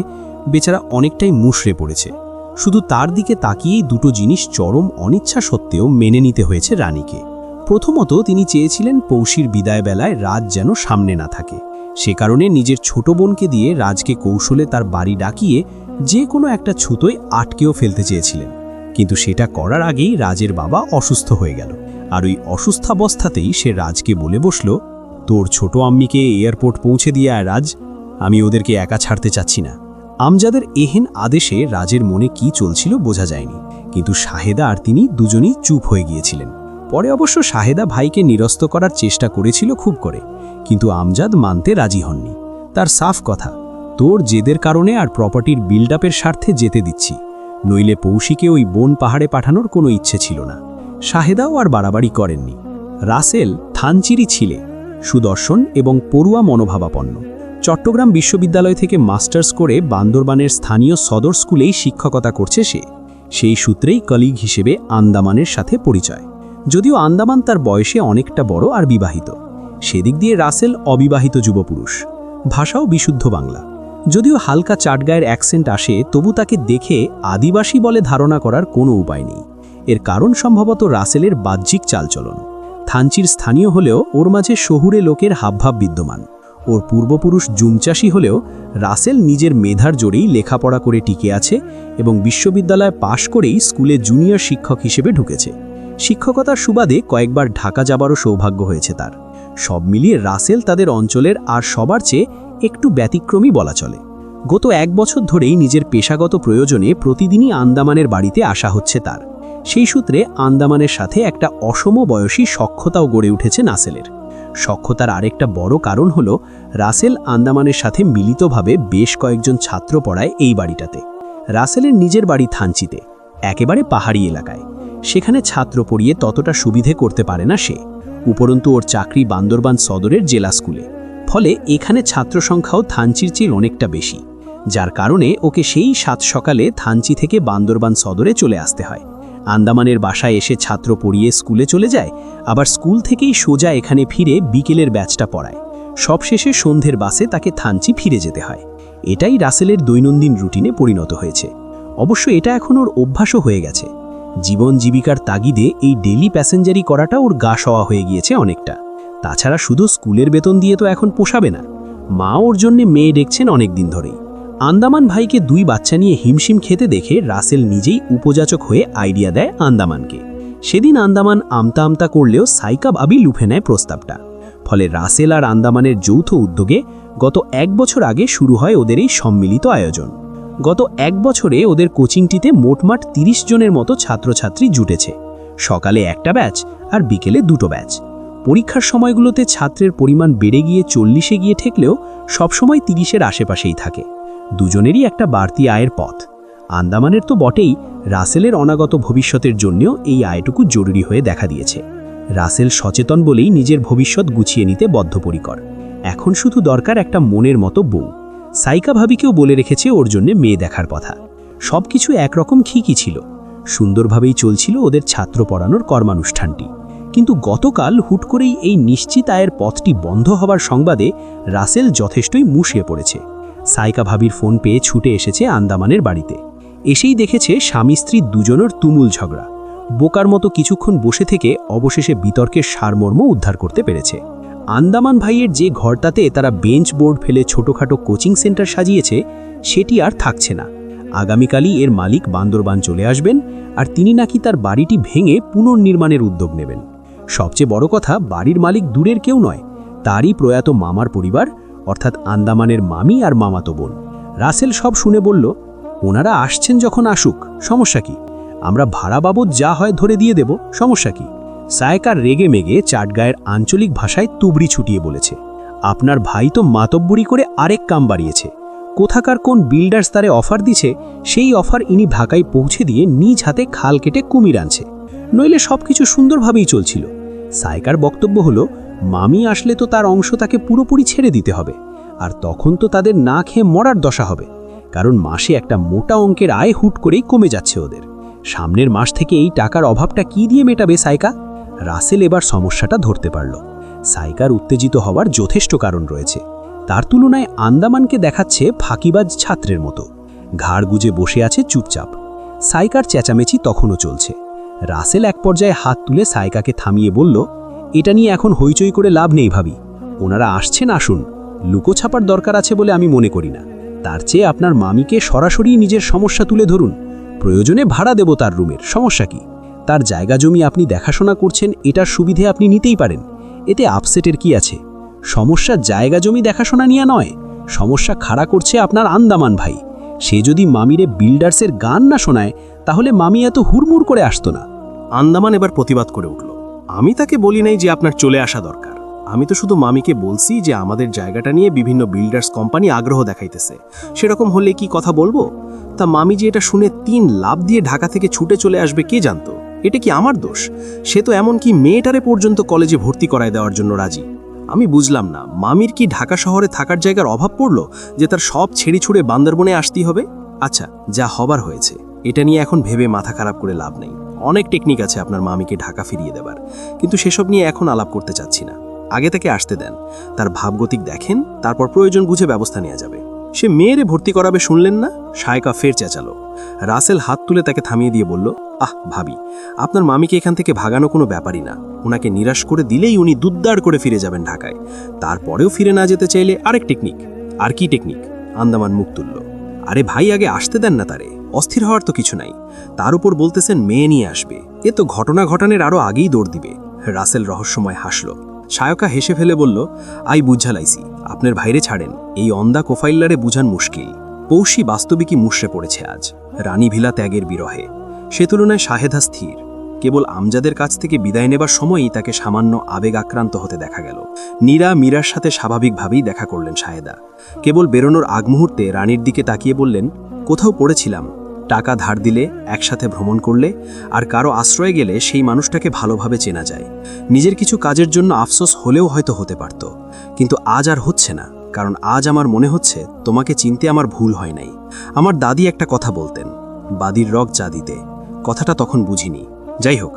বেচারা অনেকটাই মুষড়ে পড়েছে। শুধু তার দিকে তাকিয়েই দুটো জিনিস চরম অনিচ্ছা সত্ত্বেও মেনে নিতে হয়েছে রানীকে। প্রথমত, তিনি চেয়েছিলেন পৌষীর বিদায় বেলায় রাজ যেন সামনে না থাকে। সে কারণে নিজের ছোট বোনকে দিয়ে রাজকে কৌশলে তার বাড়ি ডাকিয়ে যে কোনো একটা ছুতোয় আটকেও ফেলতে চেয়েছিলেন। কিন্তু সেটা করার আগেই রাজের বাবা অসুস্থ হয়ে গেল। আর ওই অসুস্থাবস্থাতেই সে রাজকে বলে বসল, তোর ছোট আম্মিকে এয়ারপোর্ট পৌঁছে দিয়ে আয় রাজ, আমি ওদেরকে একা ছাড়তে চাচ্ছি না। আমজাদের এহেন আদেশে রাজের মনে কি চলছিল বোঝা যায়নি, কিন্তু শাহেদা আর তিনি দুজনেই চুপ হয়ে গিয়েছিলেন। পরে অবশ্য শাহেদা ভাইকে নিরস্ত করার চেষ্টা করেছিল খুব করে, কিন্তু আমজাদ মানতে রাজি হননি। তার সাফ কথা, তোর জেদের কারণে আর প্রপার্টির বিল্ড আপের স্বার্থে যেতে দিচ্ছি, নইলে পৌষীকে ওই বন পাহাড়ে পাঠানোর কোনো ইচ্ছে ছিল না। শাহেদাও আর বাড়াবাড়ি করেননি। রাসেল থানচিরি ছিলে, সুদর্শন এবং পড়ুয়া মনোভাবাপন্ন। চট্টগ্রাম বিশ্ববিদ্যালয় থেকে মাস্টার্স করে বান্দরবানের স্থানীয় সদর স্কুলেই শিক্ষকতা করছে সে। সেই সূত্রেই কলিগ হিসেবে আন্দামানের সাথে পরিচয়। যদিও আন্দামান তার বয়সে অনেকটা বড় আর বিবাহিত। সেদিক দিয়ে রাসেল অবিবাহিত যুবপুরুষ। ভাষাও বিশুদ্ধ বাংলা। যদিও হালকা চাটগায়ের অ্যাকসেন্ট আসে, তবু তাকে দেখে আদিবাসী বলে ধারণা করার কোনো উপায় নেই। এর কারণ সম্ভবত রাসেলের বাহ্যিক চালচলন। থানচির স্থানীয় হলেও ওর মাঝে শহুরে লোকের হাবভাব বিদ্যমান। ওর পূর্বপুরুষ জুমচাষী হলেও রাসেল নিজের মেধার জোরেই লেখাপড়া করে টিকে আছে এবং বিশ্ববিদ্যালয় পাশ করেই স্কুলে জুনিয়র শিক্ষক হিসেবে ঢুকেছে। শিক্ষকতার সুবাদে কয়েকবার ঢাকা যাবারও সৌভাগ্য হয়েছে তার। সব মিলিয়ে রাসেল তাদের অঞ্চলের আর সবার চেয়ে একটু ব্যতিক্রমী বলা চলে। গত 1 বছর ধরেই নিজের পেশাগত প্রয়োজনে প্রতিদিনই আন্দামানের বাড়িতে আসা হচ্ছে তার। সেই সূত্রে আন্দামানের সাথে একটা অসমবয়সী সখ্যতাও গড়ে উঠেছে রাসেলের। সখ্যতার আরেকটা বড় কারণ হলো রাসেল আন্দামানের সাথে মিলিতভাবে বেশ কয়েকজন ছাত্র পড়ায় এই বাড়িটাতে। রাসেলের নিজের বাড়ি থানচিতে, একেবারে পাহাড়ি এলাকায়। সেখানে ছাত্র পড়িয়ে ততটা সুবিধে করতে পারে না সে। উপরন্তু ওর চাকরি বান্দরবান সদরের জেলা স্কুলে। ফলে এখানে ছাত্র সংখ্যাও থানচির চেয়ে অনেকটা বেশি, যার কারণে ওকে সেই 7 সকালে থানচি থেকে বান্দরবান সদরে চলে আসতে হয়। আন্দামানের বাসায় এসে ছাত্র পড়িয়ে স্কুলে চলে যায়, আবার স্কুল থেকেই সোজা এখানে ফিরে বিকেলের ব্যাচটা পড়ায়। সবশেষে সন্ধ্যের বাসে তাকে থানচি ফিরে যেতে হয়। এটাই রাসেলের দৈনন্দিন রুটিনে পরিণত হয়েছে। অবশ্য এটা এখন ওর অভ্যাসও হয়ে গেছে। জীবন জীবিকার তাগিদে এই ডেলি প্যাসেঞ্জারি করাটা ওর গা সওয়া হয়ে গিয়েছে অনেকটা। তাছাড়া শুধু স্কুলের বেতন দিয়ে তো এখন পোষাবে না। মা ওর জন্যে মেয়ে ডেকছেন অনেক দিন ধরেই। আন্দামান ভাইকে 2 বাচ্চা নিয়ে হিমশিম খেতে দেখে রাসেল নিজেই উপযাচক হয়ে আইডিয়া দেয় আন্দামানকে। সেদিন আন্দামান আমতা আমতা করলেও সাইকা ভাবি লুফে নেয় প্রস্তাবটা। ফলে রাসেল আর আন্দামানের যৌথ উদ্যোগে গত 1 বছর আগে শুরু হয় ওদের এই সম্মিলিত আয়োজন। গত 1 বছরে ওদের কোচিংটিতে মোটমাট 30 জনের মতো ছাত্রছাত্রী জুটেছে। সকালে একটা ব্যাচ আর বিকেলে 2টো ব্যাচ। পরীক্ষার সময়গুলোতে ছাত্রের পরিমাণ বেড়ে গিয়ে 40-এ গিয়ে ঠেকলেও সবসময় 30-এর আশেপাশেই থাকে। দুজনেরই একটা বাড়তি আয়ের পথ। আন্দামানের তো বটেই, রাসেলের অনাগত ভবিষ্যতের জন্যও এই আয়টুকু জরুরি হয়ে দেখা দিয়েছে। রাসেল সচেতন বলেই নিজের ভবিষ্যৎ গুছিয়ে নিতে বদ্ধপরিকর। এখন শুধু দরকার একটা মনের মতো বউ। সাইকা ভাবিকেও বলে রেখেছে ওর জন্য মেয়ে দেখার কথা। সবকিছু একরকম ঠিকই ছিল। সুন্দরভাবেই চলছিল ওদের ছাত্র পড়ানোর কর্মানুষ্ঠানটি। কিন্তু গতকাল হুট করেই এই নিশ্চিত আয়ের পথটি বন্ধ হবার সংবাদে রাসেল যথেষ্টই মুষড়ে পড়েছে। সাইকা ভাবির ফোন পেয়ে ছুটে এসেছে আন্দামানের বাড়িতে। এসেই দেখেছে স্বামী স্ত্রী দুজনের তুমুল ঝগড়া। বোকার মতো কিছুক্ষণ বসে থেকে অবশেষে বিতর্কের সারমর্ম উদ্ধার করতে পেরেছে। আন্দামান ভাইয়ের যে ঘরটাতে তারা বেঞ্চ বোর্ড ফেলে ছোটখাটো কোচিং সেন্টার সাজিয়েছে সেটি আর থাকছে না। আগামীকালই এর মালিক বান্দরবান চলে আসবেন, আর তিনি নাকি তার বাড়িটি ভেঙে পুনর্নির্মাণের উদ্যোগ নেবেন। সবচেয়ে বড় কথা, বাড়ির মালিক দূরের কেউ নয়, তারই প্রয়াত মামার পরিবার, অর্থাৎ আন্দামানের মামি আর মামাতো বোন। রাসেল সব শুনে বলল, ওনারা আসছেন যখন আসুক, সমস্যা কি? আমরা ভাড়া বাবদ যা হয় ধরে দিয়ে দেব, সমস্যা কি? সায়কার রেগে মেগে চাটগাঁয়ের আঞ্চলিক ভাষায় তুবড়ি ছুটিয়ে বলেছে, আপনার ভাই তো মাতব্বরি করে আরেক কাম বাড়িয়েছে। কোথাকার কোন বিল্ডার্স তারে অফার দিছে, সেই অফার ইনি ঢাকায় পৌঁছে দিয়ে নিজ হাতে খাল কেটে কুমির আনছে, নইলে সবকিছু সুন্দরভাবেই চলছিল। সায়কার বক্তব্য হলো, মামি আসলে তো তার অংশ তাকে পুরোপুরি ছেড়ে দিতে হবে, আর তখন তো তাদের না খেয়ে মরার দশা হবে, কারণ মাসে একটা মোটা অঙ্কের আয় হুট করেই কমে যাচ্ছে ওদের। সামনের মাস থেকে এই টাকার অভাবটা কি দিয়ে মেটাবে সায়কা? রাসেল এবার সমস্যাটা ধরতে পারল। সায়কার উত্তেজিত হওয়ার যথেষ্ট কারণ রয়েছে। তার তুলনায় আন্দামানকে দেখাচ্ছে ফাঁকিবাজ ছাত্রের মতো, ঘাড় গুজে বসে আছে চুপচাপ। সায়কার চেঁচামেচি তখনও চলছে। রাসেল এক পর্যায়ে হাত তুলে সায়কাকে থামিয়ে বলল, এটা নিয়ে এখন হইচই করে লাভ নেই ভাবি, ওনারা আসছেন আসুন, লুকোছাপার দরকার আছে বলে আমি মনে করি না। তার চেয়ে আপনার মামিকে সরাসরি নিজের সমস্যা তুলে ধরুন, প্রয়োজনে ভাড়া দেব তার রুমের, সমস্যা কি? তার জায়গা জমি আপনি দেখাশোনা করছেন, এটার সুবিধে আপনি নিতেই পারেন, এতে আপসেটের কি আছে? সমস্যা জায়গা জমি দেখাশোনা নিয়ে নয়, সমস্যা খাড়া করছে আপনার আন্দামান ভাই। সে যদি মামিরে বিল্ডার্সের গান না শোনায়, তাহলে মামি এত হুড়মুড় করে আসতো না। আন্দামান এবার প্রতিবাদ করে উঠল, আমি তাকে বলি নাই যে আপনার চলে আসা দরকার, আমি তো শুধু মামিকে বলছি যে আমাদের জায়গাটা নিয়ে বিভিন্ন বিল্ডার্স কোম্পানি আগ্রহ দেখাইতেছে, সেরকম হলে কি কথা বলবো? তা মামি যে এটা শুনে 3 লাফ দিয়ে ঢাকা থেকে ছুটে চলে আসবে কে জানতো? এটা কি আমার দোষ? সে তো এমনকি মেয়েটারে পর্যন্ত কলেজে ভর্তি করায় দেওয়ার জন্য রাজি। আমি বুঝলাম না, মামির কি ঢাকা শহরে থাকার জায়গার অভাব পড়লো যে তার সব ছেড়ে ছুড়ে বান্দরবনে আসতেই হবে? আচ্ছা, যা হবার হয়েছে, এটা নিয়ে এখন ভেবে মাথা খারাপ করে লাভ নেই। অনেক টেকনিক আছে আপনার মামিকে ঢাকা ফিরিয়ে দেবার, কিন্তু সেসব নিয়ে এখন আলাপ করতে চাচ্ছি না। আগে থেকে আসতে দেন, তার ভাবগতিক দেখেন, তারপর প্রয়োজন বুঝে ব্যবস্থা নেওয়া যাবে। সে মেয়েরে ভর্তি করাবে শুনলেন না? সায়কা ফের চেঁচালো। রাসেল হাত তুলে তাকে থামিয়ে দিয়ে বলল, আহ ভাবি, আপনার মামিকে এখান থেকে ভাগানো কোনো ব্যাপারই না, ওনাকে নিরাশ করে দিলেই উনি দুদ্দার করে ফিরে যাবেন ঢাকায়। তারপরেও ফিরে না যেতে চাইলে আরেক টেকনিক। আর কি টেকনিক? আন্দামান মুখ তুলল। আরে ভাই, আগে আসতে দেন না তারে, অস্থির হওয়ার তো কিছু নাই। তার উপর বলতেছেন মেয়ে নিয়ে আসবে, এ তো ঘটনা ঘটানোর আরও আগেই দৌড় দিবে। রাসেল রহস্যময় হাসল। সায়কা হেসে ফেলে বলল, আই বুঝালাইছি, আপনার ভাইরে ছাড়েন, এই অন্দা কোফাইল্লারে বুঝান মুশকিল। পৌষী বাস্তবিকই মুষড়ে পড়েছে আজ রানী ভিলা ত্যাগের বিরহে। সে তুলনায় শাহেদা স্থির। কেবল আমজাদের কাছ থেকে বিদায় নেবার সময়ই তাকে সামান্য আবেগ আক্রান্ত হতে দেখা গেল। মীরার সাথে স্বাভাবিকভাবেই দেখা করলেন শাহেদা। কেবল বেরোনোর আগ মুহূর্তে রানীর দিকে তাকিয়ে বললেন, কোথাও পড়েছিলাম, টাকা ধার দিলে, একসাথে ভ্রমণ করলে, আর কারো আশ্রয়ে গেলে সেই মানুষটাকে ভালোভাবে চেনা যায়। নিজের কিছু কাজের জন্য আফসোস হলেও হয়তো হতে পারত, কিন্তু আজ আর হচ্ছে না, কারণ আজ আমার মনে হচ্ছে তোমাকে চিনতে আমার ভুল হয় নাই। আমার দাদি একটা কথা বলতেন, বাদির রগ চা দিতে, কথাটা তখন বুঝিনি। যাই হোক,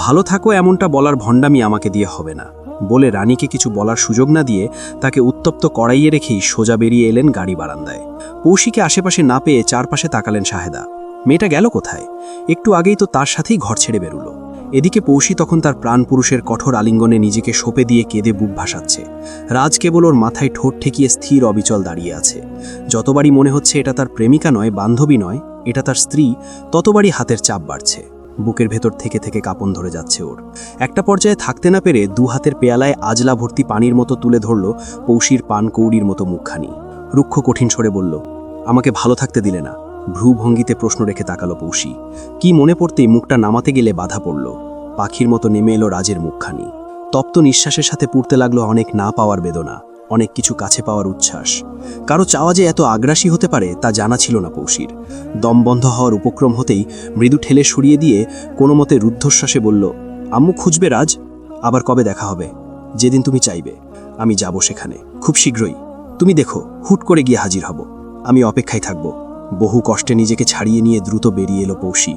ভালো থাকো এমনটা বলার ভণ্ডামি আমাকে দিয়ে হবে না বলে রানীকে কিছু বলার সুযোগ না দিয়ে তাকে উত্তপ্ত কড়াইয়ে রেখেই সোজা বেরিয়ে এলেন গাড়ি বারান্দায়। পৌষীকে আশেপাশে না পেয়ে চারপাশে তাকালেন শাহেদা। মেয়েটা গেল কোথায়? একটু আগেই তো তার সাথেই ঘর ছেড়ে বেরুলো। এদিকে পৌষী তখন তার প্রাণপুরুষের কঠোর আলিঙ্গনে নিজেকে সঁপে দিয়ে কেঁদে বুক ভাসাচ্ছে। রাজ কেবল ওর মাথায় ঠোঁট ঠেকিয়ে স্থির অবিচল দাঁড়িয়ে আছে। যতবারই মনে হচ্ছে এটা তার প্রেমিকা নয়, বান্ধবী নয়, এটা তার স্ত্রী, ততবারই হাতের চাপ বাড়ছে। বুকের ভেতর থেকে থেকে কাঁপন ধরে যাচ্ছে ওর। একটা পর্যায়ে থাকতে না পেরে 2 হাতের পেয়ালায় আজলা ভর্তি পানির মতো তুলে ধরল পৌষীর পান কৌড়ির মতো মুখখানি। রুক্ষ কঠিন স্বরে বলল, আমাকে ভালো থাকতে দিলে না। ভ্রু ভঙ্গিতে প্রশ্ন রেখে তাকালো পৌষী। কি মনে পড়তেই মুখটা নামাতে গেলে বাধা পড়ল। পাখির মতো নেমে এলো রাজের মুখখানি। তপ্ত নিঃশ্বাসের সাথে পুড়তে লাগলো অনেক না পাওয়ার বেদনা, অনেক কিছু কাছে পাওয়ার উচ্ছ্বাস। কারো চাওয়া যে এত আগ্রাসী হতে পারে তা জানা ছিল না পৌষীর। দম বন্ধ হওয়ার উপক্রম হতেই মৃদু ঠেলে সরিয়ে দিয়ে কোনো মতে রুদ্ধশ্বাসে বলল, আম্মু খুঁজবে রাজ? আবার কবে দেখা হবে? যেদিন তুমি চাইবে আমি যাব সেখানে, খুব শীঘ্রই। তুমি দেখো, হুট করে গিয়ে হাজির হব, আমি অপেক্ষায় থাকব। বহু কষ্টে নিজেকে ছাড়িয়ে নিয়ে দ্রুত বেরিয়ে এলো পৌষী।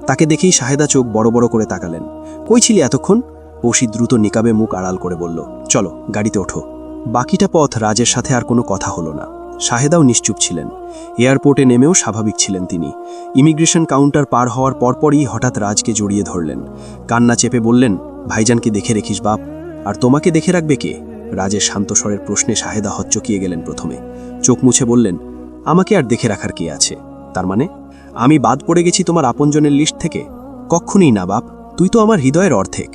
তাকে দেখেই শাহেদা চোখ বড় বড় করে তাকালেন। কই ছিলি এতক্ষণ? পৌষী দ্রুত নিকাবে মুখ আড়াল করে বলল, চলো গাড়িতে ওঠো। বাকিটা পথ রাজের সাথে আর কোনো কথা হলো না। শাহেদাও নিশ্চুপ ছিলেন। এয়ারপোর্টে নেমেও স্বাভাবিক ছিলেন তিনি। ইমিগ্রেশন কাউন্টার পার হওয়ার পরপরই হঠাৎ রাজকে জড়িয়ে ধরলেন। কান্না চেপে বললেন, ভাইজানকে দেখে রেখিস বাপ। আর তোমাকে দেখে রাখবে কে? রাজের শান্তস্বরের প্রশ্নে শাহেদা হচ্চকিয়ে গেলেন প্রথমে। চোখ মুছে বললেন, আমাকে আর দেখে রাখার কি আছে? তার মানে আমি বাদ পড়ে গেছি তোমার আপনজনের লিস্ট থেকে? কক্ষুনি না বাপ, তুই তো আমার হৃদয়ের অর্ধেক।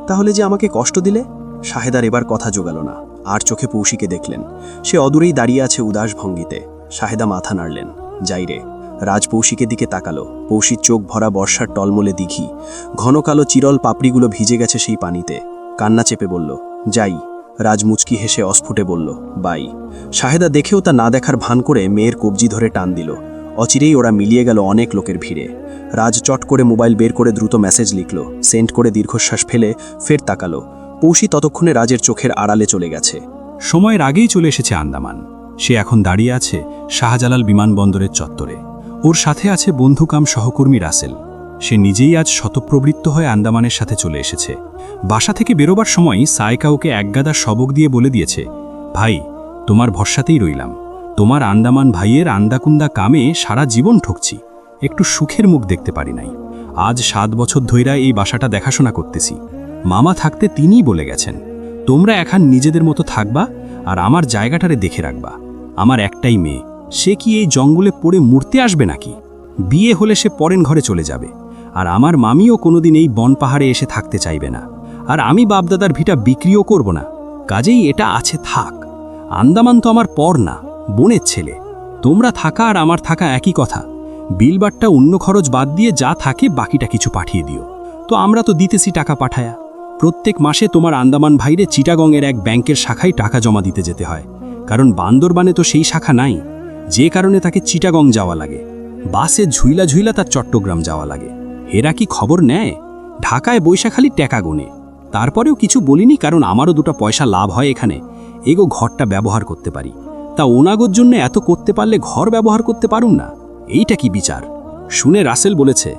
তাহলে যে আমাকে কষ্ট দিলে? শাহেদার এবার কথা জোগাল না, আর চোখে পৌশিকে দেখলেন। সে অদূরেই দাঁড়িয়ে আছে উদাস ভঙ্গিতে। শাহেদা মাথা নাড়লেন। যাই রে। রাজ পৌশিকের দিকে তাকালো। পৌশির চোখ ভরা বর্ষার টলমলে দিঘি, ঘন কালো চিরল পাপড়িগুলো ভিজে গেছে সেই পানিতে। কান্না চেপে বলল, যাই। রাজ মুচকি হেসে অস্ফুটে বলল, বাই। শাহেদা দেখেও তা না দেখার ভান করে মেয়ের কবজি ধরে টান দিল। অচিরেই ওরা মিলিয়ে গেল অনেক লোকের ভিড়ে। রাজ চট করে মোবাইল বের করে দ্রুত মেসেজ লিখল, সেন্ড করে দীর্ঘশ্বাস ফেলে ফের তাকালো। পৌশি ততক্ষণে রাজের চোখের আড়ালে চলে গেছে। সময়ের আগেই চলে এসেছে আন্দামান। সে এখন দাঁড়িয়ে আছে শাহজালাল বিমানবন্দরের চত্বরে। ওর সাথে আছে বন্ধুকাম সহকর্মী রাসেল। সে নিজেই আজ শতপ্রবৃত্ত হয়ে আন্দামানের সাথে চলে এসেছে। বাসা থেকে বেরোবার সময় সায়কা ওকে একগাদা সবক দিয়ে বলে দিয়েছে, ভাই, তোমার ভরসাতেই রইলাম। তোমার আন্দামান ভাইয়ের আন্দাকুন্দা কামে সারা জীবন ঠকছি, একটু সুখের মুখ দেখতে পারি নাই। আজ 7 বছর ধইরা এই বাসাটা দেখাশোনা করতেছি। মামা থাকতে তিনিই বলে গেছেন, তোমরা এখন নিজেদের মতো থাকবা আর আমার জায়গাটারে দেখে রাখবা। আমার একটাই মেয়ে, সে কি এই জঙ্গলে পড়ে মরতে আসবে নাকি? বিয়ে হলে সে পরেন ঘরে চলে যাবে। আর আমার মামিও কোনোদিন এই বন পাহাড়ে এসে থাকতে চাইবে না। আর আমি বাপদাদার ভিটা বিক্রিও করব না। কাজেই এটা আছে থাক। আন্দামান তো আমার পর না, বোনের ছেলে। তোমরা থাকা আর আমার থাকা একই কথা। বিলবাটটা অন্য খরচ বাদ দিয়ে যা থাকে বাকিটা কিছু পাঠিয়ে দিও। তো আমরা তো দিতেছি টাকা পাঠায়া। প্রত্যেক মাসে তোমার আন্দামান ভাইরে চিটাগংয়ের এক ব্যাংকের শাখায় টাকা জমা দিতে যেতে হয়, কারণ বান্দরবানে তো সেই শাখা নাই, যে কারণে তাকে চিটাগং যাওয়া লাগে। বাসে ঝুইলা ঝুইলা তার চট্টগ্রাম যাওয়া লাগে। এরা কি খবর নেয়? ঢাকায় বৈশাখালী টেকা গোনে। তারপরেও কিছু বলিনি, কারণ আমারও 2 পয়সা লাভ হয় এখানে। এগো ঘরটা ব্যবহার করতে পারি। তা ওনাগোর জন্য এত করতে পারলে ঘর ব্যবহার করতে পারুন না? এইটা কি বিচার? শুনে রাসেল বলেছে,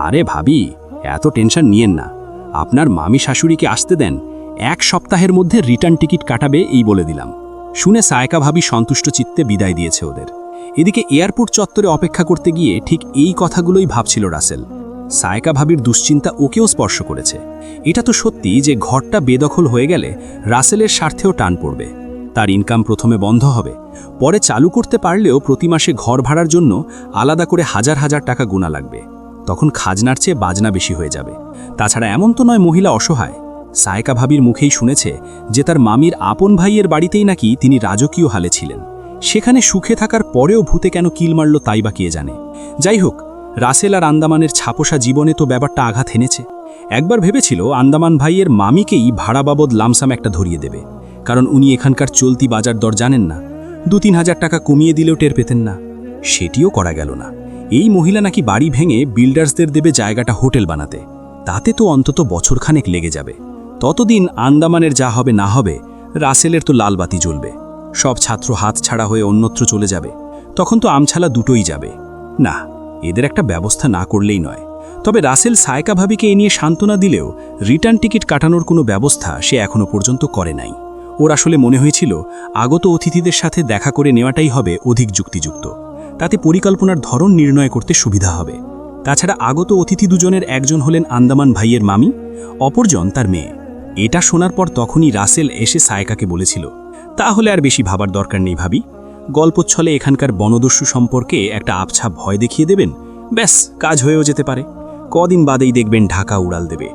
আরে ভাবি, এত টেনশন নিয়েন না। আপনার মামি শাশুড়িকে আসতে দেন, 1 সপ্তাহের মধ্যে রিটার্ন টিকিট কাটাবে এই বলে দিলাম। শুনে সায়কা ভাবি সন্তুষ্ট চিত্তে বিদায় দিয়েছে ওদের। এদিকে এয়ারপোর্ট চত্বরে অপেক্ষা করতে গিয়ে ঠিক এই কথাগুলোই ভাবছিল রাসেল। সায়কা ভাবির দুশ্চিন্তা ওকেও স্পর্শ করেছে। এটা তো সত্যি যে ঘরটা বেদখল হয়ে গেলে রাসেলের স্বার্থেও টান পড়বে। তার ইনকাম প্রথমে বন্ধ হবে, পরে চালু করতে পারলেও প্রতি মাসে ঘর ভাড়ার জন্য আলাদা করে হাজার হাজার টাকা গোনা লাগবে। তখন খাজনার চেয়ে বাজনা বেশি হয়ে যাবে। তাছাড়া এমন তো নয় মহিলা অসহায়। সায়কা ভাবির মুখেই শুনেছে যে তার মামির আপন ভাইয়ের বাড়িতেই নাকি তিনি রাজকীয় হালে ছিলেন। সেখানে সুখে থাকার পরেও ভূতে কেন কিল মারল তাই বা কে জানে। যাই হোক, রাসেল আর আন্দামানের ছাপোষা জীবনে তো ব্যাপারটা আঘাত এনেছে। একবার ভেবেছিল আন্দামান ভাইয়ের মামিকেই ভাড়া বাবদ লামসাম একটা ধরিয়ে দেবে, কারণ উনি এখানকার চলতি বাজার দর জানেন না। 2-3 হাজার টাকা কমিয়ে দিলেও টের পেতেন না। সেটিও করা গেল না। এই মহিলা নাকি বাড়ি ভেঙে বিল্ডার্সদের দেবে জায়গাটা হোটেল বানাতে। তাতে তো অন্তত বছরখানেক লেগে যাবে। ততদিন আন্দামানের যা হবে না হবে, রাসেলের তো লালবাতি জ্বলবে। সব ছাত্র হাত ছাড়া হয়ে অন্যত্র চলে যাবে। তখন তো আমছালা দুটোই যাবে। না, এদের একটা ব্যবস্থা না করলেই নয়। তবে রাসেল সায়কা ভাবিকে এ নিয়ে সান্ত্বনা দিলেও রিটার্ন টিকিট কাটানোর কোনো ব্যবস্থা সে এখনো পর্যন্ত করে নাই। ওর আসলে মনে হয়েছিল আগত অতিথিদের সাথে দেখা করে নেওয়াটাই হবে অধিক যুক্তিযুক্ত। তাতে পরিকল্পনার ধরন নির্ণয় করতে সুবিধা হবে। তাছাড়া আগত অতিথি দুজনের একজন হলেন আন্দামান ভাইয়ের মামি, অপরজন তার মেয়ে। এটা শোনার পর তখনই রাসেল এসে সায়কাকে বলেছিল, তাহলে আর বেশি ভাবার দরকার নেই ভাবি। গল্পচ্ছলে এখানকার বনদস্যু সম্পর্কে একটা আবছা ভয় দেখিয়ে দেবেন, ব্যাস কাজ হয়েও যেতে পারে। কদিন বাদেই দেখবেন ঢাকা উড়াল দেবে।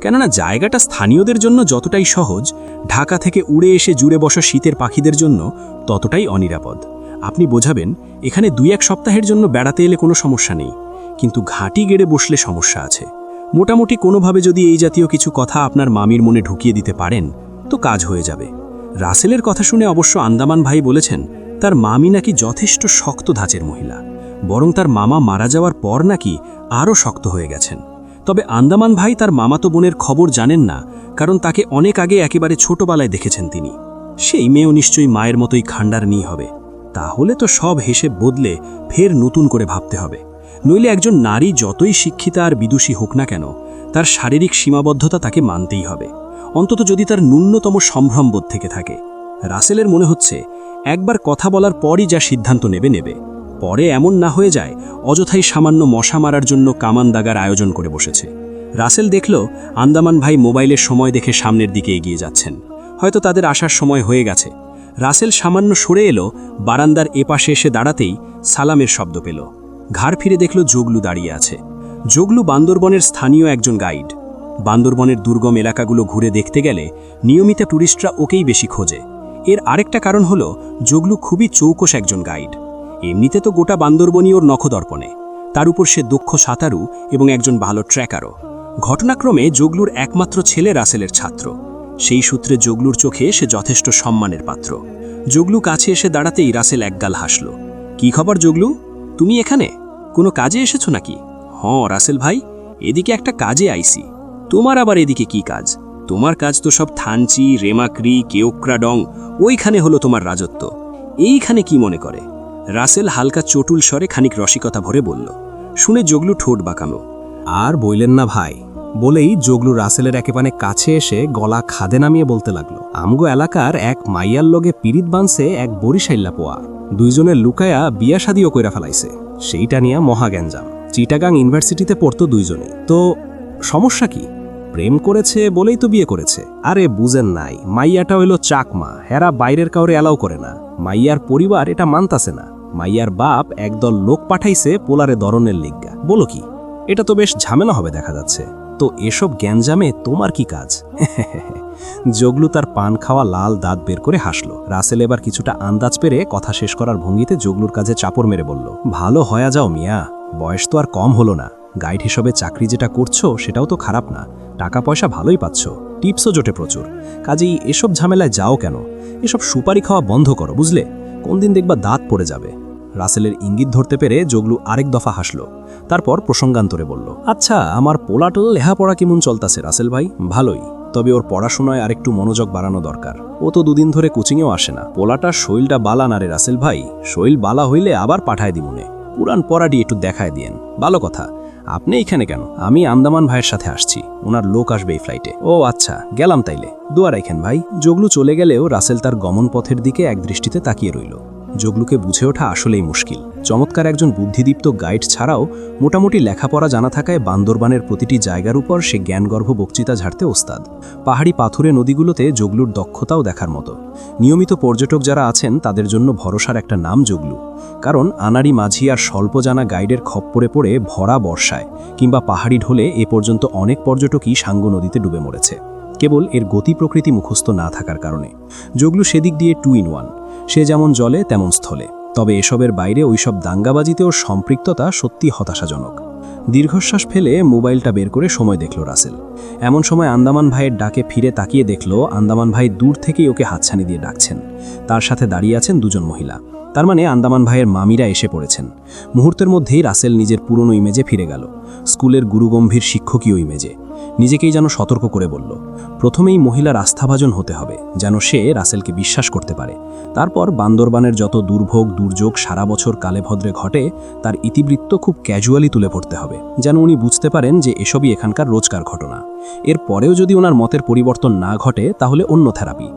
কেননা জায়গাটা স্থানীয়দের জন্য যতটাই সহজ, ঢাকা থেকে উড়ে এসে জুড়ে বসা শীতের পাখিদের জন্য ততটাই অনিরাপদ। আপনি বোঝাবেন এখানে 2-1 সপ্তাহের জন্য বেড়াতে এলে কোনো সমস্যা নেই, কিন্তু ঘাঁটি গেড়ে বসলে সমস্যা আছে। মোটামুটি কোনোভাবে যদি এই জাতীয় কিছু কথা আপনার মামির মনে ঢুকিয়ে দিতে পারেন তো কাজ হয়ে যাবে। রাসেলের কথা শুনে অবশ্য আন্দামান ভাই বলেছেন তার মামি নাকি যথেষ্ট শক্ত ধাঁচের মহিলা, বরং তার মামা মারা যাওয়ার পর নাকি আরও শক্ত হয়ে গেছেন। তবে আন্দামান ভাই তার মামাতো বোনের খবর জানেন না, কারণ তাকে অনেক আগে একেবারে ছোটবেলায় দেখেছেন তিনি। সেই মেয়েও নিশ্চয়ই মায়ের মতোই খান্ডারনি হবে। তাহলে তো সব হেসে বদলে ফের নতুন করে ভাবতে হবে। নইলে একজন নারী যতই শিক্ষিতা আর বিদুষী হোক না কেন, তার শারীরিক সীমাবদ্ধতা তাকে মানতেই হবে, অন্তত যদি তার ন্যূনতম সম্ভ্রমবোধ থেকে থাকে। রাসেলের মনে হচ্ছে একবার কথা বলার পরই যা সিদ্ধান্ত নেবে, পরে এমন না হয়ে যায় অযথাই সামান্য মশা মারার জন্য কামান দাগার আয়োজন করে বসেছে। রাসেল দেখল আন্দামান ভাই মোবাইলের সময় দেখে সামনের দিকে এগিয়ে যাচ্ছেন। হয়তো তাদের আসার সময় হয়ে গেছে। রাসেল সামান্য সরে এলো, বারান্দার এপাশে এসে দাঁড়াতেই সালামের শব্দ পেল। ঘাড় ফিরে দেখল যোগলু দাঁড়িয়ে আছে। যোগলু বান্দরবনের স্থানীয় একজন গাইড। বান্দরবনের দুর্গম এলাকাগুলো ঘুরে দেখতে গেলে নিয়মিত ট্যুরিস্টরা ওকেই বেশি খোঁজে। এর আরেকটা কারণ হলো যোগলু খুবই চৌকস একজন গাইড। এমনিতে তো গোটা বান্দরবনই ওর নখদর্পণে, তার উপর সে দক্ষ সাঁতারু এবং একজন ভালো ট্র্যাকারও। ঘটনাক্রমে যোগলুর একমাত্র ছেলে রাসেলের ছাত্র। সেই সূত্রে যোগলুর চোখে সে যথেষ্ট সম্মানের পাত্র। যোগলু কাছে এসে দাঁড়াতেই রাসেল একগাল হাসল। কি খবর যোগলু, তুমি এখানে কোনো কাজে এসেছো নাকি? হ্যাঁ রাসেল ভাই, এদিকে একটা কাজে আইছি। তোমার আবার এদিকে কি কাজ? তোমার কাজ তো সব থানচি, রেমাক্রি, কেওক্রাডং, ওইখানে হলো তোমার রাজত্ব। এইখানে কি মনে করে? রাসেল হালকা চটুল স্বরে খানিক রসিকতা ভরে বলল। শুনে যোগলু ঠোঁট বাঁকালো। আর বইলেন না ভাই, বলেই যোগলু রাসেলের একেবারে কাছে এসে গলা খাদে নামিয়ে বলতে লাগলো, আমগো এলাকার এক মাইয়ার লগে পিরিত বানছে এক বরিশাইল্লা পোয়া। দুইজনের লুকায়া বিয়া শাদিও কইরা ফেলাইছে। সেইটা নিয়ে মহাগ্যাঞ্জাম। চিটাগাং ইউনিভার্সিটিতে পড়তো দুইজনই। তো সমস্যা কি? প্রেম করেছে বলেই তো বিয়ে করেছে। আরে বুঝেন নাই, মাইয়াটা হইল চাকমা, হেরা বাইরের কাউরে অ্যালাউ করে না। মাইয়ার পরিবার এটা মানতাছে না। মাইয়ার বাপ একদল লোক পাঠাইছে পোলারে দরনের লিগা। বলো কি, এটা তো বেশ ঝামেলা হবে দেখা যাচ্ছে। তো এসব গ্যাঞ্জামে তোমার কি কাজ? যোগলু তার পান খাওয়া লাল দাঁত বের করে হাসল। রাসেল এবার কিছুটা আন্দাজ পেরে কথা শেষ করার ভঙ্গিতে যোগলুর কাজে চাপড় মেরে বলল, ভালো হয়া যাও মিয়া, বয়স তো আর কম হলো না। গাইড হিসেবে চাকরি যেটা করছো সেটাও তো খারাপ না, টাকা পয়সা ভালোই পাচ্ছ, টিপসও জোটে প্রচুর। কাজেই এসব ঝামেলায় যাও কেন? এসব সুপারি খাওয়া বন্ধ করো, বুঝলে? কোন দিন দেখবা দাঁত পড়ে যাবে। রাসেলের ইঙ্গিত ধরতে পেরে যোগলু আরেক দফা হাসল। তারপর প্রসঙ্গান্তরে বলল, আচ্ছা আমার পোলাটোল লেহাপড়া কেমন চলতাছে রাসেল ভাই? ভালোই, তবে ওর পড়াশোনায় আরেকটু মনোযোগ বাড়ানো দরকার। ও তো দুদিন ধরে কোচিংয়েও আসে না। পোলাটার শৈলটা বালা না রে রাসেল ভাই, শৈল বালা হইলে আবার পাঠায় দিমুনে। পুরান পড়াটি একটু দেখায় দিয়েন। ভালো কথা, আপনি এইখানে কেন? আমি আন্দামান ভাইয়ের সাথে আসছি, ওনার লোক আসবে এই ফ্লাইটে। ও আচ্ছা, গেলাম তাইলে, দোয়া রাখেন ভাই। যোগলু চলে গেলেও রাসেল তার গমন পথের দিকে এক দৃষ্টিতে তাকিয়ে রইল। যোগলুকে বুঝে ওঠা আসলেই মুশকিল। চমৎকার একজন বুদ্ধিদীপ্ত গাইড ছাড়াও মোটামুটি লেখাপড়া জানা থাকায় বান্দরবানের প্রতিটি জায়গার উপর সে জ্ঞানগর্ভ বক্তৃতা ঝাড়তে ওস্তাদ। পাহাড়ি পাথুরে নদীগুলোতে যোগলুর দক্ষতাও দেখার মতো। নিয়মিত পর্যটক যারা আছেন তাদের জন্য ভরসার একটা নাম যোগলু। কারণ আনাড়ি মাঝি আর স্বল্প জানা গাইডের খপ্পরে পড়ে ভরা বর্ষায় কিংবা পাহাড়ি ঢলে এ পর্যন্ত অনেক পর্যটকই সাঙ্গু নদীতে ডুবে মরেছে, কেবল এর গতি প্রকৃতি মুখস্থ না থাকার কারণে। যোগলু সেদিক দিয়ে 2 in 1, সে যেমন জলে তেমন স্থলে। তবে এসবের বাইরে ওইসব দাঙ্গাবাজিতেও সম্পৃক্ততা সত্যি হতাশাজনক। দীর্ঘশ্বাস ফেলে মোবাইলটা বের করে সময় দেখল রাসেল। এমন সময় আন্দামান ভাইয়ের ডাকে ফিরে তাকিয়ে দেখল আন্দামান ভাই দূর থেকেই ওকে হাতছানি দিয়ে ডাকছেন। তার সাথে দাঁড়িয়ে আছেন দুজন মহিলা। তার মানে আন্দামান ভাইয়ের মামিরা এসে পড়েছেন। মুহূর্তের মধ্যেই রাসেল নিজের পুরনো ইমেজে ফিরে গেল, স্কুলের গুরুগম্ভীর শিক্ষকীয় ইমেজে। নিজেকেই যেন সতর্ক করে বলল, প্রথমেই মহিলার আস্থাভাজন হতে হবে, যেন সে রাসেলকে বিশ্বাস করতে পারে। তারপর বান্দরবানের যত দুর্ভোগ দুর্যোগ সারা বছর কালেভদ্রে ঘটে তার ইতিবৃত্ত খুব ক্যাজুয়ালি তুলে পড়তে হবে, যেন উনি বুঝতে পারেন যে এসবই এখানকার রোজকার ঘটনা। এর পরেও যদি ওনার মতের পরিবর্তন না ঘটে তাহলে অন্য থেরাপি।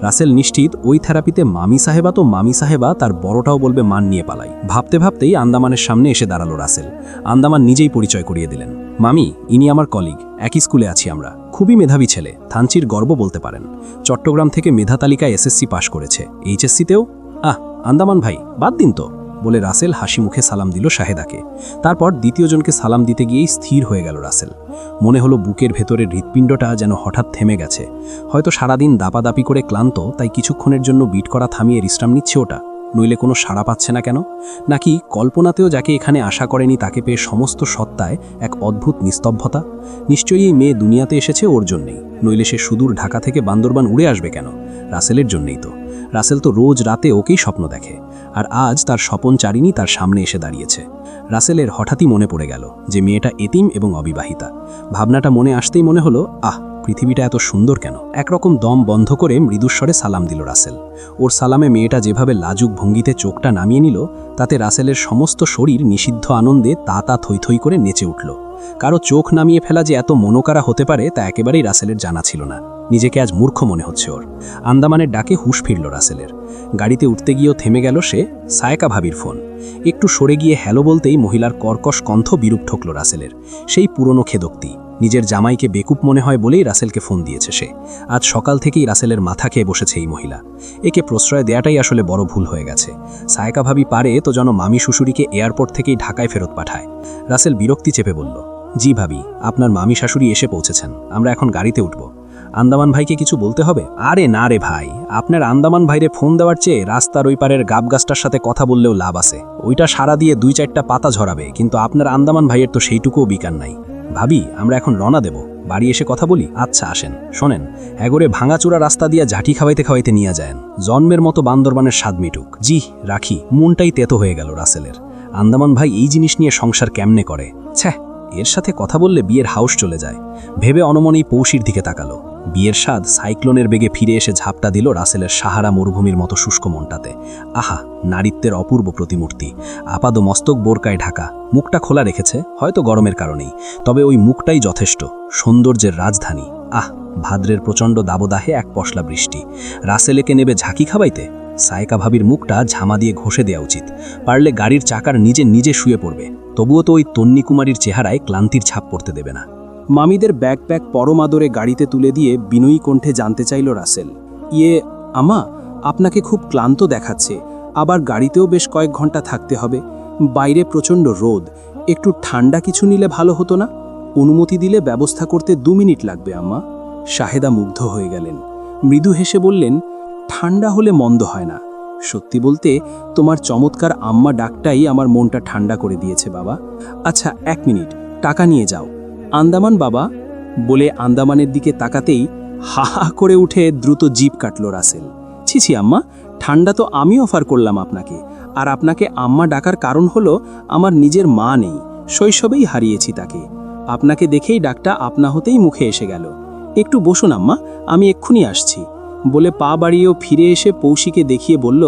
রাসেল নিশ্চিত ওই থেরাপিতে মামি সাহেবা তো মামি সাহেবা তার বড়টাও বলবে মান নিয়ে পালাই। ভাবতে ভাবতেই আন্দামানের সামনে এসে দাঁড়ালো রাসেল। আন্দামান নিজেই পরিচয় করিয়ে দিলেন। মামি, ইনি আমার কলিগ, একই স্কুলে আছি আমরা। খুবই মেধাবী ছেলে, থানচির গর্ব বলতে পারেন। চট্টগ্রাম থেকে মেধা তালিকায় এসএসসি পাশ করেছে, এইচএসসিতেও। আন্দামান ভাই বাদ দিন তো, বলে রাসেল হাসি মুখে সালাম দিল শাহেদাকে। তারপর দ্বিতীয়জনকে সালাম দিতে গিয়েই স্থির হয়ে গেল রাসেল। মনে হলো বুকের ভেতরের হৃৎপিণ্ডটা যেন হঠাৎ থেমে গেছে। হয়তো সারাদিন দাপাদাপি করে ক্লান্ত, তাই কিছুক্ষণের জন্য বিট করা থামিয়ে বিশ্রাম নিচ্ছে ওটা। নইলে কোনো সাড়া পাচ্ছে না কেন? নাকি কল্পনাতেও যাকে এখানে আশা করেনি তাকে পেয়ে সমস্ত সত্তায় এক অদ্ভুত নিস্তব্ধতা? নিশ্চয়ই এই মেয়ে দুনিয়াতে এসেছে ওর জন্যেই, নইলে সে সুদূর ঢাকা থেকে বান্দরবান উড়ে আসবে কেন? রাসেলের জন্যেই তো। রাসেল তো রোজ রাতে ওকেই স্বপ্ন দেখে, আর আজ তার স্বপনচারিণী তার সামনে এসে দাঁড়িয়েছে। রাসেলের হঠাৎই মনে পড়ে গেল যে মেয়েটা এতিম এবং অবিবাহিতা। ভাবনাটা মনে আসতেই মনে হলো, পৃথিবীটা এত সুন্দর কেন? একরকম দম বন্ধ করে মৃদুস্বরে সালাম দিল রাসেল। ওর সালামে মেয়েটা যেভাবে লাজুক ভঙ্গিতে চোখটা নামিয়ে নিল, তাতে রাসেলের সমস্ত শরীর নিষিদ্ধ আনন্দে তা থই থই করে নেচে উঠল। কারো চোখ নামিয়ে ফেলা যে এত মনোকারা হতে পারে তা একেবারেই রাসেলের জানা ছিল না। নিজেকে আজ মূর্খ মনে হচ্ছে ওর। আন্দামানের ডাকে হুঁশ ফিরল রাসেলের। গাড়িতে উঠতে গিয়েও থেমে গেল সে। সায়কা ভাবির ফোন। একটু সরে গিয়ে হ্যালো বলতেই মহিলার কর্কশ কণ্ঠ বিরূপ ঠকল রাসেলের। সেই পুরনো খেদোক্তি, নিজের জামাইকে বেকুব মনে হয় বলেই রাসেলকে ফোন দিয়েছে সে। আজ সকাল থেকেই রাসেলের মাথা খেয়ে বসেছে এই মহিলা। একে প্রশ্রয় দেয়াটাই আসলে বড় ভুল হয়ে গেছে। সায়কা ভাবি পারে তো যেন মামি শ্বশুরিকে এয়ারপোর্ট থেকেই ঢাকায় ফেরত পাঠায়। রাসেল বিরক্তি চেপে বলল, জি ভাবি, আপনার মামি শাশুড়ি এসে পৌঁছেছেন, আমরা এখন গাড়িতে উঠব। আন্দামান ভাইকে কিছু বলতে হবে? আরে না রে ভাই, আপনার আন্দামান ভাইরে ফোন দেওয়ার চেয়ে রাস্তার ওই পারের গাবগাছটার সাথে কথা বললেও লাভ আছে। ওইটা সারা দিয়ে 2-4টা পাতা ঝরাবে, কিন্তু আপনার আন্দামান ভাইয়ের তো সেইটুকুও বিকার নাই। ভাবি, আমরা এখন রওনা দেব, বাড়ি এসে কথা বলি? আচ্ছা আসেন। শোনেন, এগোরে ভাঙাচোরা রাস্তা দিয়ে ঝাঁটি খাওয়াইতে খাওয়াইতে নিয়ে যায়, জন্মের মতো বান্দরবানের স্বাদ মিটুক। জি রাখি। মনটাই তেতো হয়ে গেল রাসেলের। আন্দামান ভাই এই জিনিস নিয়ে সংসার কেমনে করে? ছ্যাঃ, এর সাথে কথা বললে বিয়ের হাউস চলে যায় ভেবে অনমনেই পৌশির দিকে তাকালো। বিয়ের স্বাদ সাইক্লোনের বেগে ফিরে এসে ঝাপটা দিল রাসেলের সাহারা মরুভূমির মতো শুষ্ক মনটাতে। আহা, নারীত্বের অপূর্ব প্রতিমূর্তি। আপাদ মস্তক বোরকায় ঢাকা, মুখটা খোলা রেখেছে, হয়তো গরমের কারণেই, তবে ওই মুখটাই যথেষ্ট। সৌন্দর্যের রাজধানী। আহ, ভাদ্রের প্রচণ্ড দাবদাহে এক পশলা বৃষ্টি। রাসেলেকে নেবে ঝাঁকি খাওয়াইতে? সায়কা ভাবির মুখটা ঝামা দিয়ে ঘষে দেওয়া উচিত। পারলে গাড়ির চাকার নিজে নিজে শুয়ে পড়বে, তবুও তো ওই তন্নি কুমারীর চেহারায় ক্লান্তির ছাপ পড়তে দেবে না। মামিদের ব্যাকপ্যাক পরম আদরে গাড়িতে তুলে দিয়ে বিনয়ী কণ্ঠে জানতে চাইল রাসেল, ইয়ে আমা, আপনাকে খুব ক্লান্ত দেখাচ্ছে, আবার গাড়িতেও বেশ কয়েক ঘন্টা থাকতে হবে, বাইরে প্রচণ্ড রোদ, একটু ঠান্ডা কিছু নিলে ভালো হতো না? অনুমতি দিলে ব্যবস্থা করতে 2 মিনিট লাগবে আম্মা। শাহেদা মুগ্ধ হয়ে গেলেন। মৃদু হেসে বললেন, ঠান্ডা হলে মন্দ হয় না। সত্যি বলতে তোমার চমৎকার আম্মা ডাকটাই আমার মনটা ঠান্ডা করে দিয়েছে বাবা। আচ্ছা 1 মিনিট, টাকা নিয়ে যাও। আন্দামান বাবা বলে আন্দামানের দিকে তাকাতেই হা হা করে উঠে দ্রুত জিপ কাটল রাসেল। ছি আম্মা, ঠান্ডা তো আমি অফার করলাম আপনাকে, আর আপনাকে আম্মা ডাকার কারণ হলো আমার নিজের মা নেই, শৈশবেই হারিয়েছি তাকে। আপনাকে দেখেই ডাকটা আপনা হতেই মুখে এসে গেল। একটু বসুন আম্মা, আমি এক্ষুনি আসছি বলে পা বাড়িয়েও ফিরে এসে পৌশিকে দেখিয়ে বলল,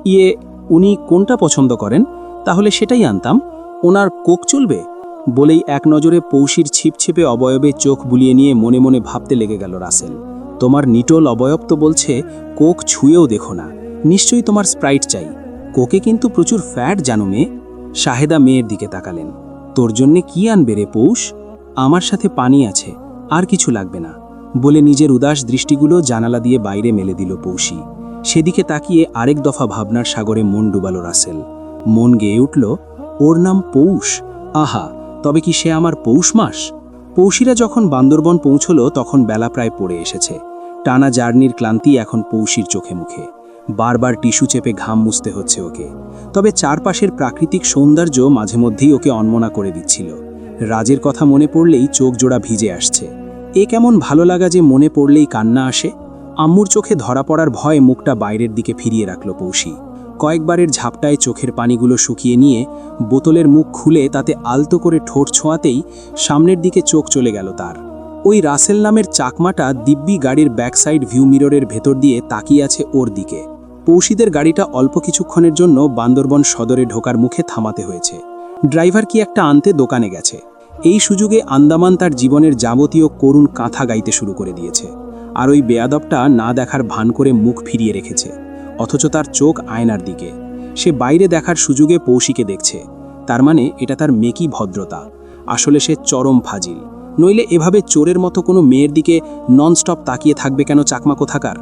ইয়ে উনি কোনটা পছন্দ করেন, তাহলে সেটাই আনতাম। ওনার কোক চলবে? বলেই এক নজরে পৌশির ছিপছিপে অবয়বে চোখ বুলিয়ে নিয়ে মনে মনে ভাবতে লেগে গেল রাসেল। তোমার নিটোল অবয়ব তো বলছে কোক ছুঁয়েও দেখো না, নিশ্চয়ই তোমার স্প্রাইট চাই। কোকে কিন্তু প্রচুর ফ্যাট জানো মেয়ে। শাহেদা মেয়ের দিকে তাকালেন। তোর জন্যে কি আনবে রে পৌষ? আমার সাথে পানি আছে, আর কিছু লাগবে না বলে নিজের উদাস দৃষ্টিগুলো জানালা দিয়ে বাইরে মেলে দিল পৌষী। সেদিকে তাকিয়ে আরেক দফা ভাবনার সাগরে মন ডুবালো রাসেল। মন গেয়ে উঠল, ওর নাম পৌষ। আহা, তবে কি সে আমার পৌষ মাস? পৌষীরা যখন বান্দরবন পৌঁছল তখন বেলা প্রায় পড়ে এসেছে। টানা জার্নির ক্লান্তি এখন পৌষীর চোখে মুখে। বারবার টিস্যু চেপে ঘাম মুছতে হচ্ছে ওকে। তবে চারপাশের প্রাকৃতিক সৌন্দর্য মাঝে মধ্যেই ওকে অনমনা করে দিচ্ছিল। রাজের কথা মনে পড়লেই চোখ জোড়া ভিজে আসছে। এ কেমন ভালো লাগা যে মনে পড়লেই কান্না আসে। আম্মুর চোখে ধরা পড়ার ভয়ে মুখটা বাইরের দিকে ফিরিয়ে রাখল পৌষী। কয়েকবারের ঝাপটায় চোখের পানিগুলো শুকিয়ে নিয়ে বোতলের মুখ খুলে তাতে আলতো করে ঠোঁট ছোঁয়াতেই সামনের দিকে চোখ চলে গেল তার। ওই রাসেল নামের চাকমাটা দিব্যি গাড়ির ব্যাকসাইড ভিউ মিররের ভেতর দিয়ে তাকিয়ে আছে ওর দিকে। পৌষীদের গাড়িটা অল্প কিছুক্ষণের জন্য বান্দরবন সদরে ঢোকার মুখে থামাতে হয়েছে। ড্রাইভার কি একটা আনতে দোকানে গেছে। এই সুযোগে আন্দামান তার জীবনের যাবতীয় করুণ কাঁথা গাইতে শুরু করে দিয়েছে। আর ওই বেয়াদবটা না দেখার ভান করে মুখ ফিরিয়ে রেখেছে, অথচ তার চোখ আয়নার দিকে। সে বাইরে দেখার সুযোগে পৌষীকে দেখছে। তার মানে এটা তার মেকি ভদ্রতা। আসলে সে চরম ফাজিল। নইলে এভাবে চোরের মতো কোনো মেয়ের দিকে ননস্টপ তাকিয়ে থাকবে কেন চাকমা কোথাকার?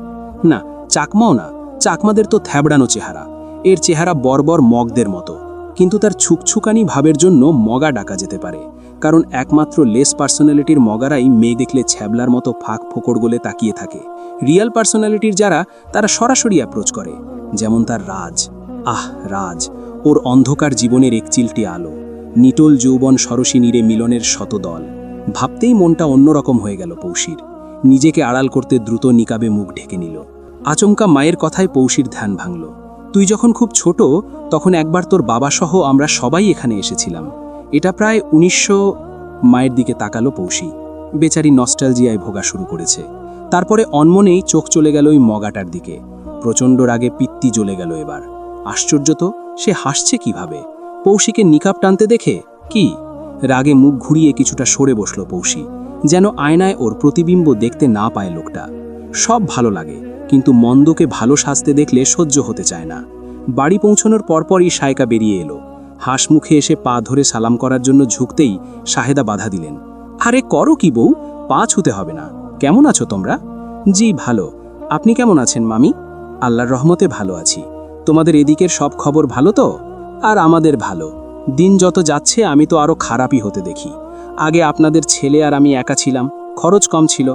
না, চাকমাও না, চাকমাদের তো থ্যাবড়ানো চেহারা। এর চেহারা বর্বর মগদের মতো, কিন্তু তার ছুকছুকানি ভাবের জন্য মগা ডাকা যেতে পারে। কারণ একমাত্র লেস পার্সোনালিটির মগারাই মেয়ে দেখলে ছ্যাবলার মতো ফাঁক ফোকর গলে তাকিয়ে থাকে। রিয়েল পার্সোনালিটির যারা, তারা সরাসরি অ্যাপ্রোচ করে। যেমন তার রাজ। আহ রাজ, ওর অন্ধকার জীবনের একচিলটি আলো, নিটোল যৌবন সরসী নীরে মিলনের শতদল। ভাবতেই মনটা অন্যরকম হয়ে গেল পৌষীর। নিজেকে আড়াল করতে দ্রুত নিকাবে মুখ ঢেকে নিল। আচমকা মায়ের কথায় পৌষীর ধ্যান ভাঙল। তুই যখন খুব ছোট তখন একবার তোর বাবা সহ আমরা সবাই এখানে এসেছিলাম। এটা প্রায় 1900। মায়ের দিকে তাকালো পৌষী। বেচারি নস্টালজিয়ায় ভোগা শুরু করেছে। তারপরে অনমনেই চোখ চলে গেল ওই মগাটার দিকে। প্রচণ্ড রাগে পিত্তি জ্বলে গেল এবার। আশ্চর্য তো, সে হাসছে কিভাবে? পৌষীকে নিকাব টানতে দেখে কি? রাগে মুখ ঘুরিয়ে কিছুটা সরে বসল পৌষী। যেন আয়নায় ওর প্রতিবিম্ব দেখতে না পায় লোকটা। সব ভালো লাগে, কিন্তু মন্দকে ভালো সাজতে দেখলে সহ্য হতে চায় না। বাড়ি পৌঁছানোর পরপরই সায়কা বেরিয়ে এলো। হাসমুখে এসে পা ধরে সালাম করার জন্য ঝুঁকতেই শাহেদা বাধা দিলেন। আরে করো কি বউ, পা ছুতে হবে না। কেমন আছো তোমরা? জি ভালো। আপনি কেমন আছেন মামি? আল্লাহর রহমতে ভালো আছি। তোমাদের এদিকের সব খবর ভালো তো? আর আমাদের ভালো। দিন যত যাচ্ছে আমি তো আরও খারাপই হতে দেখি। আগে আপনাদের ছেলে আর আমি একা ছিলাম, খরচ কম ছিল।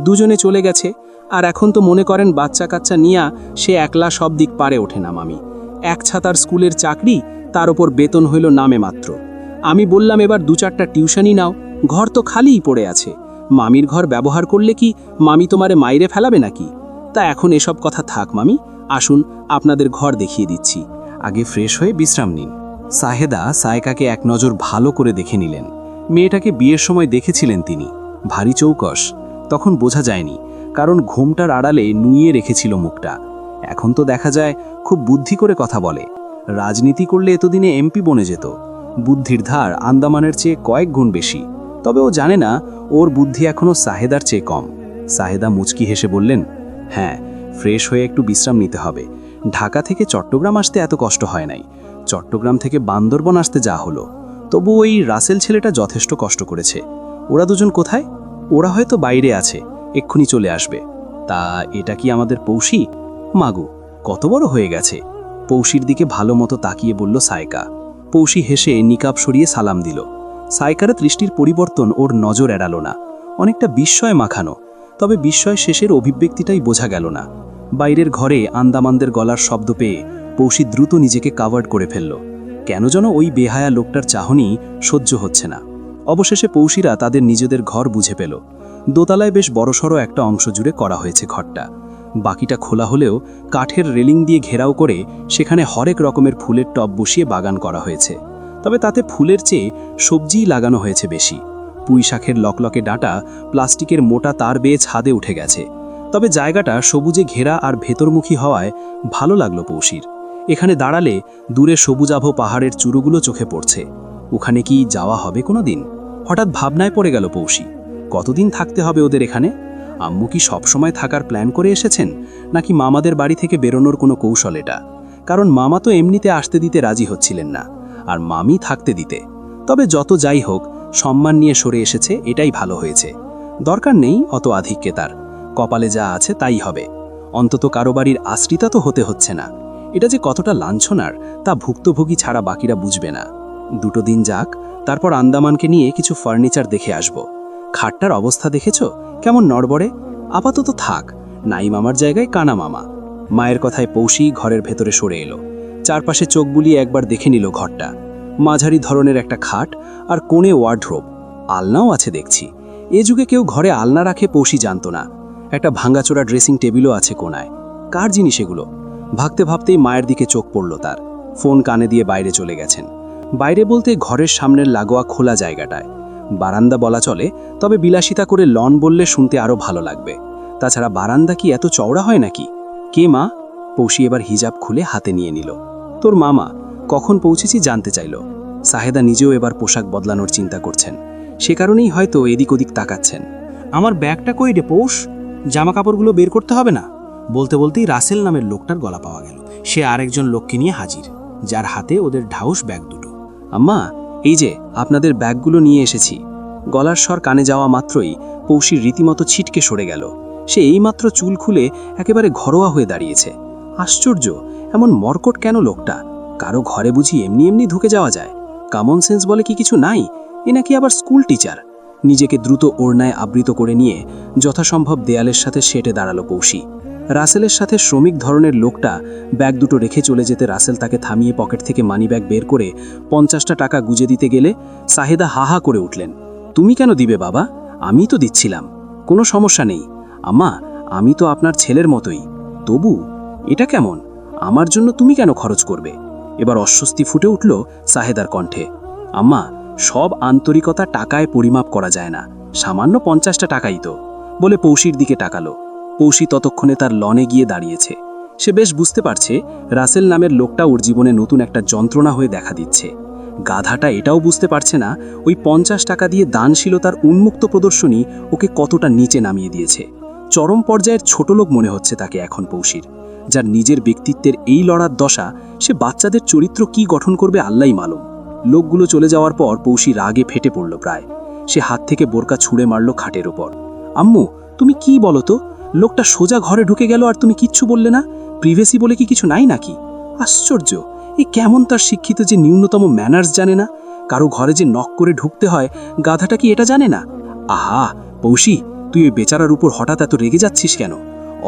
দুজনে চলে গেছে, আর এখন তো মনে করেন বাচ্চা কাচ্চা নিয়া সে একলা সব দিক পারে ওঠে না মামি। এক ছাতার স্কুলের চাকরি, তার ওপর বেতন হইল নামে মাত্র। আমি বললাম এবার 2-4টা টিউশনই নাও, ঘর তো খালিই পড়ে আছে। মামির ঘর ব্যবহার করলে কি মামি তোমারে মাইরে ফেলাবে নাকি? তা এখন এসব কথা থাক মামি, আসুন আপনাদের ঘর দেখিয়ে দিচ্ছি। আগে ফ্রেশ হয়ে বিশ্রাম নিন। সাহেদা সায়কাকে এক নজর ভালো করে দেখে নিলেন। মেয়েটাকে বিয়ের সময় দেখেছিলেন তিনি, ভারী চৌকস। তখন বোঝা যায়নি, কারণ ঘোমটার আড়ালে নুইয়ে রেখেছিল মুখটা। এখন তো দেখা যায় খুব বুদ্ধি করে কথা বলে। রাজনীতি করলে এতদিনে এমপি বনে যেত। বুদ্ধির ধার আন্দামানের চেয়ে কয়েক গুণ বেশি। তবে ও জানে না ওর বুদ্ধি এখনও সাহেদার চেয়ে কম। সাহেদা মুচকি হেসে বললেন, হ্যাঁ, ফ্রেশ হয়ে একটু বিশ্রাম নিতে হবে। ঢাকা থেকে চট্টগ্রাম আসতে এত কষ্ট হয় নাই। চট্টগ্রাম থেকে বান্দরবন আসতে যা হলো। তবু ওই রাসেল ছেলেটা যথেষ্ট কষ্ট করেছে। ওরা দুজন কোথায়? ওরা হয়তো বাইরে আছে, এক্ষুনি চলে আসবে। তা এটা কি আমাদের পৌষী? মাগু, কত বড় হয়ে গেছে। পৌষীর দিকে ভালো মতো তাকিয়ে বলল সায়কা। পৌষী হেসে নিকাব সরিয়ে সালাম দিল। সায়কার দৃষ্টির পরিবর্তন ওর নজর এড়ালো না। অনেকটা বিস্ময় মাখানো, তবে বিস্ময় শেষের অভিব্যক্তিটাই বোঝা গেল না। বাইরের ঘরে আন্দামানদের গলার শব্দ পেয়ে পৌষী দ্রুত নিজেকে কাভার্ড করে ফেলল। কেন যেন ওই বেহায়া লোকটার চাহনি সহ্য হচ্ছে না। অবশেষে পৌষীরা তাদের নিজেদের ঘর বুঝে পেল। দোতলায় বেশ বড়সড় একটা অংশ জুড়ে করা হয়েছে ঘরটা। বাকিটা খোলা হলেও কাঠের রেলিং দিয়ে ঘেরাও করে সেখানে হরেক রকমের ফুলের টব বসিয়ে বাগান করা হয়েছে। তবে তাতে ফুলের চেয়ে সবজিই লাগানো হয়েছে বেশি। পুঁই শাকের লকলকে ডাঁটা প্লাস্টিকের মোটা তার বেয়ে ছাদে উঠে গেছে। তবে জায়গাটা সবুজে ঘেরা আর ভেতরমুখী হওয়ায় ভালো লাগলো পৌষীর। এখানে দাঁড়ালে দূরে সবুজাভ পাহাড়ের চূড়োগুলো চোখে পড়ছে। ওখানে কি যাওয়া হবে কোনো দিন? হঠাৎ ভাবনায় পড়ে গেল পৌষী। কতদিন থাকতে হবে ওদের এখানে? আম্মু কি সবসময় থাকার প্ল্যান করে এসেছেন, নাকি মামাদের বাড়ি থেকে বেরোনোর কোনো কৌশল এটা? কারণ মামা তো এমনিতে আসতে দিতে রাজি হচ্ছিলেন না, আর মামি থাকতে দিতে। তবে যত যাই হোক, সম্মান নিয়ে সরে এসেছে, এটাই ভালো হয়েছে। দরকার নেই অত আধিক্যে তার। কপালে যা আছে তাই হবে। অন্তত কারো বাড়ির আশ্রিতা তো হতে হচ্ছে না। এটা যে কতটা লাঞ্ছনার তা ভুক্তভোগী ছাড়া বাকিরা বুঝবে না। 2 দিন যাক, তারপর আন্দামানকে নিয়ে কিছু ফার্নিচার দেখে আসব। খাটটার অবস্থা দেখেছ কেমন নড়বড়ে? আপাতত থাক, নাই মামার জায়গায় কানা মামা। মায়ের কথায় পৌষী ঘরের ভেতরে সরে এলো। চারপাশে চোখ বুলিয়ে একবার দেখে নিল ঘরটা। মাঝারি ধরনের একটা খাট আর কোণে ওয়ার্ড্রোব, আলনাও আছে দেখছি। এ যুগে কেউ ঘরে আলনা রাখে পৌষী জানত না। একটা ভাঙাচোরা ড্রেসিং টেবিলও আছে কোনায়। কার জিনিস এগুলো? ভাবতে ভাবতেই মায়ের দিকে চোখ পড়ল তার। ফোন কানে দিয়ে বাইরে চলে গেছেন। বাইরে বলতে ঘরের সামনের লাগোয়া খোলা জায়গাটায়। বারান্দা বলা চলে, তবে বিলাসিতা করে লন বললে শুনতে আরও ভালো লাগবে। তাছাড়া বারান্দা কি এত চওড়া হয় নাকি? কে মা? পৌষী এবার হিজাব খুলে হাতে নিয়ে নিল। তোর মামা। কখন পৌঁছেছি জানতে চাইল। সাহেদা নিজেও এবার পোশাক বদলানোর চিন্তা করছেন। সে কারণেই হয়তো এদিক ওদিক তাকাচ্ছেন। আমার ব্যাগটা কই রে পৌষ? জামা কাপড়গুলো বের করতে হবে না? বলতে বলতেই রাসেল নামের লোকটার গলা পাওয়া গেল। সে আরেকজন লোককে নিয়ে হাজির, যার হাতে ওদের ঢাউস ব্যাগ দুটো। আম্মা, এই যে আপনাদের ব্যাগগুলো নিয়ে এসেছি। গলার স্বর কানে যাওয়া মাত্রই পৌষীর রীতিমতো ছিটকে সরে গেল। সে এইমাত্র চুল খুলে একেবারে ঘরোয়া হয়ে দাঁড়িয়েছে। আশ্চর্য, এমন মরকট কেন লোকটা? কারো ঘরে বুঝি এমনি এমনি ঢুকে যাওয়া যায়? কমন সেন্স বলে কি কিছু নাই? এ নাকি আবার স্কুল টিচার? নিজেকে দ্রুত ওড়নায় আবৃত করে নিয়ে যথাসম্ভব দেয়ালের সাথে সেটে দাঁড়ালো পৌষী। রাসেলের সাথে শ্রমিক ধরনের লোকটা ব্যাগ দুটো রেখে চলে যেতে রাসেল তাকে থামিয়ে পকেট থেকে মানিব্যাগ বের করে 50টা টাকা গুজে দিতে গেলে সাহেদা হাহা করে উঠলেন। তুমি কেন দিবে বাবা? আমি তো দিচ্ছিলাম, কোনো সমস্যা নেই। আম্মা, আমি তো আপনার ছেলের মতোই। তবু এটা কেমন? আমার জন্য তুমি কেন খরচ করবে? এবার অস্বস্তি ফুটে উঠল সাহেদার কণ্ঠে। আম্মা, সব আন্তরিকতা টাকায় পরিমাপ করা যায় না। সামান্য 50টা টাকাই তো, বলে পৌষীর দিকে তাকালো। পৌষী ততক্ষণে তার লনে গিয়ে দাঁড়িয়েছে। সে বেশ বুঝতে পারছে রাসেল নামের লোকটা ওর জীবনে নতুন একটা যন্ত্রণা হয়ে দেখা দিচ্ছে। গাধাটা এটাও বুঝতে পারছে না ওই 50 টাকা দিয়ে দানশীলতার উন্মুক্ত প্রদর্শনী ওকে কতটা নিচে নামিয়ে দিয়েছে। চরম পর্যায়ের ছোটলোক মনে হচ্ছে তাকে এখন পৌশির, যার নিজের ব্যক্তিত্বের এই লড়ার দশা। সে বাচ্চাদের চরিত্র কি গঠন করবে আল্লাহই মালুম। লোকগুলো চলে যাওয়ার পর পৌশি রাগে ফেটে পড়ল প্রায়। সে হাত থেকে বোরকা ছুঁড়ে মারল খাটের ওপর। আম্মু, তুমি কি বলো তো? লোকটা সোজা ঘরে ঢুকে গেল আর তুমি কিচ্ছু বললে না? প্রিভেসি বলে কি কিছু নাই নাকি? আশ্চর্য, এ কেমন তার শিক্ষিত যে ন্যূনতম ম্যানার্স জানে না? কারো ঘরে যে নক করে ঢুকতে হয়, গাধাটা কি এটা জানে না? আহা পৌশি, তুই ওই বেচারার উপর হঠাৎ এত রেগে যাচ্ছিস কেন?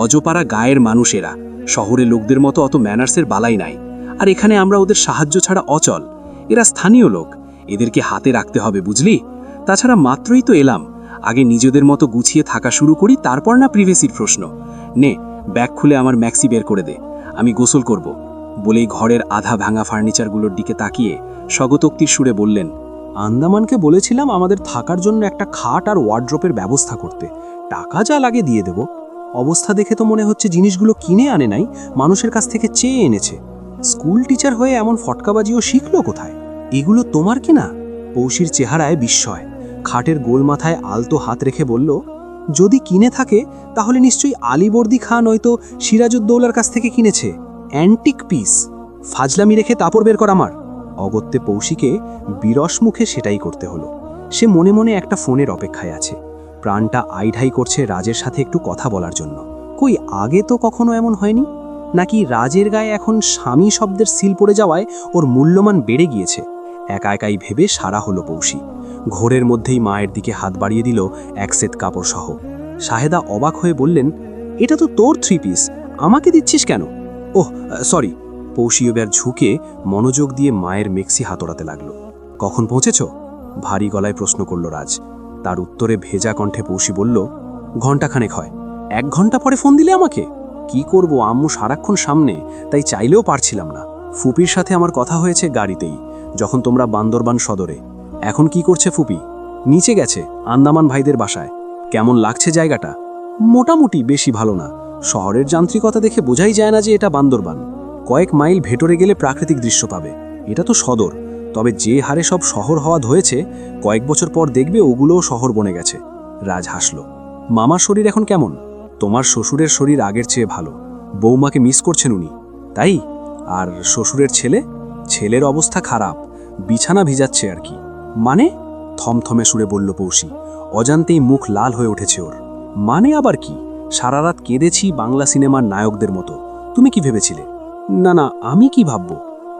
অজপাড়া গায়ের মানুষেরা, শহরে লোকদের মতো অত ম্যানার্সের বালাই নাই। আর এখানে আমরা ওদের সাহায্য ছাড়া অচল। এরা স্থানীয় লোক, এদেরকে হাতে রাখতে হবে, বুঝলি? তাছাড়া মাত্রই তো এলাম, আগে নিজেদের মতো গুছিয়ে থাকা শুরু করি, তারপর না প্রিভেসির প্রশ্ন। নে, ব্যাগ খুলে আমার ম্যাক্সি বের করে দে, আমি গোসল করব। বলেই ঘরের আধা ভাঙা ফার্নিচারগুলোর দিকে তাকিয়ে স্বগতোক্তির সুরে বললেন, আন্দামানকে বলেছিলাম আমাদের থাকার জন্য একটা খাট আর ওয়ার্ড্রপের ব্যবস্থা করতে। টাকা যা লাগে দিয়ে দেব। অবস্থা দেখে তো মনে হচ্ছে জিনিসগুলো কিনে আনে নাই, মানুষের কাছ থেকে চেয়ে এনেছে। স্কুল টিচার হয়ে এমন ফটকাবাজিও শিখলো কোথায়? এগুলো তোমার কিনা? পৌশির চেহারায় বিস্ময়। খাটের গোল মাথায় আলতো হাত রেখে বলল, যদি কিনে থাকে তাহলে নিশ্চয়ই আলীবর্দী খান নয়তো সিরাজউদ্দৌলার কাছ থেকে কিনেছে। Antique piece. ফাজলামি রেখে তাপর বের কর আমার। অগত্যে পৌশিকে বিরস মুখে সেটাই করতে হলো। সে মনে মনে একটা ফোনের অপেক্ষায় আছে। প্রাণটা আইঢাই করছে রাজের সাথে একটু কথা বলার জন্য। কই আগে তো কখনো এমন হয়নি? নাকি রাজের গায়ে এখন স্বামী শব্দের সিল পড়ে যাওয়ায় ওর মূল্যমান বেড়ে গিয়েছে? একা একাই ভেবে সারা হলো পৌশি। ঘোরের মধ্যেই মায়ের দিকে হাত বাড়িয়ে দিল এক সেট কাপড় সহ। শাহেদা অবাক হয়ে বললেন, এটা তো তোর 3 পিস, আমাকে দিচ্ছিস কেন? Oh sorry. পৌশি এবার ঝুঁকে মনোযোগ দিয়ে মায়ের মেক্সি হাতড়াতে লাগলো। কখন পৌঁছেছ? ভারী গলায় প্রশ্ন করল রাজ। তার উত্তরে ভেজা কণ্ঠে পৌশি বলল, ঘণ্টাখানেক হয়। 1 ঘন্টা পরে ফোন দিলে আমাকে? কি করব, আম্মু সারাক্ষণ সামনে, তাই চাইলেও পারছিলাম না। ফুপির সাথে আমার কথা হয়েছে গাড়িতেই, যখন তোমরা বান্দরবান সদরে। এখন কি করছে ফুপি? নিচে গেছে আন্দামান ভাইদের বাসায়। কেমন লাগছে জায়গাটা? মোটামুটি, বেশি ভালো না। শহরের যান্ত্রিকতা দেখে বোঝাই যায় না যে এটা বান্দরবান। কয়েক মাইল ভেতরে গেলে প্রাকৃতিক দৃশ্য পাবে। এটা তো সদর, তবে যে হারে সব শহর হওয়া ধরেছে, কয়েক বছর পর দেখবে ওগুলোও শহর বনে গেছে। রাজ হাসল। মামার শরীর এখন কেমন? তোমার শ্বশুরের শরীর আগের চেয়ে ভালো। বৌমাকে মিস করছেন উনি, তাই? আর শ্বশুরের ছেলে? ছেলের অবস্থা খারাপ, বিছানা ভিজাচ্ছে আর কি। মানে? থমথমে সুরে বলল পৌশি। অজান্তেই মুখ লাল হয়ে উঠেছে ওর। মানে আবার কি? সারা রাত কেঁদেছি বাংলা সিনেমার নায়কদের মতো। তুমি কি ভেবেছিলে? না না, আমি কি ভাবব?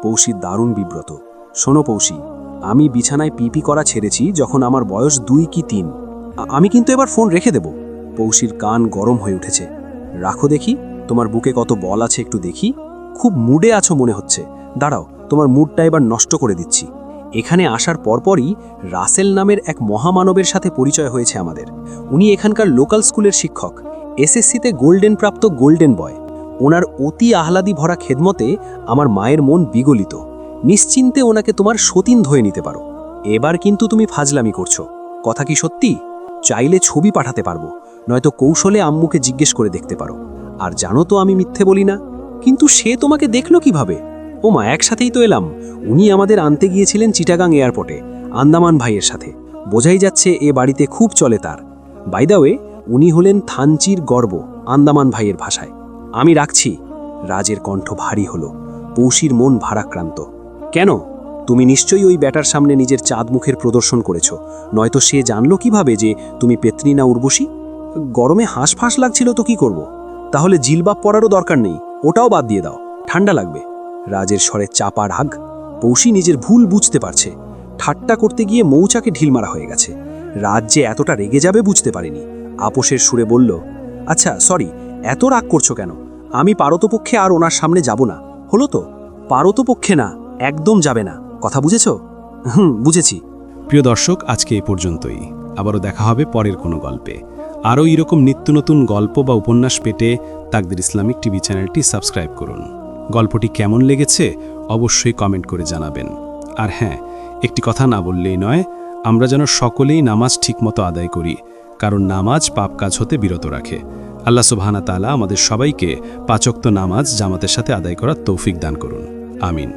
পৌশি দারুণ বিব্রত। শোনো পৌশি, আমি বিছানায় পিপি করা ছেড়েছি যখন আমার বয়স 2 কি 3। আমি কিন্তু এবার ফোন রেখে দেব। পৌশির কান গরম হয়ে উঠেছে। রাখো দেখি, তোমার বুকে কত বল আছে একটু দেখি। খুব মুডে আছো মনে হচ্ছে। দাঁড়াও, তোমার মুডটা এবার নষ্ট করে দিচ্ছি। এখানে আসার পরপরই রাসেল নামের এক মহামানবের সাথে পরিচয় হয়েছে আমাদের। উনি এখানকার লোকাল স্কুলের শিক্ষক, এসএসসিতে গোল্ডেন প্রাপ্ত গোল্ডেন বয়। ওনার অতি আহ্লাদি ভরা খেদমতে আমার মায়ের মন বিগলিত। নিশ্চিন্তে ওনাকে তোমার সতীন ধরে নিতে পারো। এবার কিন্তু তুমি ফাজলামি করছো। কথা কি সত্যি? চাইলে ছবি পাঠাতে পারবো, নয়তো কৌশলে আম্মুকে জিজ্ঞেস করে দেখতে পারো। আর জানো তো আমি মিথ্যে বলি না। কিন্তু সে তোমাকে দেখলো কিভাবে? ও মা, একসাথেই তো এলাম। উনি আমাদের আনতে গিয়েছিলেন চিটাগাং এয়ারপোর্টে আন্দামান ভাইয়ের সাথে। বোঝাই যাচ্ছে এ বাড়িতে খুব চলে তার। বাই দ্য ওয়ে, উনি হলেন থানচির গর্ব আন্দামান ভাইয়ের ভাষায়। আমি রাখছি। রাজের কণ্ঠ ভারী হলো। পৌশির মন ভারাক্রান্ত। কেন? তুমি নিশ্চয়ই ওই ব্যাটার সামনে নিজের চাঁদ মুখের প্রদর্শন করেছ, নয়তো সে জানলো কিভাবে যে তুমি পেত্নী না উর্বশী? গরমে হাঁসফাঁস লাগছিল তো কি করব? তাহলে জিলবাব পরারও দরকার নেই, ওটাও বাদ দিয়ে দাও, ঠান্ডা লাগবে। রাজের স্বরে চাপা রাগ। পৌশি নিজের ভুল বুঝতে পারছে। ঠাট্টা করতে গিয়ে মৌচাকে ঢিল মারা হয়ে গেছে। রাজ যে এতটা রেগে যাবে বুঝতে পারেনি। আপোষের সুরে বলল, আচ্ছা সরি, এত রাগ করছো কেন? আমি পারতপক্ষে আর ওনার সামনে যাব না, হলো তো? পারতপক্ষে না, একদম যাবে না, কথা বুঝেছ? বুঝেছি। প্রিয় দর্শক, আজকে এই পর্যন্তই। আবারও দেখা হবে পরের কোনো গল্পে। আরও এরকম নিত্য নতুন গল্প বা উপন্যাস পেতে তাকদির ইসলামিক টিভি চ্যানেলটি সাবস্ক্রাইব করুন। গল্পটি কেমন লেগেছে অবশ্যই কমেন্ট করে জানাবেন। আর হ্যাঁ, একটি কথা না বললেই নয়, আমরা যেন সকলেই নামাজ ঠিকমতো আদায় করি, কারণ নামাজ পাপ কাজ হতে বিরত রাখে। আল্লাহ সুবহানাহু ওয়া তাআলা আমাদের সবাইকে 5 ওয়াক্ত নামাজ জামাতের সাথে আদায় করার তৌফিক দান করুন। আমিন।